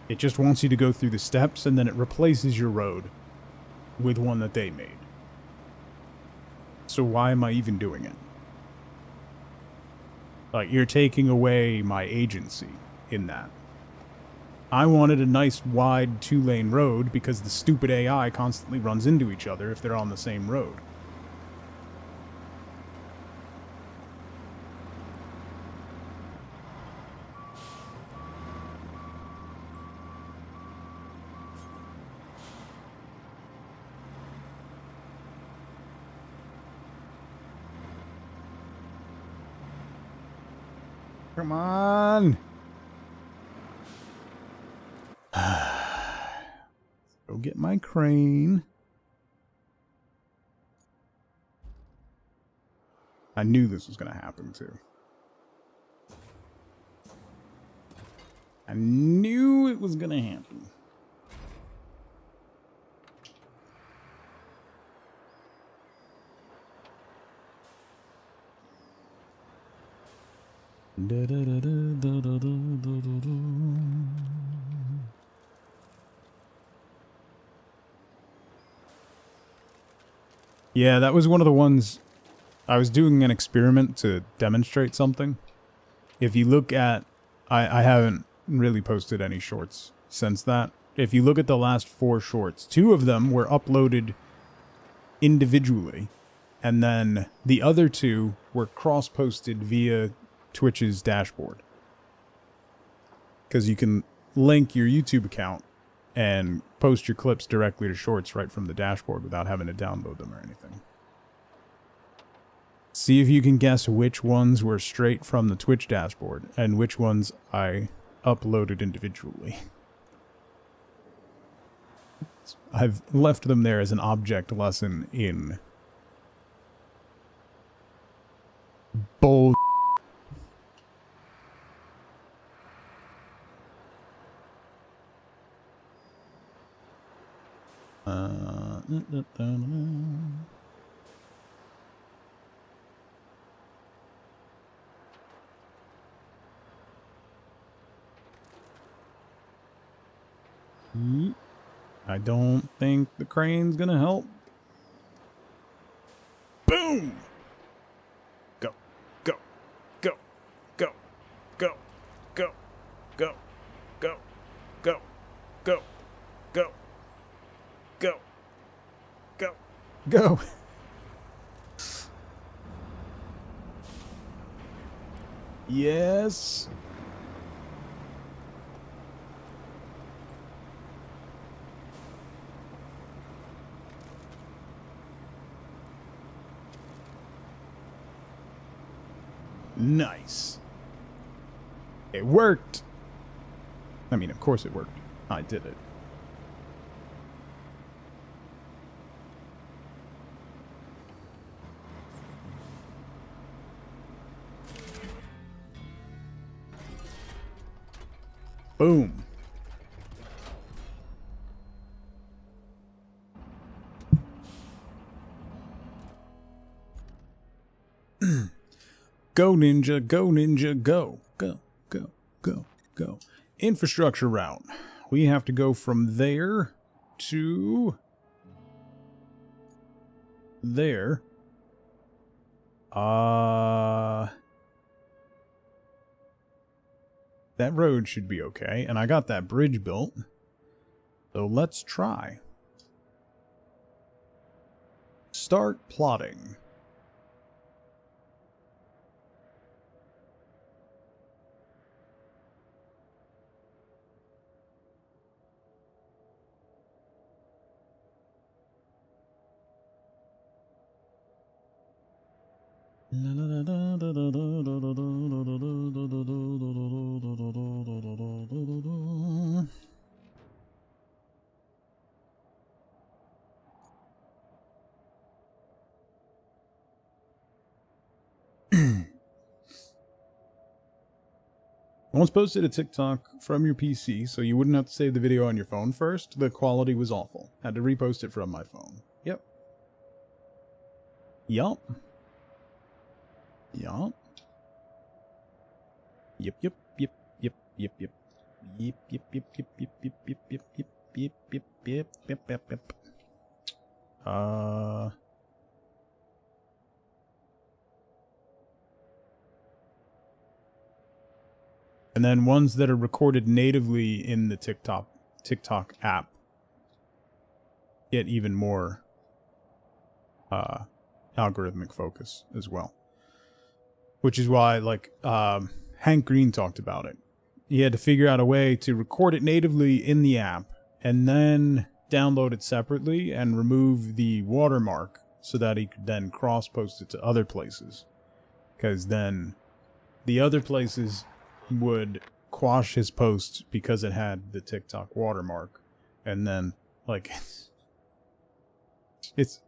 It just wants you to go through the steps, and then it replaces your road with one that they made. So why am I even doing it? Like, you're taking away my agency in that. I wanted a nice, wide, 2-lane road because the stupid AI constantly runs into each other if they're on the same road. Come on. Go get my crane. I knew this was going to happen too. I knew it was going to happen. Yeah, that was one of the ones. I was doing an experiment to demonstrate something. If you look at... I haven't really posted any shorts since that. If you look at the last 4 shorts, 2 of them were uploaded individually. And then the other 2 were cross-posted via Twitch's dashboard. Because you can link your YouTube account and post your clips directly to shorts right from the dashboard without having to download them or anything. See if you can guess which ones were straight from the Twitch dashboard and which ones I uploaded individually. I've left them there as an object lesson in bull. I don't think the crane's gonna help. Boom! Go, go, go, go, go, go, go, go, go, go, go, go, go, go. Yes. Nice. It worked. I mean, of course it worked. I did it. Boom. Go ninja, go ninja, go. Go, go, go, go. Infrastructure route. We have to go from there to there. That road should be okay, and I got that bridge built. So let's try. Start plotting. I once posted a TikTok from your PC, so you wouldn't have to save the video on your phone first. The quality was awful. Had to repost it from my phone. Yep. Yup. Yup. Yep, yep, yep, yep, yep, yep. Yep, yep, yep, yep, yep, yep, yep, yep, yep, yep, yep, yep, yep, yep, yep. And then ones that are recorded natively in the TikTok app get even more algorithmic focus as well. Which is why, like, Hank Green talked about it. He had to figure out a way to record it natively in the app and then download it separately and remove the watermark so that he could then cross-post it to other places. Because then the other places would quash his post because it had the TikTok watermark. And then, like, it's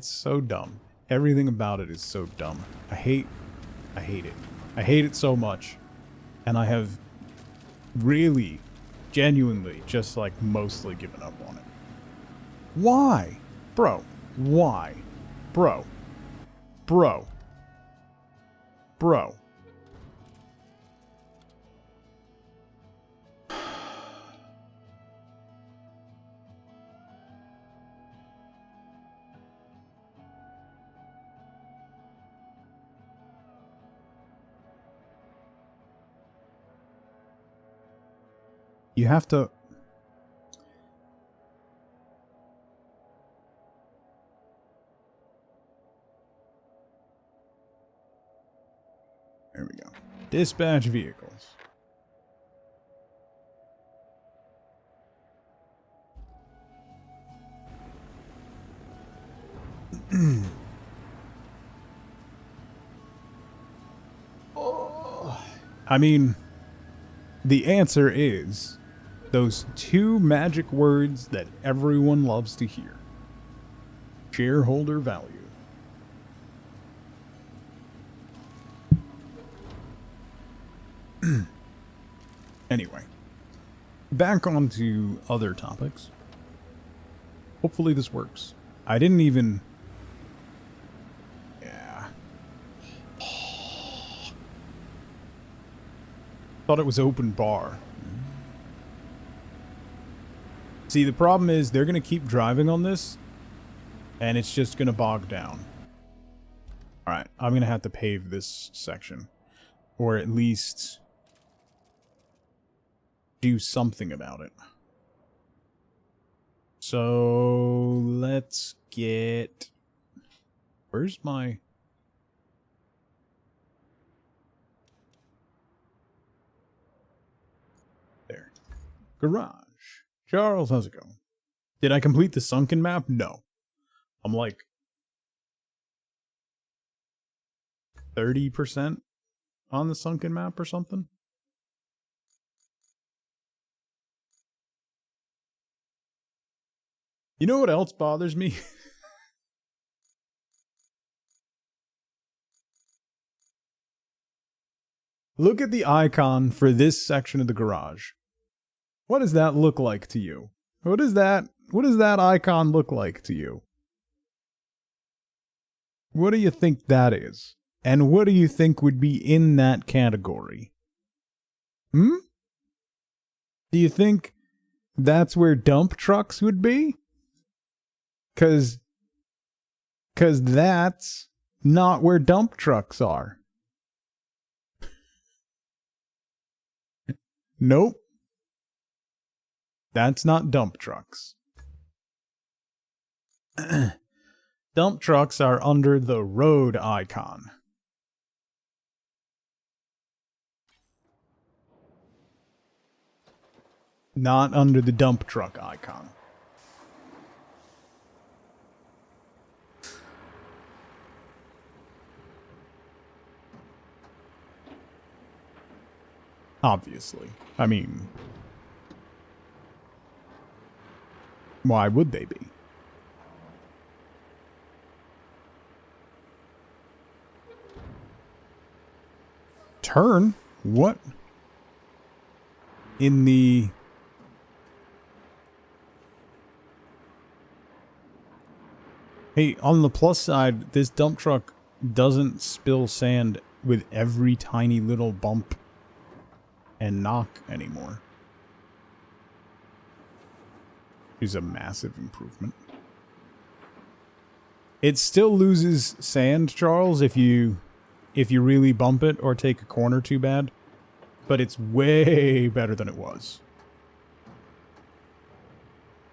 so dumb. Everything about it is so dumb. I hate it. I hate it so much. And I have really, genuinely, just like mostly given up on it. Why? Bro. Why? Bro. Bro. Bro. You have to... There we go. Dispatch vehicles. I mean, the answer is those two magic words that everyone loves to hear. Shareholder value. Anyway, back on to other topics. Hopefully this works. I didn't even... Yeah. Thought it was open bar. See, the problem is they're going to keep driving on this, and it's just going to bog down. Alright, I'm going to have to pave this section. Or at least do something about it. So, let's get... Where's my... There. Garage. Charles, how's it going? Did I complete the sunken map? No. I'm like 30% on the sunken map or something. You know what else bothers me? Look at the icon for this section of the garage. What does that look like to you? What does that icon look like to you? What do you think that is? And what do you think would be in that category? Hmm? Do you think that's where dump trucks would be? Cause that's not where dump trucks are. Nope. That's not dump trucks. Dump trucks are under the road icon. Not under the dump truck icon. Obviously. I mean, why would they be? Turn? What? In the... Hey, on the plus side, this dump truck doesn't spill sand with every tiny little bump and knock anymore. Is a massive improvement. It still loses sand, Charles, if you really bump it or take a corner too bad, but it's way better than it was.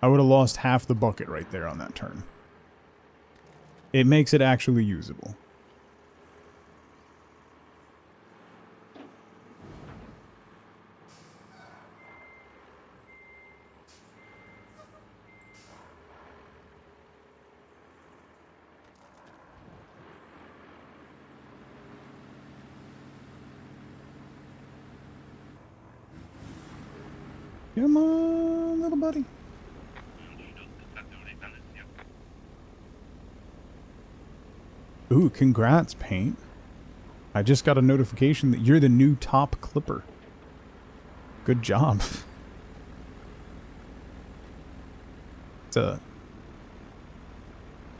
I would have lost half the bucket right there on that turn. It makes it actually usable. Come on, little buddy. Ooh, congrats, Paint. I just got a notification that you're the new top clipper. Good job. It's a...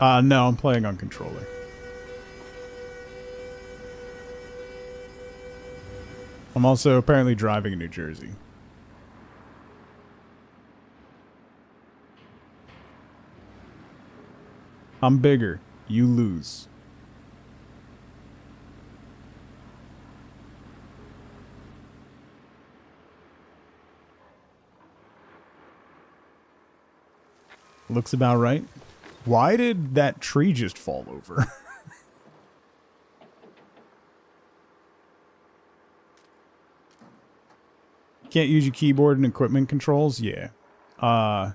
no, I'm playing on controller. I'm also apparently driving in New Jersey. I'm bigger. You lose. Looks about right. Why did that tree just fall over? Can't use your keyboard and equipment controls? Yeah. I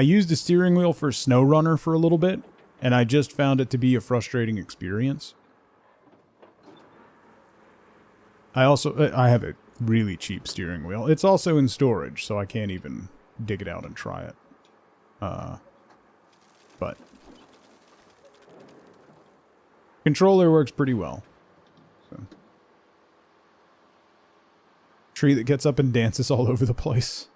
used a steering wheel for SnowRunner for a little bit, and I just found it to be a frustrating experience. I have a really cheap steering wheel. It's also in storage, so I can't even dig it out and try it. But controller works pretty well. So. Tree that gets up and dances all over the place.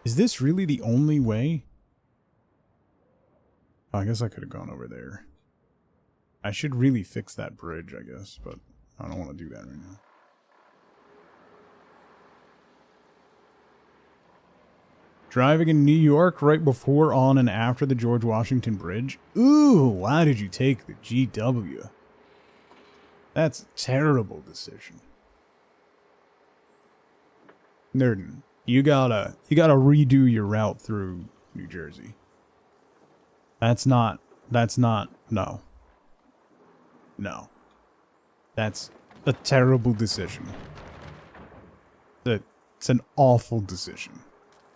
Is this really the only way? Oh, I guess I could have gone over there. I should really fix that bridge, I guess, but I don't want to do that right now. Driving in New York right before, on, and after the George Washington Bridge? Ooh, why did you take the GW? That's a terrible decision. Nerden, you gotta redo your route through New Jersey. That's not, no. No. That's a terrible decision. It's an awful decision.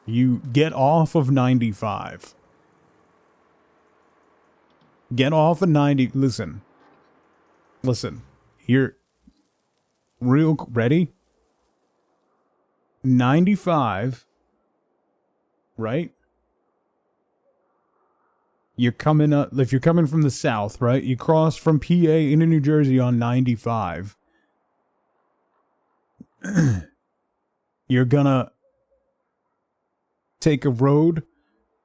You get off of 95. Get off of 90. Listen. Here. Ready? 95. Right? You're coming up, if you're coming from the south, right? You cross from PA into New Jersey on 95. You're gonna take a road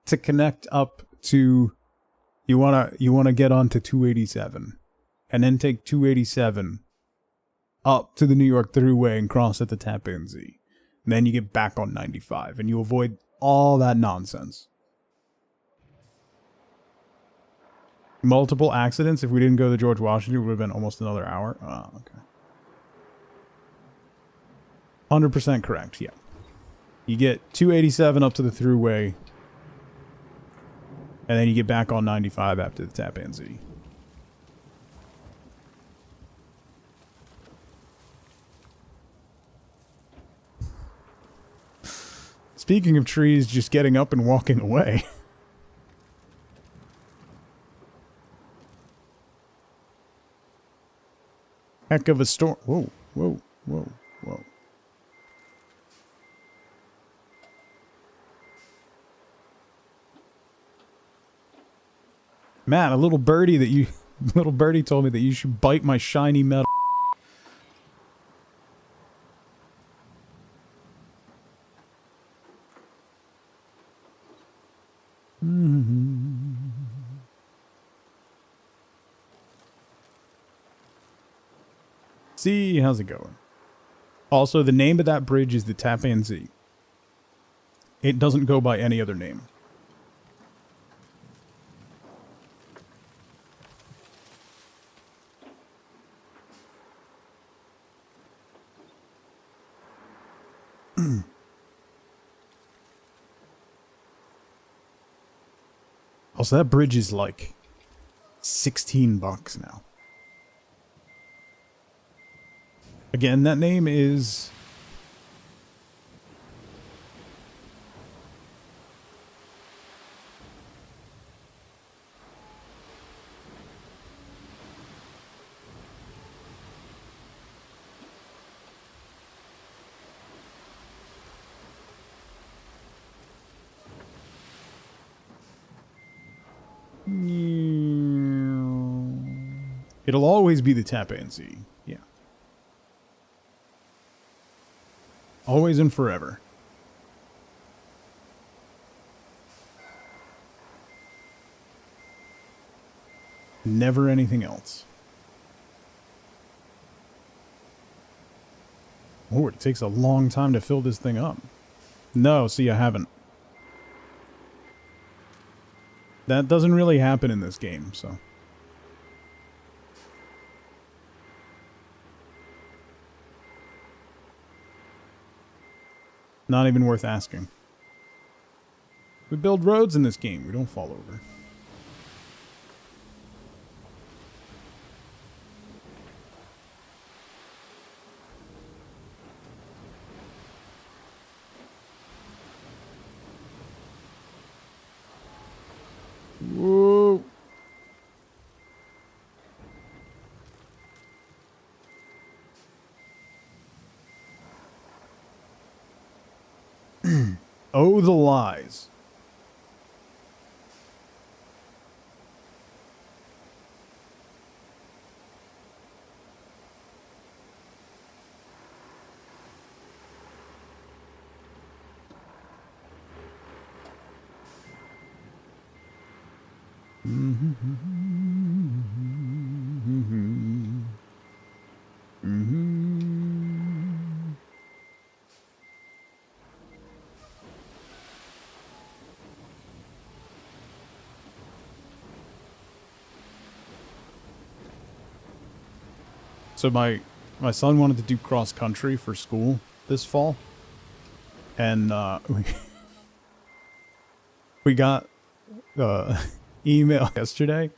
to connect up to, you wanna get onto 287, and then take 287 up to the New York Thruway and cross at the Tappan Zee. And then you get back on 95, and you avoid all that nonsense. Multiple accidents. If we didn't go to George Washington, it would have been almost another hour. Oh, okay. 100% correct, yeah. You get 287 up to the Thruway, and then you get back on 95 after the Tappan Zee. Speaking of trees just getting up and walking away. Heck of a storm. Whoa, whoa, whoa, whoa. Matt, a little birdie told me that you should bite my shiny metal. See, how's it going? Also, the name of that bridge is the Tappan Zee. It doesn't go by any other name. Also, that bridge is like $16 now. Again, that name is... It'll always be the Tappan Zee. Yeah. Always and forever. Never anything else. Oh, it takes a long time to fill this thing up. No, see, I haven't. That doesn't really happen in this game, so... Not even worth asking. We build roads in this game. We don't fall over. Whoa. Oh, the lies. So my son wanted to do cross country for school this fall, and we got email yesterday.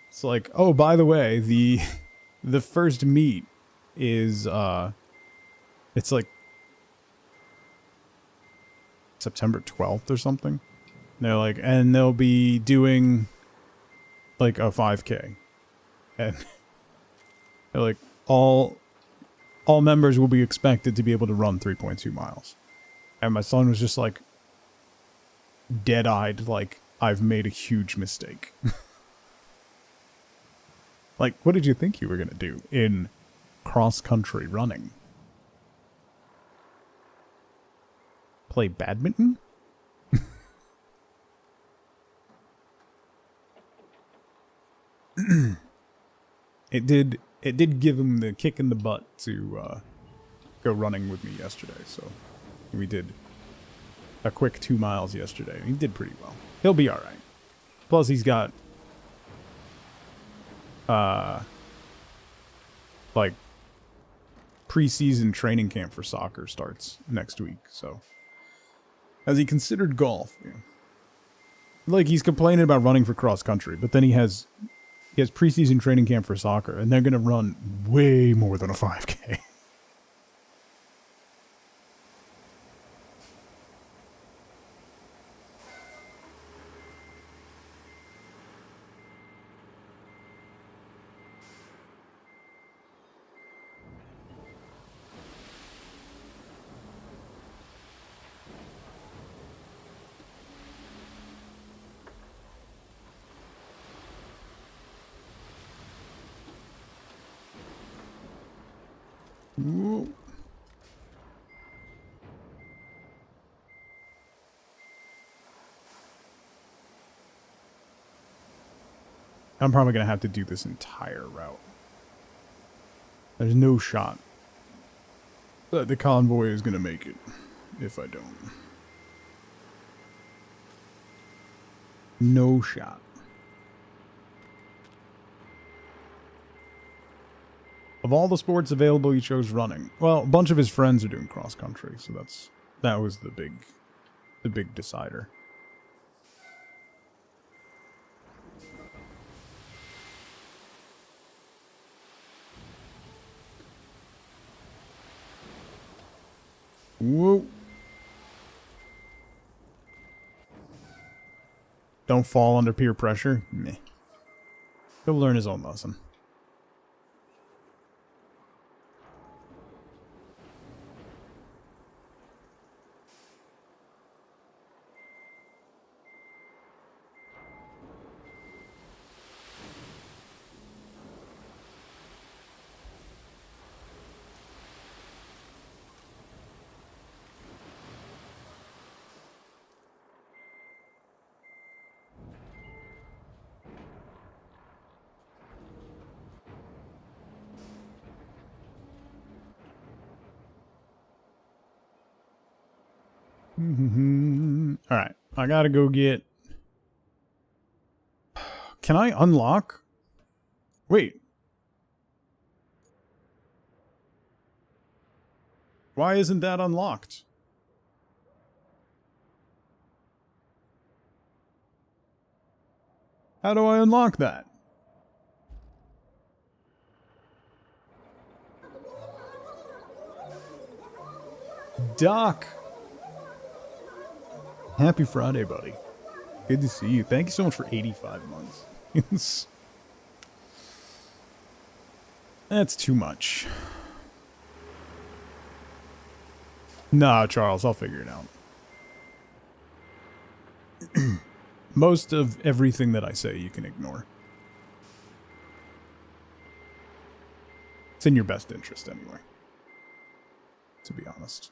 It's like, oh, by the way, the first meet is it's like September 12th or something. And they're like, and they'll be doing like a 5K, and they're like, all members will be expected to be able to run 3.2 miles. And my son was just like dead-eyed, like, I've made a huge mistake. Like, what did you think you were going to do in cross-country running? Play badminton? It did give him the kick in the butt to go running with me yesterday, so we did a quick 2 miles yesterday. He did pretty well. He'll be alright. Plus he's got like preseason training camp for soccer starts next week, so has he considered golf? Yeah. Like, he's complaining about running for cross country, but then he has preseason training camp for soccer, and they're gonna run way more than a 5K. Ooh. I'm probably going to have to do this entire route. There's no shot that the convoy is going to make it if I don't. No shot. Of all the sports available, he chose running. Well, a bunch of his friends are doing cross country, so that was the big decider. Whoa. Don't fall under peer pressure. Meh. He'll learn his own lesson. Alright, I gotta go get... Can I unlock? Wait. Why isn't that unlocked? How do I unlock that? Doc! Happy Friday, buddy. Good to see you. Thank you so much for 85 months. That's too much. Nah, Charles, I'll figure it out. Most of everything that I say you can ignore. It's in your best interest anyway. To be honest.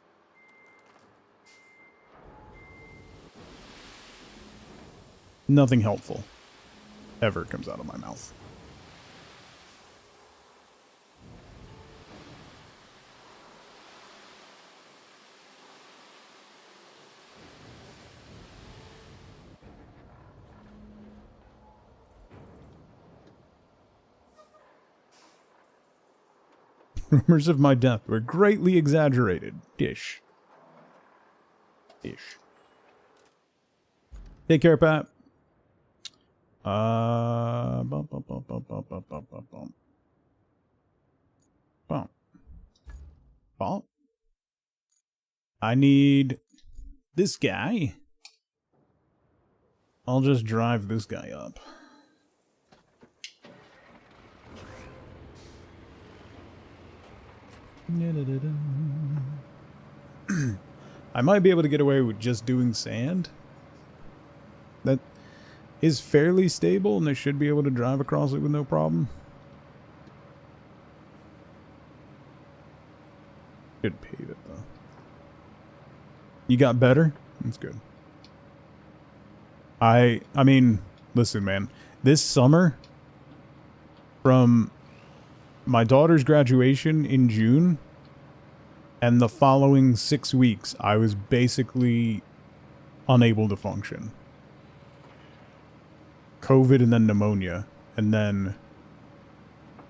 Nothing helpful ever comes out of my mouth. Rumors of my death were greatly exaggerated. Dish. Dish. Take care, Pat. Bum. I need this guy. I'll just drive this guy up. I might be able to get away with just doing sand. is fairly stable, and they should be able to drive across it with no problem. Should pave it, though. You got better? That's good. I mean, listen, man. This summer, from my daughter's graduation in June, and the following 6 weeks, I was basically unable to function. COVID and then pneumonia. And then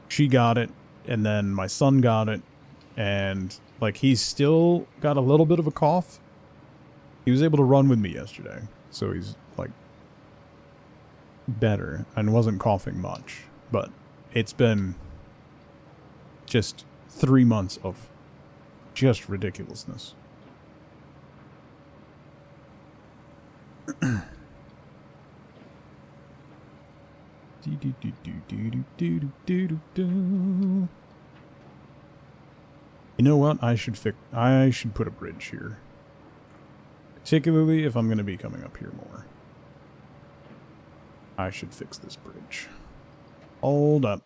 she got it. And then my son got it. And, like, he's still got a little bit of a cough. He was able to run with me yesterday. So he's, like, better and wasn't coughing much. But it's been just 3 months of just ridiculousness. You know what? I should put a bridge here. Particularly if I'm going to be coming up here more. I should fix this bridge. Hold up.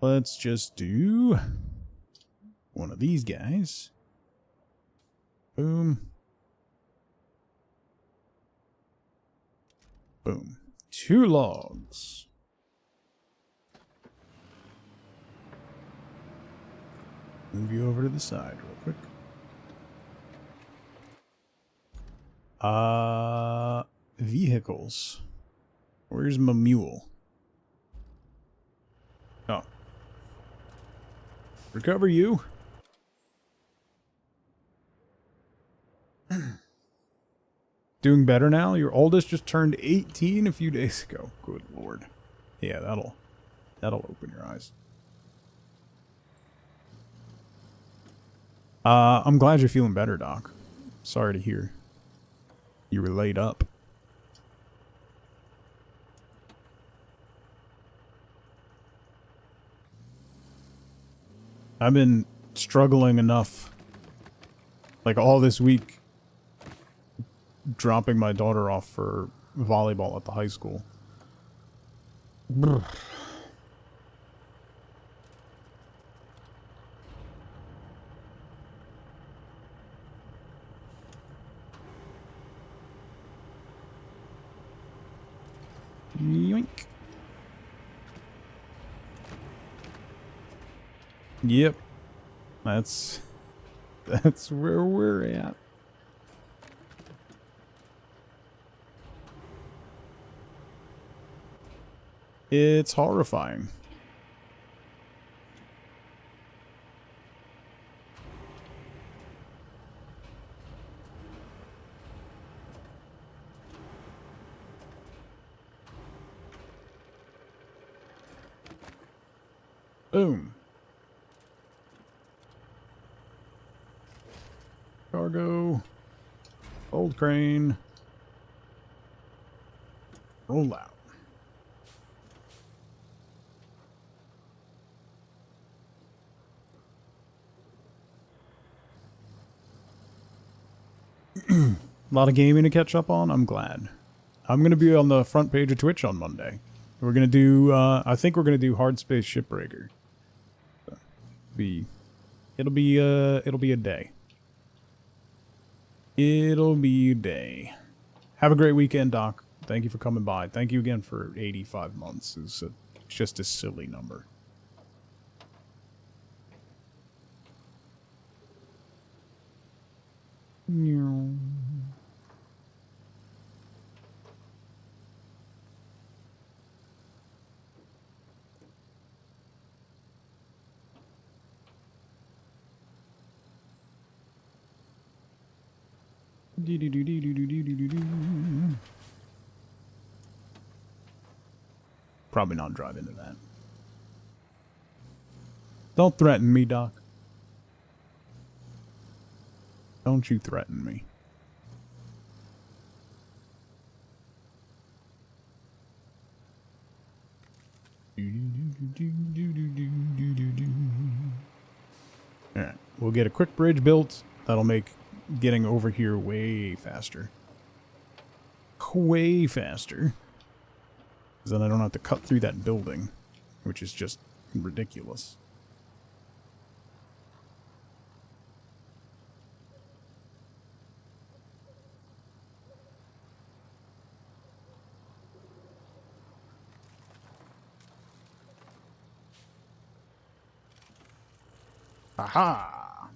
Let's just do one of these guys. Boom. Boom. 2 logs. Move you over to the side real quick. Vehicles. Where's my mule? Oh. Recover you. Doing better now? Your oldest just turned 18 a few days ago. Good lord. Yeah, that'll open your eyes. I'm glad you're feeling better, Doc. Sorry to hear. You were laid up. I've been struggling enough, like, all this week, dropping my daughter off for volleyball at the high school. Yoink. Yep. That's where we're at. It's horrifying. Boom. Cargo. Old crane. Roll out. A lot of gaming to catch up on. I'm glad. I'm going to be on the front page of Twitch on Monday. We're going to do, I think we're going to do Hard Space Shipbreaker. It'll be a day. It'll be a day. Have a great weekend, Doc. Thank you for coming by. Thank you again for 85 months. It's just a silly number. Probably not drive into that. Don't threaten me, Doc. Don't you threaten me. Alright, we'll get a quick bridge built. That'll make getting over here way faster. Way faster. Because then I don't have to cut through that building, which is just ridiculous. Aha!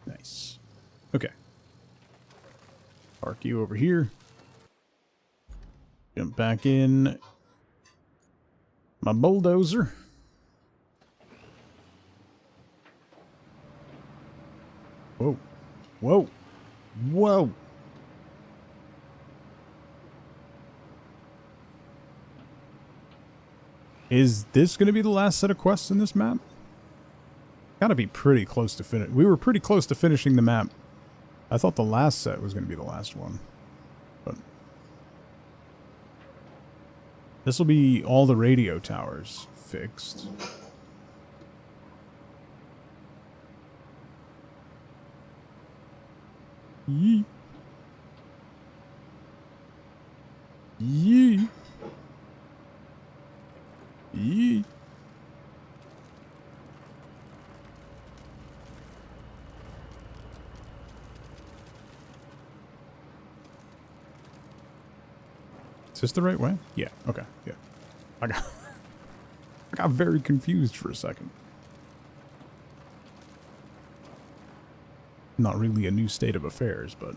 Nice. Okay. Park you over here. Jump back in my bulldozer. Whoa. Whoa. Whoa. Is this going to be the last set of quests in this map? Gotta be pretty close to finish. We were pretty close to finishing the map. I thought the last set was going to be the last one. But this will be all the radio towers fixed. Yee. Yee. Yee. Is this the right way? Yeah, okay, yeah. I got very confused for a second. Not really a new state of affairs, but...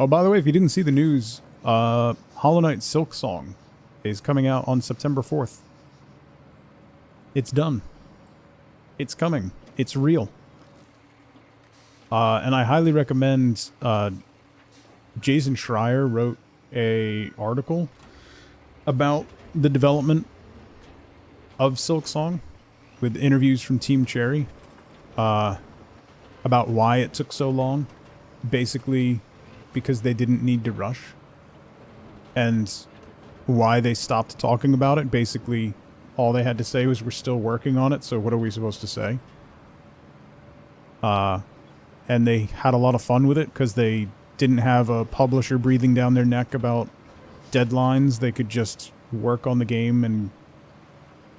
Oh, by the way, if you didn't see the news, Hollow Knight Silk Song is coming out on September 4th. It's done. It's coming. It's real. And I highly recommend, Jason Schreier wrote a article about the development of Silk Song with interviews from Team Cherry, about why it took so long. Basically, because they didn't need to rush. And why they stopped talking about it. Basically, all they had to say was, we're still working on it, so what are we supposed to say? And they had a lot of fun with it, because they didn't have a publisher breathing down their neck about deadlines. They could just work on the game and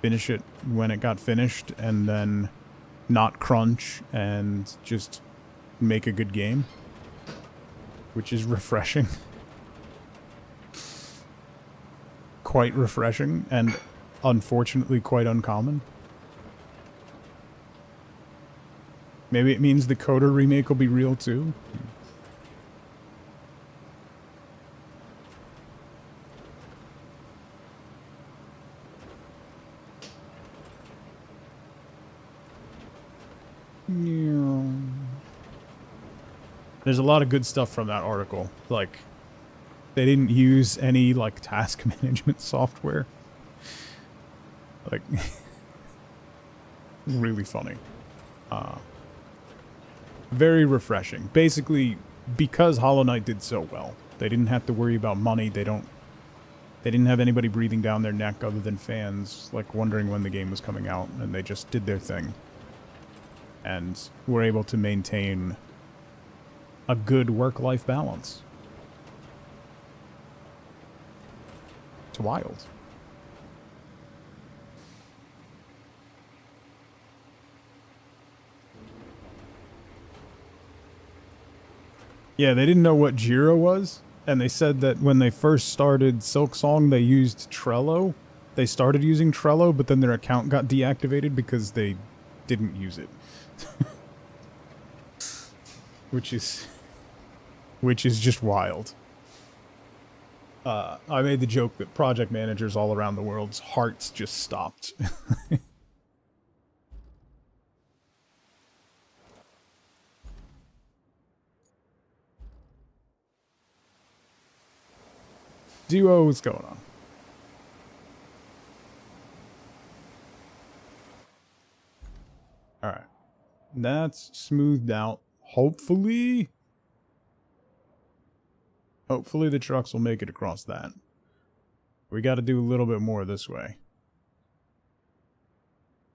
finish it when it got finished, and then not crunch, and just make a good game. Which is refreshing. Quite refreshing, and unfortunately quite uncommon. Maybe it means the Coder remake will be real too. There's a lot of good stuff from that article. Like, they didn't use any, like, task management software. Like, really funny. Very refreshing. Basically, because Hollow Knight did so well, they didn't have to worry about money. They didn't have anybody breathing down their neck other than fans, like, wondering when the game was coming out, and they just did their thing. And were able to maintain a good work-life balance. It's wild. Yeah, they didn't know what Jira was, and they said that when they first started Silk Song, they used Trello. They started using Trello, but then their account got deactivated because they didn't use it. Which is just wild. I made the joke that project managers all around the world's hearts just stopped. Duo, what's going on? Alright. That's smoothed out. Hopefully the trucks will make it across that. We got to do a little bit more this way.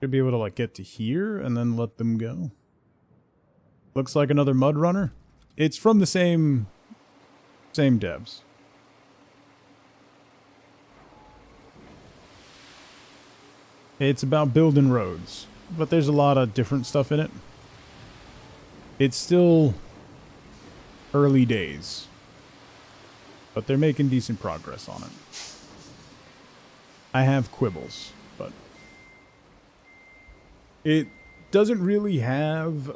Should be able to like get to here and then let them go. Looks like another mud runner. It's from the same devs. It's about building roads, but there's a lot of different stuff in it. It's still early days, but they're making decent progress on it. I have quibbles, but it doesn't really have,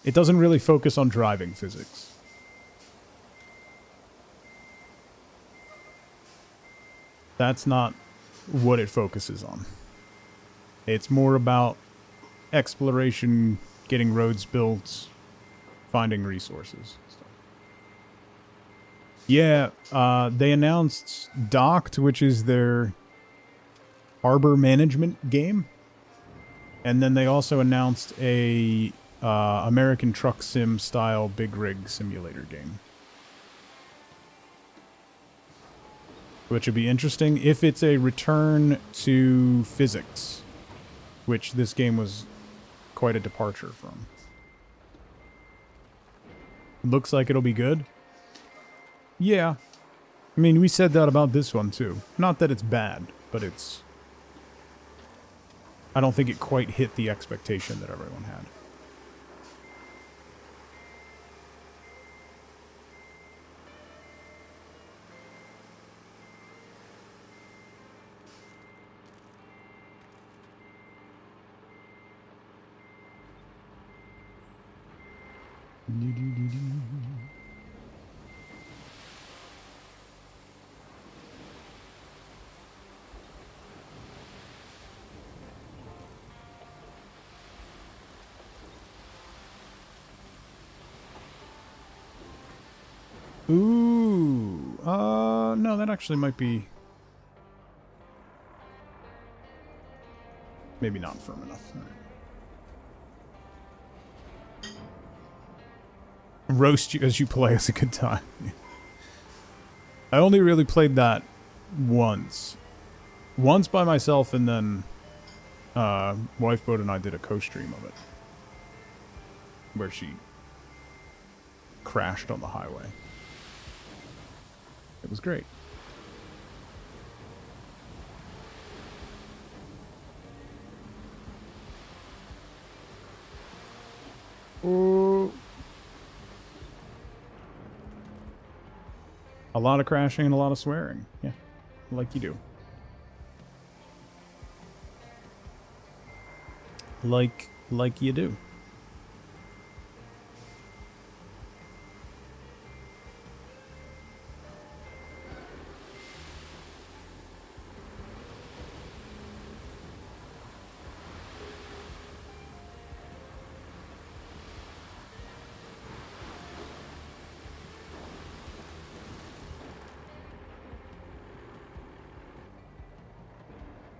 it doesn't really focus on driving physics. That's not what it focuses on. It's more about exploration, getting roads built, finding resources. Yeah, they announced Docked, which is their harbor management game. And then they also announced a American Truck Sim style big rig simulator game. Which would be interesting if it's a return to physics, which this game was quite a departure from. Looks like it'll be good. Yeah. I mean, we said that about this one too. Not that it's bad, but it's... I don't think it quite hit the expectation that everyone had. Ooh, no, that actually might be maybe not firm enough. All right. Roast you as you play is a good time. I only really played that once by myself, and then Wifeboat and I did a co-stream of it where she crashed on the highway. It was great. Ooh. A lot of crashing and a lot of swearing. Yeah, like you do. Like you do.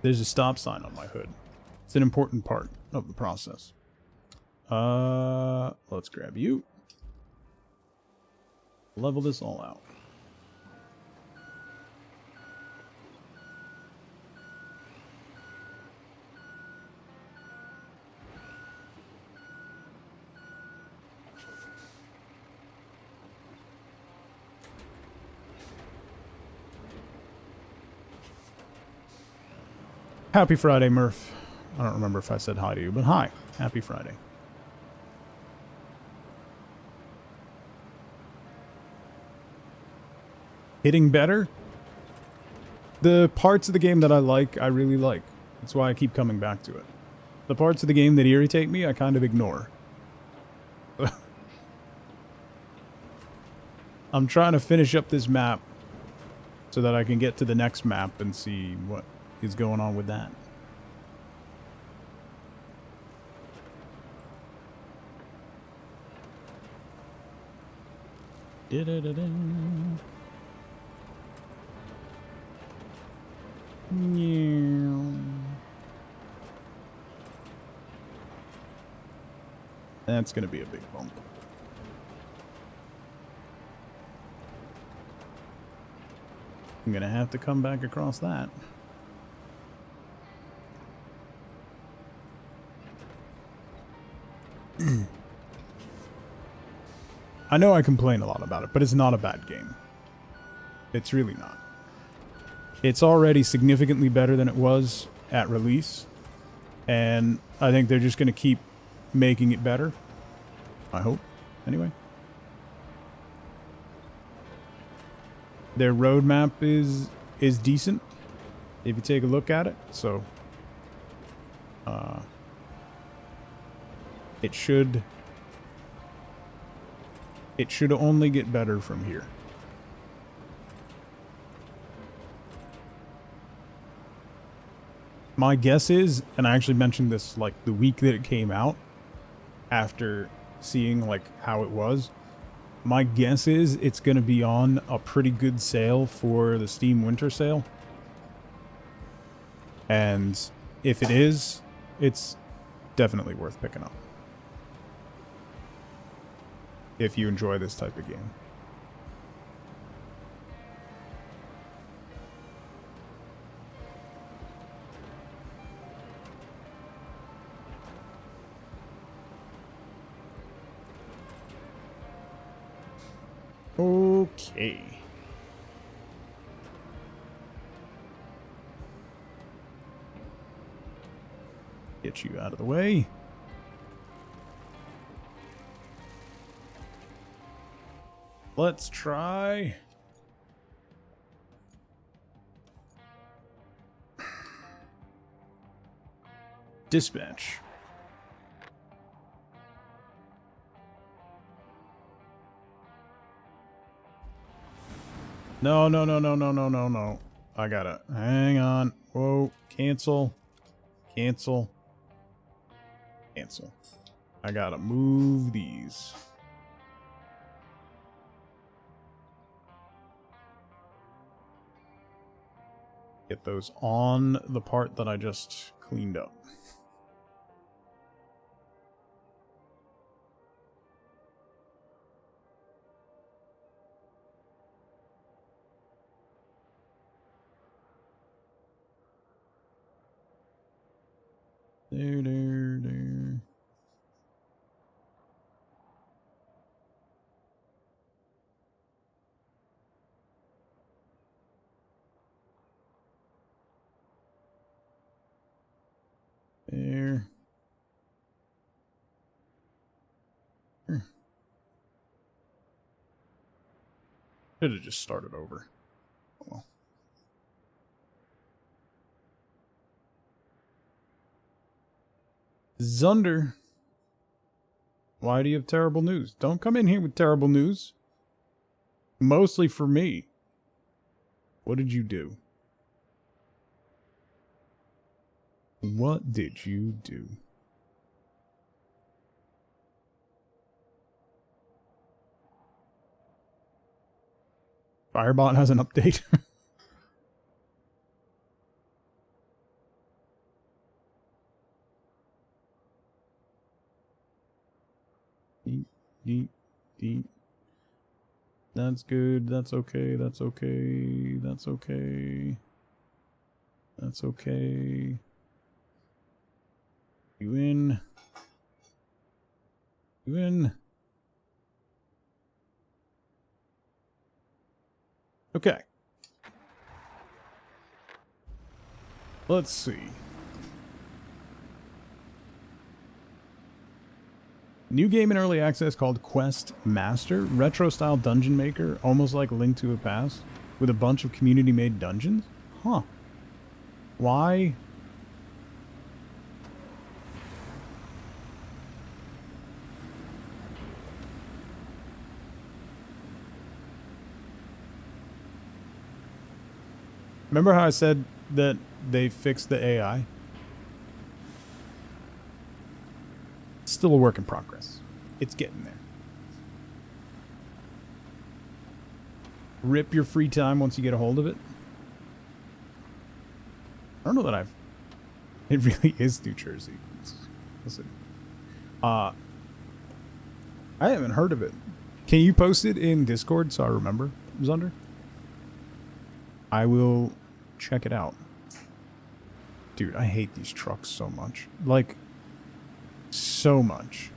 There's a stop sign on my hood. It's an important part of the process. Let's grab you. Level this all out. Happy Friday, Murph. I don't remember if I said hi to you, but hi. Happy Friday. Hitting better? The parts of the game that I like, I really like. That's why I keep coming back to it. The parts of the game that irritate me, I kind of ignore. I'm trying to finish up this map so that I can get to the next map and see what is going on with that. That's going to be a big bump. I'm going to have to come back across that. I know I complain a lot about it, but it's not a bad game. It's really not. It's already significantly better than it was at release, and I think they're just going to keep making it better. I hope, anyway. Their roadmap is decent if you take a look at it, so it should only get better from here. My guess is, and I actually mentioned this like the week that it came out, after seeing like how it was, my guess is it's going to be on a pretty good sale for the Steam Winter Sale. And if it is, it's definitely worth picking up. If you enjoy this type of game. Okay. Get you out of the way. Let's try. Dispatch. No. I gotta. Hang on. Whoa. Cancel. Cancel. Cancel. I gotta move these. Get those on the part that I just cleaned up. There. There. Should have just started over. Oh, well. Zunder. Why do you have terrible news? Don't come in here with terrible news. Mostly for me. What did you do? What did you do? Firebot has an update. Deep. That's good. That's okay. That's okay. That's okay. That's okay. You in. You in. Okay. Let's see. New game in early access called Quest Master. Retro-style dungeon maker, almost like Link to the Past, with a bunch of community-made dungeons? Huh. Why? Remember how I said that they fixed the AI? It's still a work in progress. It's getting there. Rip your free time once you get a hold of it. I don't know that I've... It really is New Jersey. Listen. I haven't heard of it. Can you post it in Discord so I remember, Zunder? I will check it out. Dude, I hate these trucks so much. Like, so much.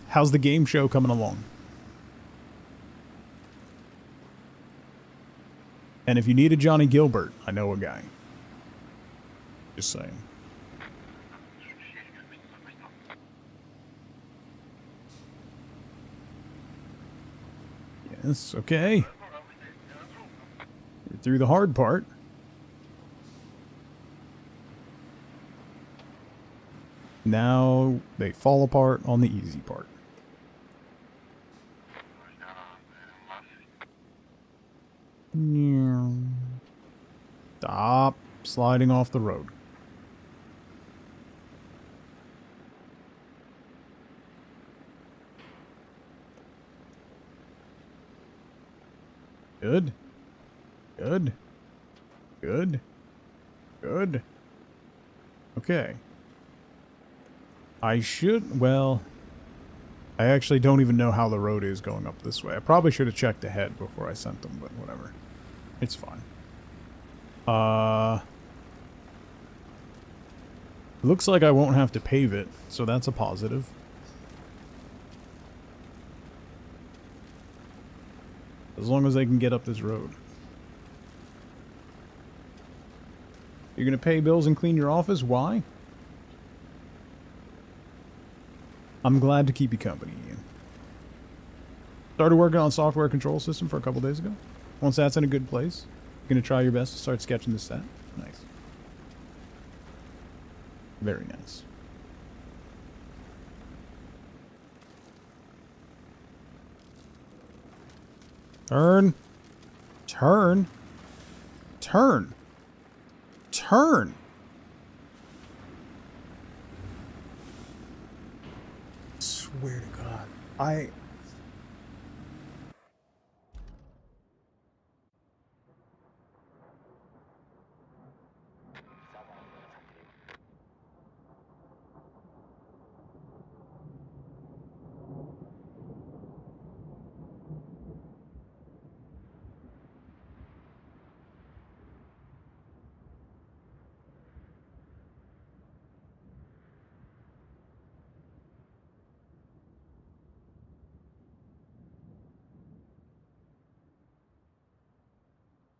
How's the game show coming along? And if you need a Johnny Gilbert, I know a guy. Just saying. Yes, okay. We're through the hard part. Now they fall apart on the easy part. Stop sliding off the road. Good. Good. Good. Good. Okay. I should, well, I actually don't even know how the road is going up this way. I probably should have checked ahead before I sent them, but whatever. It's fine. Looks like I won't have to pave it, so that's a positive. As long as they can get up this road. You're gonna pay bills and clean your office? Why? I'm glad to keep you company, Ian. Started working on software control system for a couple days ago. Once that's in a good place, you're gonna try your best to start sketching the set. Nice. Very nice. Turn. Turn. Turn. Turn. Swear to God. I...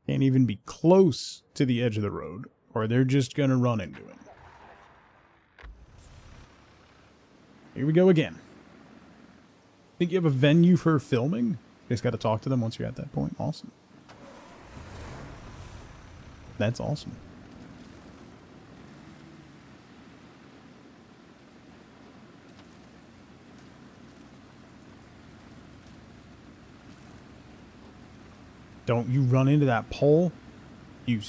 Can't even be close to the edge of the road, or they're just gonna run into it. Here we go again. Think you have a venue for filming? Just gotta talk to them once you're at that point. Awesome. That's awesome. Don't you run into that pole? You...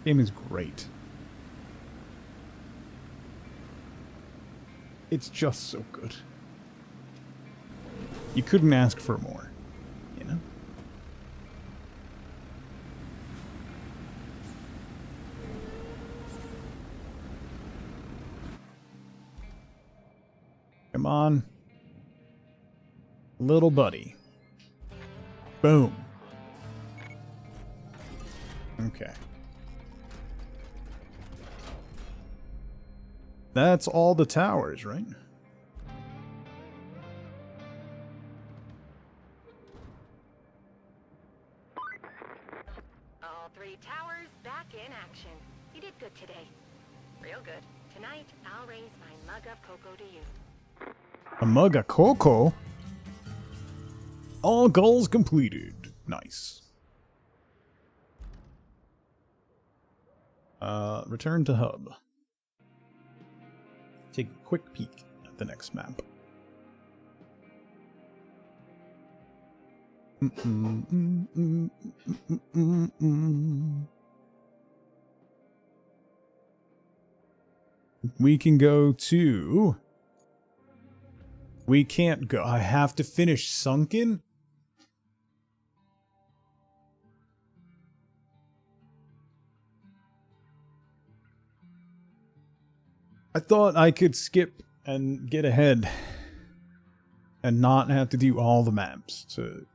Game is great. It's just so good. You couldn't ask for more, you know? Come on. Little buddy. Boom. Okay. That's all the towers, right? All three towers back in action. You did good today. Real good. Tonight, I'll raise my mug of cocoa to you. A mug of cocoa? All goals completed. Nice. Return to hub. Take a quick peek at the next map. We can go to We can't go. I have to finish Sunken? I thought I could skip and get ahead and not have to do all the maps to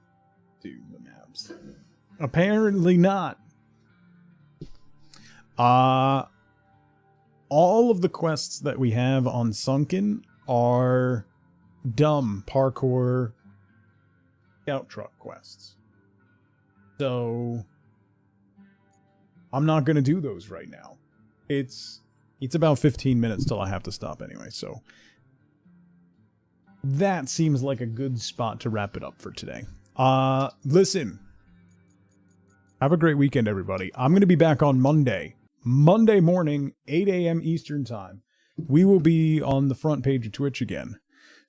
do the maps. Apparently not. All of the quests that we have on Sunken are dumb parkour scout truck quests. So I'm not going to do those right now. It's about 15 minutes till I have to stop anyway, so that seems like a good spot to wrap it up for today. Listen. Have a great weekend, everybody. I'm going to be back on Monday morning, 8 a.m. Eastern Time. We will be on the front page of Twitch again.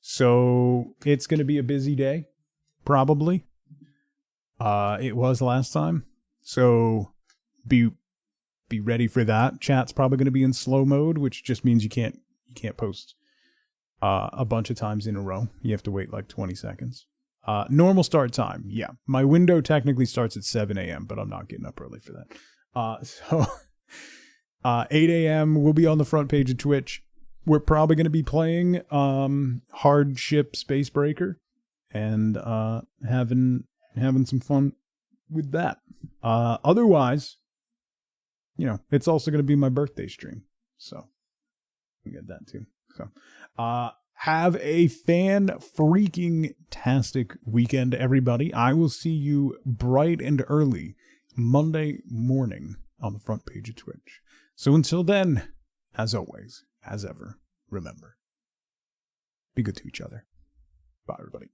So it's going to be a busy day, probably. It was last time. So be ready for that. Chat's probably going to be in slow mode, which just means you can't post a bunch of times in a row. You have to wait like 20 seconds. Normal start time. Yeah. My window technically starts at 7 a.m., but I'm not getting up early for that. So 8 a.m. we'll be on the front page of Twitch. We're probably going to be playing Hardship Spacebreaker and having some fun with that. Otherwise, you know, it's also going to be my birthday stream. So you get that too. So have a fan-freaking-tastic weekend, everybody. I will see you bright and early Monday morning on the front page of Twitch. So until then, as always, as ever, remember, be good to each other. Bye, everybody.